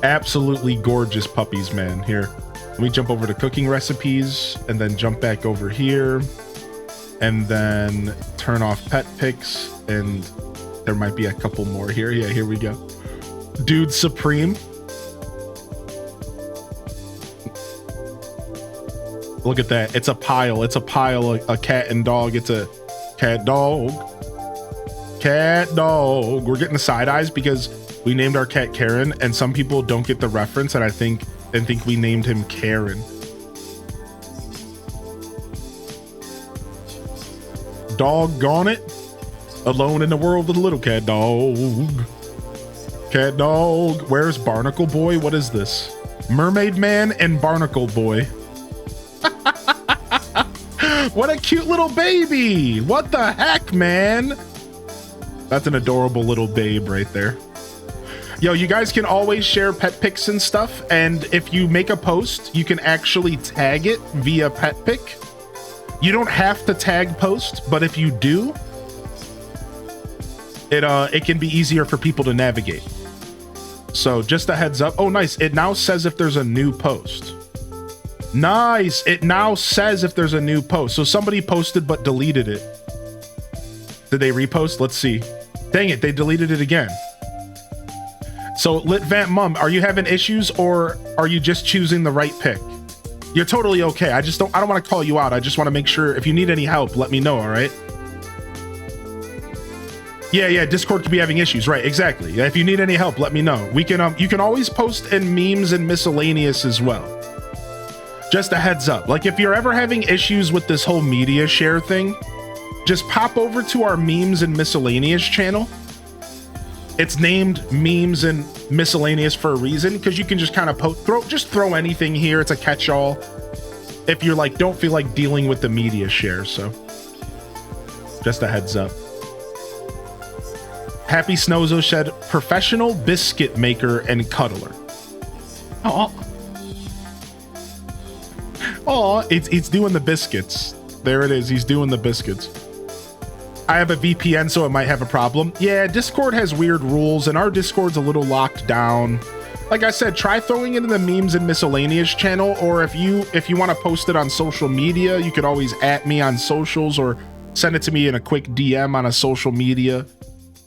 Absolutely gorgeous puppies, man. Here, let me jump over to cooking recipes and then jump back over here and then turn off pet pics, and there might be a couple more here. Yeah, here we go. Dude Supreme. Look at that. It's a pile. It's a pile. A cat and dog. It's a cat dog. Cat dog. We're getting the side eyes because we named our cat Karen, and some people don't get the reference, and I think we named him Karen. Doggone it. Alone in the world with a little cat dog. Cat dog. Where's Barnacle Boy? What is this? Mermaid Man and Barnacle Boy. What a cute little baby. What the heck, man? That's an adorable little babe right there. Yo, you guys can always share pet pics and stuff, and if you make a post, you can actually tag it via pet pic. You don't have to tag post, but if you do, it can be easier for people to navigate. So just a heads up. Oh, nice. It now says if there's a new post. Nice. It now says if there's a new post. So somebody posted but deleted it. Did they repost? Let's see. Dang it, they deleted it again. So Litvant Mum, are you having issues or are you just choosing the right pick? You're totally okay. I don't want to call you out. I just want to make sure if you need any help, let me know, all right? Yeah, Discord could be having issues, right? Exactly. Yeah, if you need any help, let me know. We can you can always post in memes and miscellaneous as well. Just a heads up. Like if you're ever having issues with this whole media share thing, just pop over to our memes and miscellaneous channel. It's named memes and miscellaneous for a reason because you can just kind of throw anything here. It's a catch-all. If you're like, don't feel like dealing with the media share. So just a heads up. Happy Snozo said professional biscuit maker and cuddler. Oh, it's doing the biscuits. There it is. He's doing the biscuits. I have a VPN, so it might have a problem. Yeah, Discord has weird rules, and our Discord's a little locked down. Like I said, try throwing it in the memes and miscellaneous channel, or if you want to post it on social media, you could always @ me on socials or send it to me in a quick DM on a social media.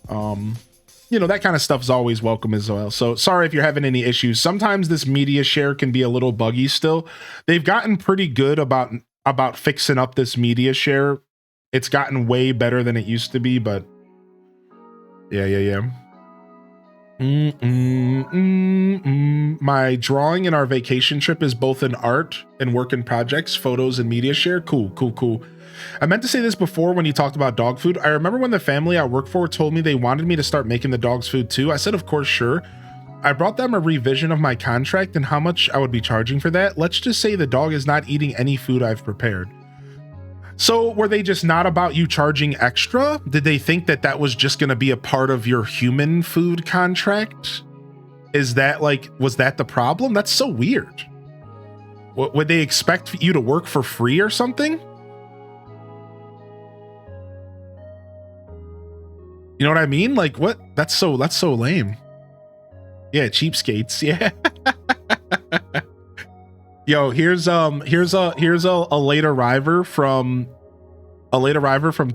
That kind of stuff is always welcome as well. So sorry if you're having any issues. Sometimes this media share can be a little buggy still. They've gotten pretty good about fixing up this media share. It's gotten way better than it used to be, but yeah. My drawing in our vacation trip is both an art and work in projects, photos, and media share. Cool. I meant to say this before when you talked about dog food. I remember when the family I work for told me they wanted me to start making the dog's food too. I said, of course, sure. I brought them a revision of my contract and how much I would be charging for that. Let's just say the dog is not eating any food I've prepared. So were they just not about you charging extra? Did they think that was just going to be a part of your human food contract? Was that the problem? That's so weird. Would they expect you to work for free or something? You know what I mean? Like what? That's so lame. Yeah, cheapskates. Yeah. Yo, here's a late arriver from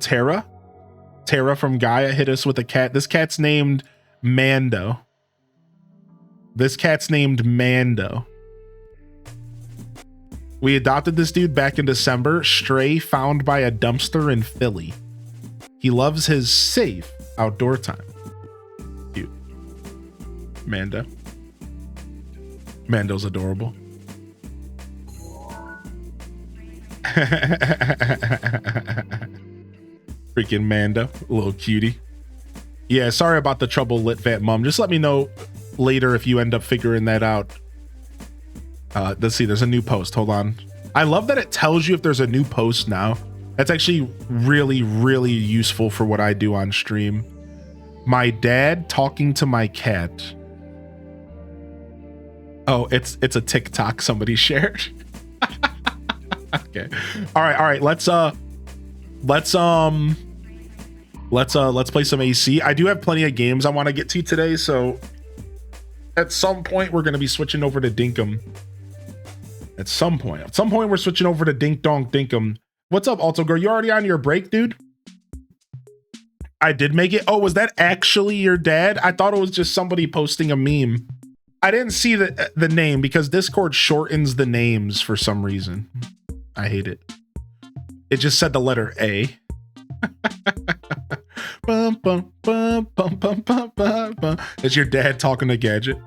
Tara. Tara from Gaia hit us with a cat. This cat's named Mando. We adopted this dude back in December. Stray found by a dumpster in Philly. He loves his safe outdoor time. Cute. Mando's adorable. Freaking Mando, little cutie. Yeah, sorry about the trouble, Litvant Mum. Just let me know later if you end up figuring that out. Let's see, there's a new post. Hold on. I love that it tells you if there's a new post now. That's actually really, really useful for what I do on stream. My dad talking to my cat. Oh, it's a TikTok somebody shared. Okay. All right. Let's play some AC. I do have plenty of games I want to get to today, so At some point, we're going to be switching over to Dinkum. At some point, we're switching over to Dink Donk Dinkum. What's up, Alto Girl? You already on your break, dude? I did make it. Oh, was that actually your dad? I thought it was just somebody posting a meme. I didn't see the name because Discord shortens the names for some reason. I hate it. It just said the letter A. Bum, bum, bum, bum, bum, bum, bum, bum. It's your dad talking to Gadget.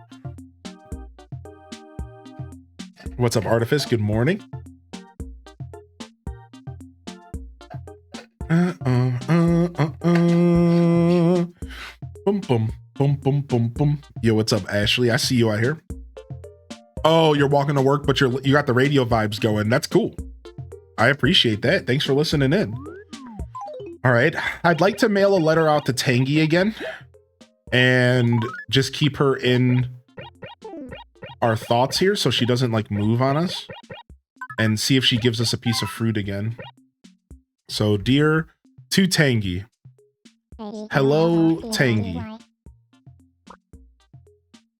What's up, Artifice? Good morning. Boom, boom, boom, boom, boom, boom. Yo, what's up, Ashley? I see you out here. Oh, you're walking to work, but you got the radio vibes going. That's cool. I appreciate that. Thanks for listening in. All right. I'd like to mail a letter out to Tangy again and just keep her in our thoughts here so she doesn't like move on us, and see if she gives us a piece of fruit again. So, dear to Tangy. Hello, Tangy.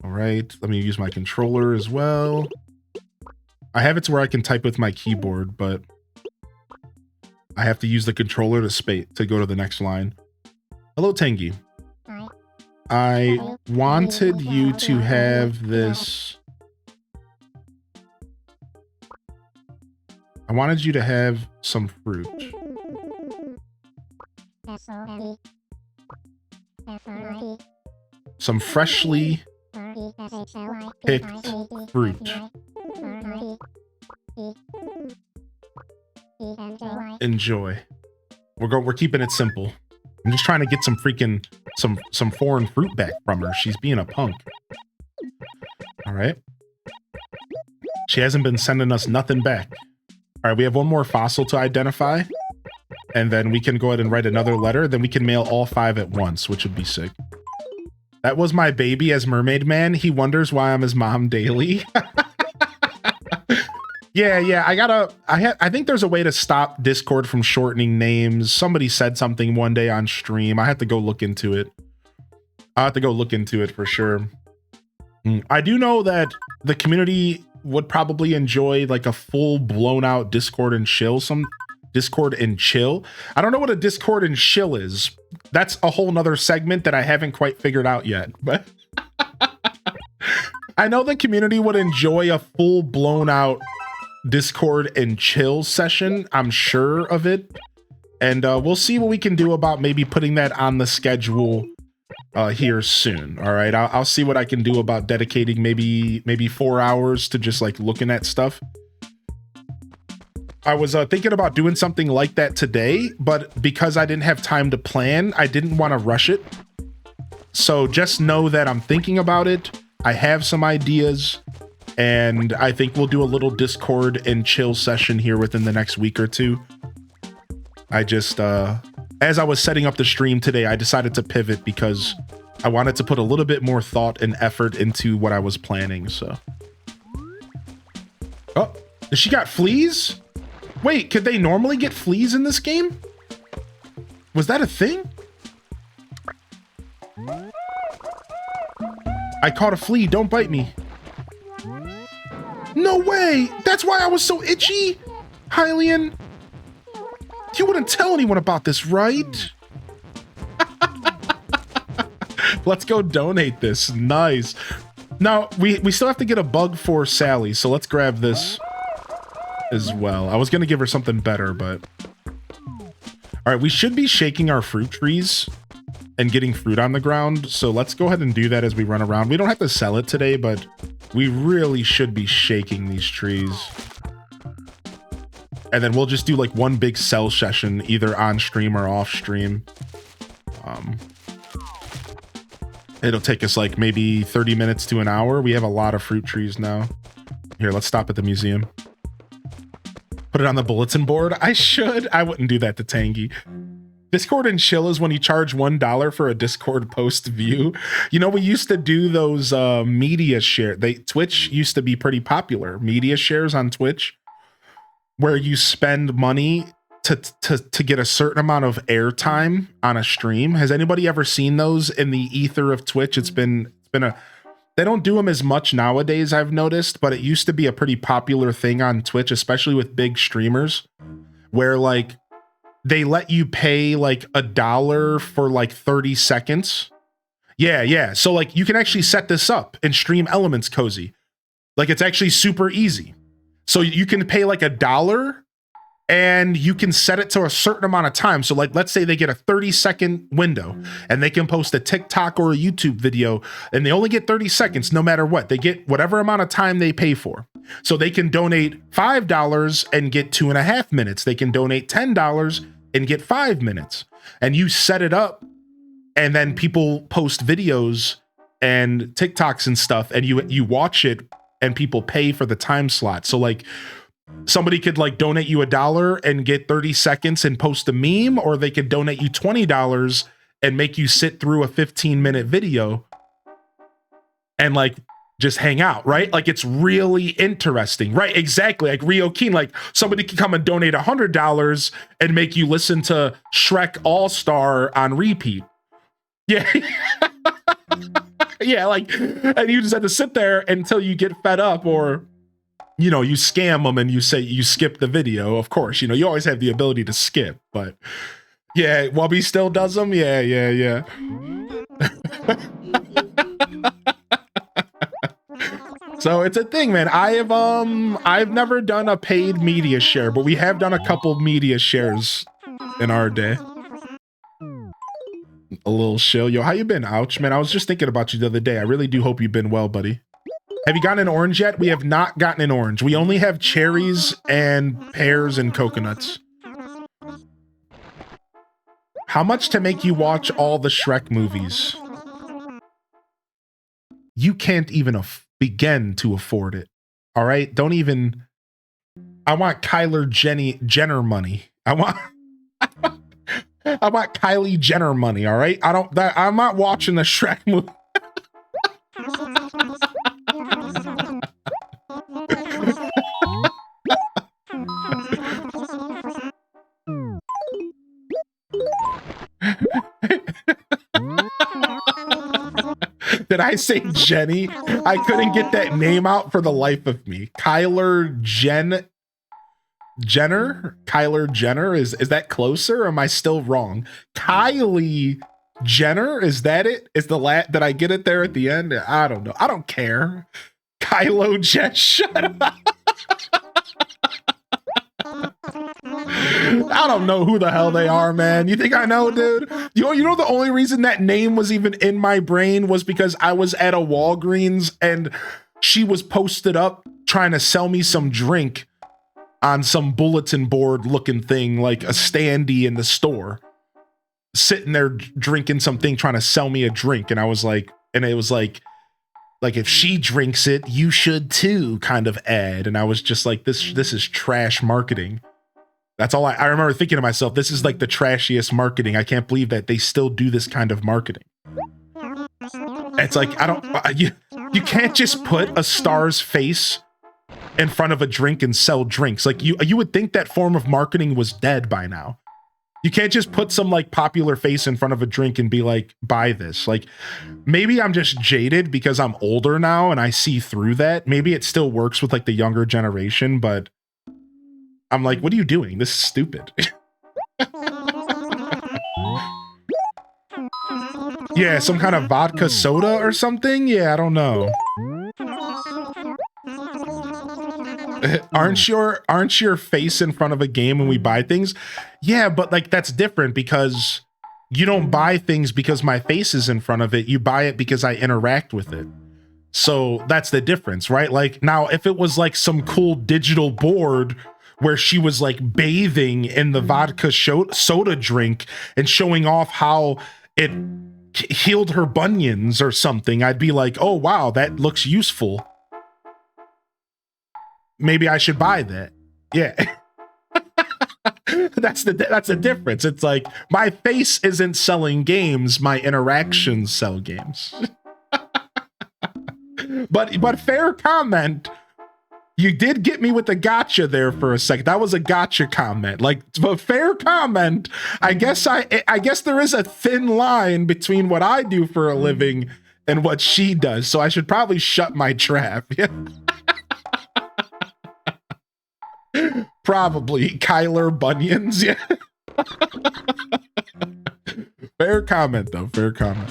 All right, let me use my controller as well. I have it to where I can type with my keyboard, but I have to use the controller to go to the next line. Hello, Tangy. I wanted you to have this. I wanted you to have some fruit. Some freshly picked fruit. Enjoy. We're keeping it simple. I'm just trying to get some foreign fruit back from her. She's being a punk. All right. She hasn't been sending us nothing back. All right, we have one more fossil to identify, and then we can go ahead and write another letter. Then we can mail all 5 at once, which would be sick. That was my baby as Mermaid Man. He wonders why I'm his mom daily. Yeah, I think there's a way to stop Discord from shortening names. Somebody said something one day on stream. I have to go look into it. I have to go look into it for sure. I do know that the community would probably enjoy like a full blown out Discord and chill. Discord and chill. I don't know what a Discord and chill is. That's a whole nother segment that I haven't quite figured out yet, but I know the community would enjoy a full blown out Discord and chill session. I'm sure of it. And we'll see what we can do about maybe putting that on the schedule here soon. All right. I'll see what I can do about dedicating maybe 4 hours to just like looking at stuff. I was thinking about doing something like that today, but because I didn't have time to plan, I didn't want to rush it. So just know that I'm thinking about it. I have some ideas, and I think we'll do a little Discord and chill session here within the next week or two. I just, as I was setting up the stream today, I decided to pivot because I wanted to put a little bit more thought and effort into what I was planning, so. Oh, she got fleas? Wait, could they normally get fleas in this game? Was that a thing? I caught a flea, don't bite me. No way! That's why I was so itchy! Hylian, you wouldn't tell anyone about this, right? Let's go donate this. Nice. Now, we still have to get a bug for Sally, so let's grab this as well. I was going to give her something better, but... All right, we should be shaking our fruit trees and getting fruit on the ground, so let's go ahead and do that as we run around. We don't have to sell it today, but we really should be shaking these trees. And then we'll just do like one big sell session, either on stream or off stream. It'll take us like maybe 30 minutes to an hour. We have a lot of fruit trees now. Here, let's stop at the museum. Put it on the bulletin board. I should. I wouldn't do that to Tangy. Discord and chill is when you charge $1 for a Discord post view. You know, we used to do those media share. Twitch used to be pretty popular. Media shares on Twitch, where you spend money to get a certain amount of airtime on a stream. Has anybody ever seen those in the ether of Twitch? It's been They don't do them as much nowadays, I've noticed, but it used to be a pretty popular thing on Twitch, especially with big streamers, where like they let you pay like $1 for like 30 seconds. Yeah. So like you can actually set this up in Stream Elements, Cozy. Like it's actually super easy. So you can pay like $1 and you can set it to a certain amount of time. So like, let's say they get a 30-second window and they can post a TikTok or a YouTube video and they only get 30 seconds no matter what. They get whatever amount of time they pay for. So they can donate $5 and get 2.5 minutes. They can donate $10 and get 5 minutes. And you set it up and then people post videos and TikToks and stuff and you watch it and people pay for the time slot. So like, somebody could like donate you $1 and get 30 seconds and post a meme, or they could donate you $20 and make you sit through a 15-minute video and like just hang out, right? Like it's really interesting, right? Exactly. Like Rio Keen, like somebody could come and donate $100 and make you listen to Shrek All-Star on repeat. Yeah. Yeah, like, and you just have to sit there until you get fed up, or you know, you scam them and you say you skip the video. Of course, you know, you always have the ability to skip, but yeah, Wubby still does them. Yeah. So it's a thing, man. I've never done a paid media share, but we have done a couple media shares in our day. A little shill. Yo, how you been? Ouch, man. I was just thinking about you the other day. I really do hope you've been well, buddy. Have you gotten an orange yet? We have not gotten an orange. We only have cherries and pears and coconuts. How much to make you watch all the Shrek movies? You can't even begin to afford it. All right? Don't even... I want Cuyler Jenner money. I want Kylie Jenner money, all right? I'm not watching the Shrek movie. Did I say Jenny? I couldn't get that name out for the life of me. Cuyler Jenner? Kyler Jenner? Is that closer, or am I still wrong? Kylie Jenner? Is that it? Is the did I get it there at the end? I don't know. I don't care. Kylo Jen, shut up. I don't know who the hell they are, man. You think I know, dude? You know the only reason that name was even in my brain was because I was at a Walgreens and she was posted up trying to sell me some drink on some bulletin board looking thing, like a standee in the store, sitting there drinking something, trying to sell me a drink. And I was like, and it was like if she drinks it, you should too, kind of ad. And I was just like, this is trash marketing. That's all I remember thinking to myself, this is like the trashiest marketing. I can't believe that they still do this kind of marketing. It's like, you can't just put a star's face in front of a drink and sell drinks. Like you would think that form of marketing was dead by now. You can't just put some like popular face in front of a drink and be like, buy this. Like maybe I'm just jaded because I'm older now and I see through that. Maybe it still works with like the younger generation, but I'm like, what are you doing? This is stupid. Yeah, some kind of vodka soda or something? Yeah, I don't know. Aren't your face in front of a game when we buy things? Yeah, but like that's different because you don't buy things because my face is in front of it. You buy it because I interact with it. So that's the difference, right? Like now, if it was like some cool digital board where she was like bathing in the vodka soda drink and showing off how it healed her bunions or something, I'd be like, oh wow, that looks useful. Maybe I should buy that. Yeah. That's the difference. It's like my face isn't selling games, my interactions sell games. But fair comment. You did get me with the gotcha there for a second. That was a gotcha comment. Like, but fair comment. I guess there is a thin line between what I do for a living and what she does, so I should probably shut my trap. Yeah. Probably Cuyler bunions. Yeah. Fair comment, though. Fair comment.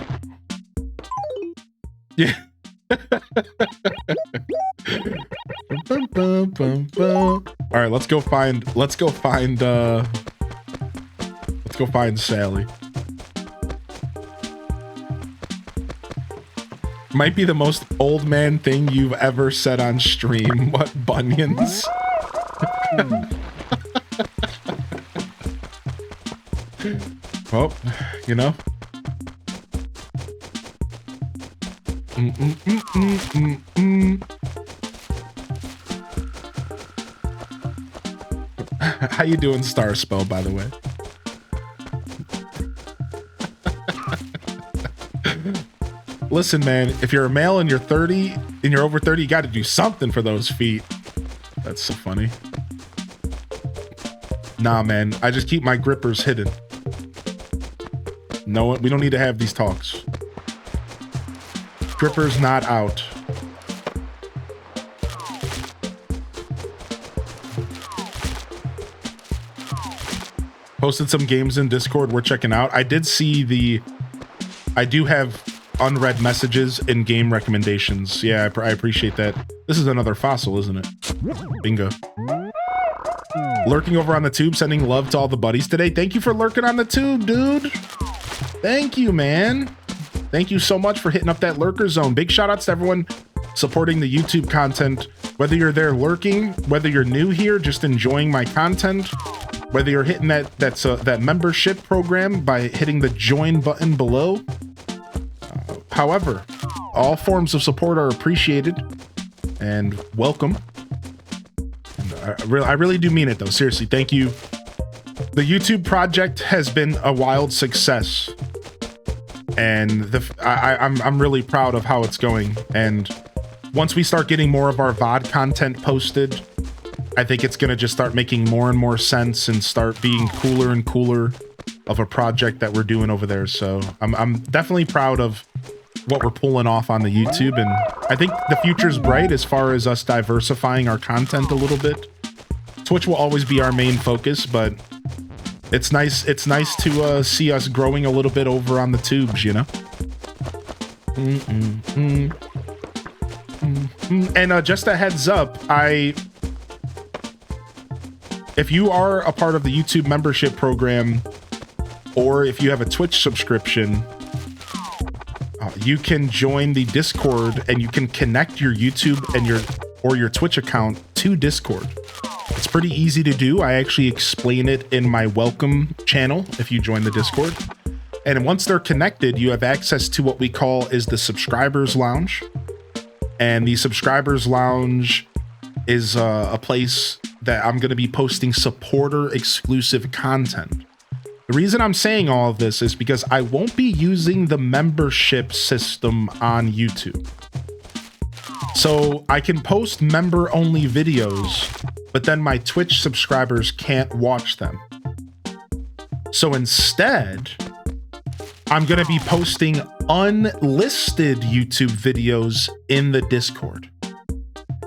Yeah. All right, let's go find Sally. Might be the most old man thing you've ever said on stream. What, bunions? Well, you know. How you doing, Star Spell, by the way? Listen, man, if you're a male and you're 30 and you're over 30, you got to do something for those feet. That's so funny. Nah, man, I just keep my grippers hidden. No, we don't need to have these talks. Grippers not out. Posted some games in Discord we're checking out. I did see I do have unread messages in game recommendations. Yeah, I appreciate that. This is another fossil, isn't it? Bingo. Lurking over on the tube, sending love to all the buddies today. Thank you for lurking on the tube, dude. Thank you, man. Thank you so much for hitting up that lurker zone. Big shout outs to everyone supporting the YouTube content. Whether you're there lurking, whether you're new here, just enjoying my content, whether you're hitting that membership program by hitting the join button below. However, all forms of support are appreciated and welcome. And I really do mean it, though. Seriously, thank you. The YouTube project has been a wild success, and I'm really proud of how it's going. And once we start getting more of our VOD content posted, I think it's going to just start making more and more sense and start being cooler and cooler of a project that we're doing over there. So I'm definitely proud of what we're pulling off on the YouTube, and I think the future's bright as far as us diversifying our content a little bit. Twitch will always be our main focus, but it's nice to see us growing a little bit over on the tubes, you know. And just a heads up, if you are a part of the YouTube membership program, or if you have a Twitch subscription, you can join the Discord and you can connect your YouTube and your Twitch account to Discord. It's pretty easy to do. I actually explain it in my welcome channel if you join the Discord. And once they're connected, you have access to what we call is the Subscribers Lounge. And the Subscribers Lounge is a place that I'm going to be posting supporter exclusive content. The reason I'm saying all of this is because I won't be using the membership system on YouTube. So I can post member only videos, but then my Twitch subscribers can't watch them. So instead, I'm going to be posting unlisted YouTube videos in the Discord.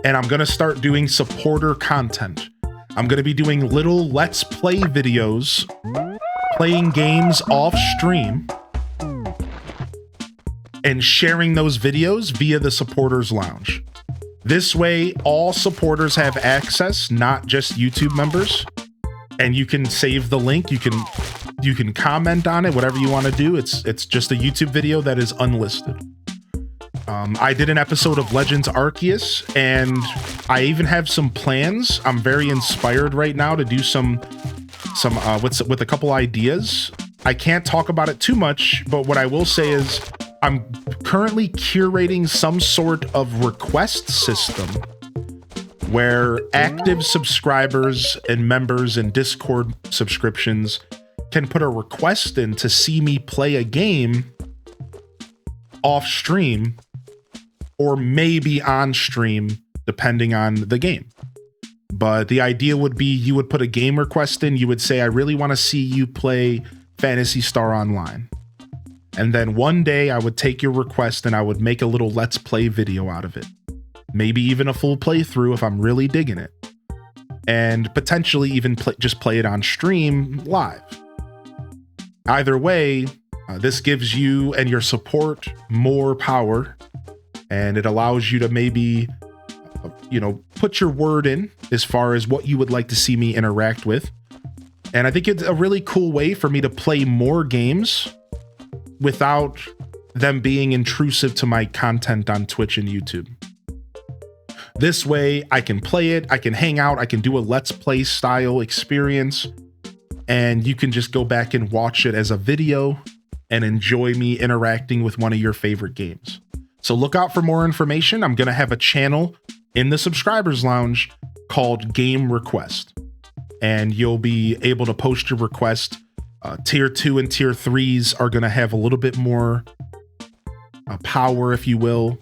And I'm going to start doing supporter content. I'm going to be doing little Let's Play videos, playing games off stream, and sharing those videos via the Supporters Lounge. This way, all supporters have access, not just YouTube members. And you can save the link. You can comment on it, whatever you want to do. It's just a YouTube video that is unlisted. I did an episode of Legends Arceus, and I even have some plans. I'm very inspired right now to do some with a couple ideas. I can't talk about it too much, but what I will say is I'm currently curating some sort of request system where active subscribers and members and Discord subscriptions can put a request in to see me play a game off stream or maybe on stream, depending on the game. But the idea would be you would put a game request in. You would say, I really want to see you play Phantasy Star Online. And then one day I would take your request and I would make a little let's play video out of it. Maybe even a full playthrough if I'm really digging it. And potentially even just play it on stream live. Either way, this gives you and your support more power, and it allows you to maybe, put your word in as far as what you would like to see me interact with. And I think it's a really cool way for me to play more games without them being intrusive to my content on Twitch and YouTube. This way I can play it, I can hang out, I can do a let's play style experience, and you can just go back and watch it as a video and enjoy me interacting with one of your favorite games. So look out for more information. I'm gonna have a channel in the subscribers lounge called Game Request, and you'll be able to post your request. Tier 2 and tier 3s are gonna have a little bit more power, if you will,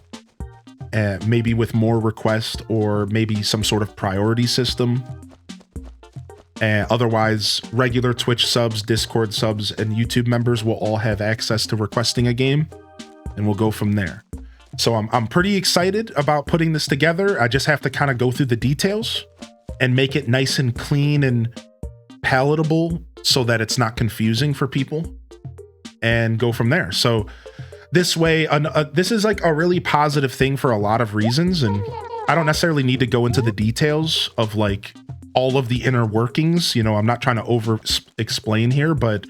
maybe with more requests or maybe some sort of priority system. Otherwise, regular Twitch subs, Discord subs, and YouTube members will all have access to requesting a game, and we'll go from there. So I'm pretty excited about putting this together. I just have to kind of go through the details and make it nice and clean and palatable so that it's not confusing for people, and go from there. So this way, this is like a really positive thing for a lot of reasons, and I don't necessarily need to go into the details of like all of the inner workings. I'm not trying to over explain here, but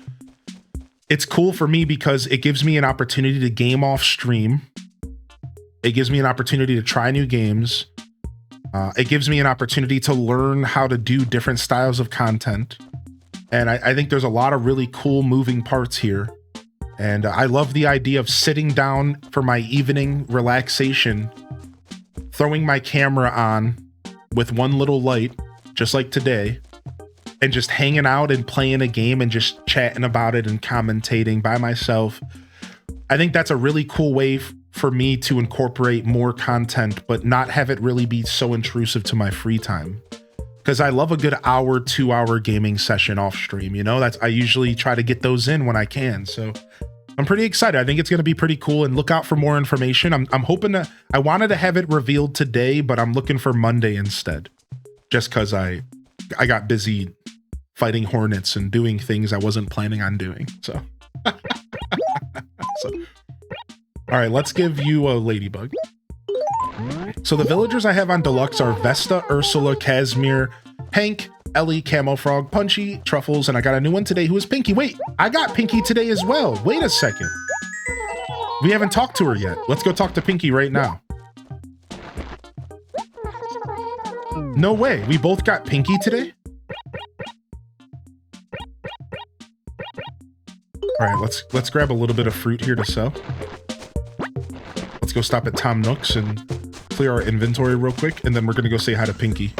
it's cool for me because it gives me an opportunity to game off stream. It gives me an opportunity to try new games. It gives me an opportunity to learn how to do different styles of content. And I think there's a lot of really cool moving parts here. And I love the idea of sitting down for my evening relaxation, throwing my camera on with one little light, just like today, and just hanging out and playing a game and just chatting about it and commentating by myself. I think that's a really cool way for me to incorporate more content, but not have it really be so intrusive to my free time. Because I love a good hour, 2-hour gaming session off stream. I usually try to get those in when I can. So I'm pretty excited. I think it's going to be pretty cool, and look out for more information. I'm hoping I wanted to have it revealed today, but I'm looking for Monday instead. Just because I got busy fighting hornets and doing things I wasn't planning on doing. So, all right, let's give you a ladybug. So the villagers I have on Deluxe are Vesta, Ursula, Casimir, Hank, Ellie, Camo Frog, Punchy, Truffles, and I got a new one today who is Pinky. Wait, I got Pinky today as well. Wait a second. We haven't talked to her yet. Let's go talk to Pinky right now. No way, we both got Pinky today? All right, let's grab a little bit of fruit here to sell. Let's go stop at Tom Nook's and clear our inventory real quick, and then we're gonna go say hi to Pinky.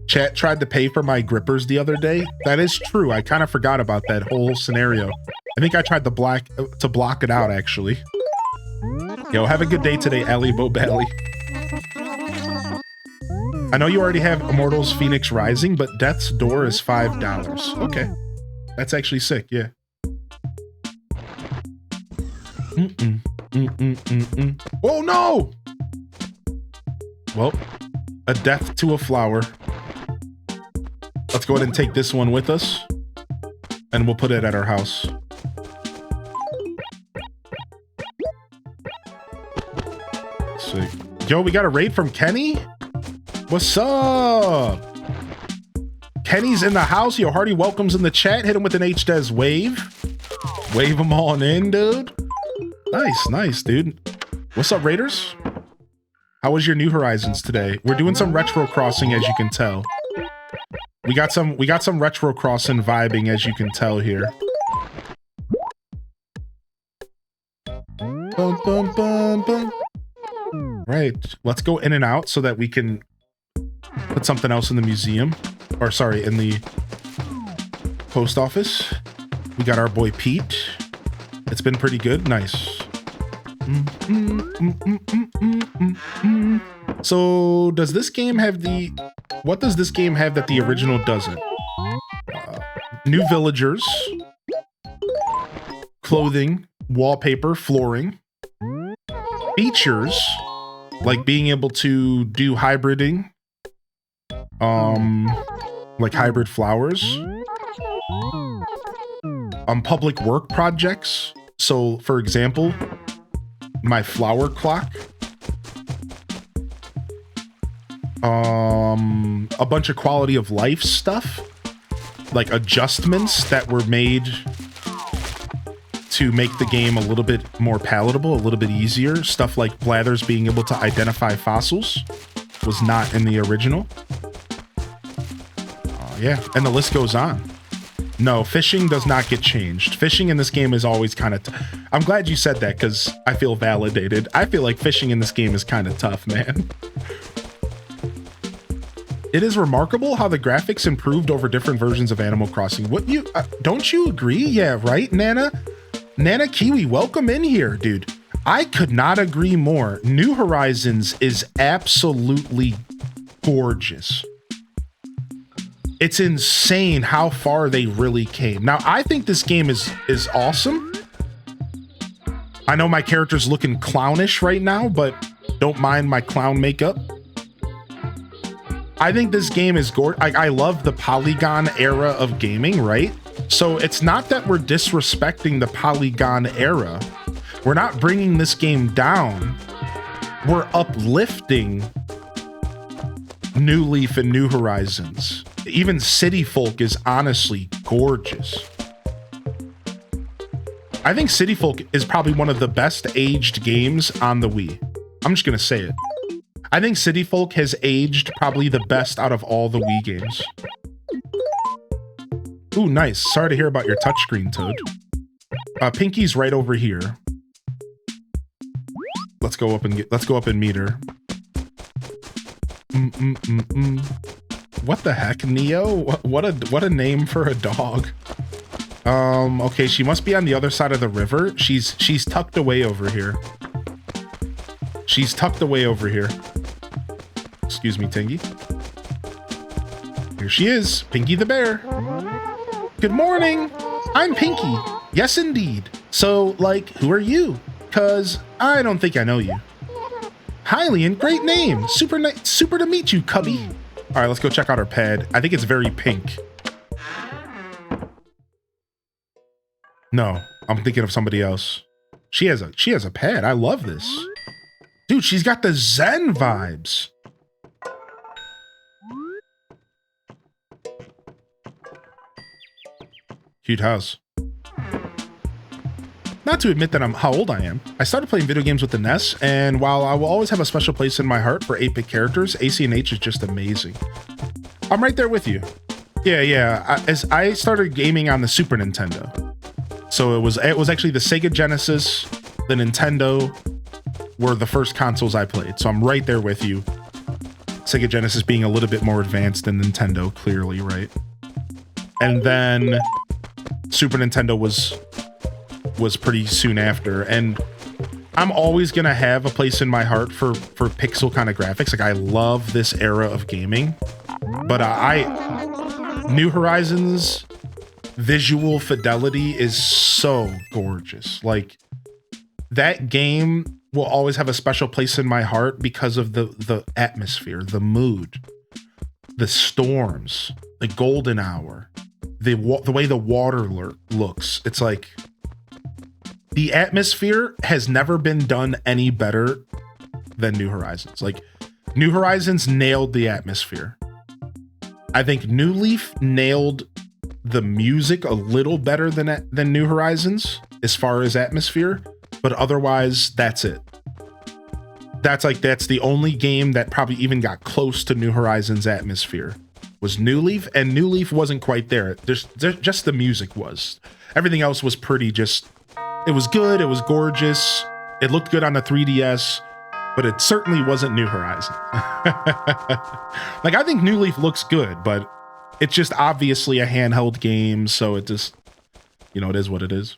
Chat tried to pay for my grippers the other day. That is true. I kind of forgot about that whole scenario. I think I tried to block it out, actually. Yo, have a good day today, Ali Bobelli. I know you already have Immortals Phoenix Rising, but Death's Door is $5. Okay. That's actually sick, yeah. Oh no! Well, a death to a flower. Let's go ahead and take this one with us, and we'll put it at our house. Sick. Yo, we got a raid from Kenny? What's up? Kenny's in the house. Yo, Hardy welcomes in the chat. Hit him with an HDES wave. Wave them on in, dude. Nice, dude. What's up, Raiders? How was your New Horizons today? We're doing some retro crossing, as you can tell. We got some retro crossing vibing, as you can tell here. Bum, bum, bum, bum. Right, let's go in and out so that we can put something else in the museum, or sorry, in the post office. We got our boy Pete. It's been pretty good. Nice. So does this game have what does this game have that the original doesn't? New villagers, clothing, wallpaper, flooring, features like being able to do hybriding, like hybrid flowers, public work projects. So for example, my flower clock, a bunch of quality of life stuff, like adjustments that were made to make the game a little bit more palatable, a little bit easier. Stuff like Blathers being able to identify fossils was not in the original. Yeah, and the list goes on. No, fishing does not get changed. Fishing in this game is always kind of... I'm glad you said that because I feel validated. I feel like fishing in this game is kind of tough, man. It is remarkable how the graphics improved over different versions of Animal Crossing. What you... don't you agree? Yeah, right, Nana? Nana Kiwi, welcome in here, dude. I could not agree more. New Horizons is absolutely gorgeous. It's insane how far they really came. Now, I think this game is awesome. I know my character's looking clownish right now, but don't mind my clown makeup. I think this game is gorgeous. I love the polygon era of gaming, right? So it's not that we're disrespecting the polygon era. We're not bringing this game down. We're uplifting New Leaf and New Horizons. Even City Folk is honestly gorgeous. I think City Folk is probably one of the best aged games on the Wii. I'm just gonna say it. I think City Folk has aged probably the best out of all the Wii games. Ooh, nice. Sorry to hear about your touchscreen, Toad. Pinky's right over here. Let's go up and meet her. What the heck, Neo? What a name for a dog. Okay, she must be on the other side of the river. She's tucked away over here. She's tucked away over here. Excuse me, Tingy. Here she is, Pinky the bear. Good morning. I'm Pinky. Yes, indeed. So, like, who are you? 'Cause I don't think I know you. Hylian, great name. Super to meet you, Cubby. All right, let's go check out her pad. I think it's very pink. No, I'm thinking of somebody else. She has a pad. I love this. Dude, she's got the Zen vibes. Cute house. Not to admit that how old I am. I started playing video games with the NES, and while I will always have a special place in my heart for 8-bit characters, AC&H is just amazing. I'm right there with you. Yeah. As I started gaming on the Super Nintendo. So it was actually the Sega Genesis, the Nintendo were the first consoles I played. So I'm right there with you. Sega Genesis being a little bit more advanced than Nintendo, clearly, right? And then Super Nintendo was pretty soon after, and I'm always gonna have a place in my heart for pixel kind of graphics. Like, I love this era of gaming, but New Horizons visual fidelity is so gorgeous. Like, that game will always have a special place in my heart because of the atmosphere, the mood, the storms, the golden hour, the way the water looks. It's like, the atmosphere has never been done any better than New Horizons. Like, New Horizons nailed the atmosphere. I think New Leaf nailed the music a little better than New Horizons as far as atmosphere, but otherwise, that's it. That's the only game that probably even got close to New Horizons atmosphere was New Leaf, and New Leaf wasn't quite there. Just the music was. Everything else was pretty just... It was good, it was gorgeous, it looked good on the 3DS, but it certainly wasn't New Horizons. Like, I think New Leaf looks good, but it's just obviously a handheld game, so it just, it is what it is.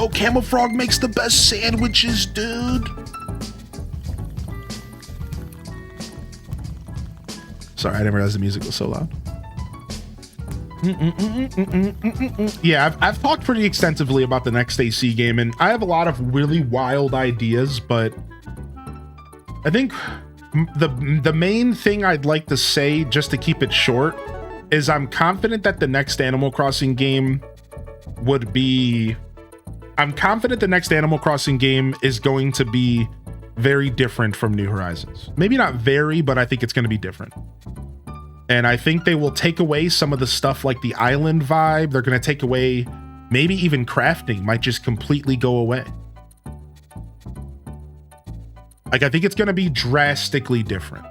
Yo, Camofrog makes the best sandwiches, dude. Sorry, I didn't realize the music was so loud. Yeah, I've talked pretty extensively about the next AC game, and I have a lot of really wild ideas, but I think the main thing I'd like to say, just to keep it short, is I'm confident that the next Animal Crossing game would be... I'm confident the next Animal Crossing game is going to be very different from New Horizons. Maybe not very, but I think it's going to be different. And I think they will take away some of the stuff like the island vibe. They're going to take away, maybe even crafting might just completely go away. Like, I think it's going to be drastically different.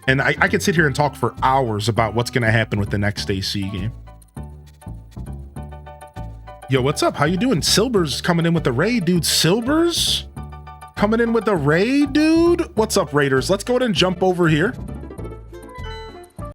And I could sit here and talk for hours about what's going to happen with the next AC game. Yo, what's up? How you doing? Silber's coming in with the raid, dude. Silber's coming in with the raid, dude. What's up, Raiders? Let's go ahead and jump over here.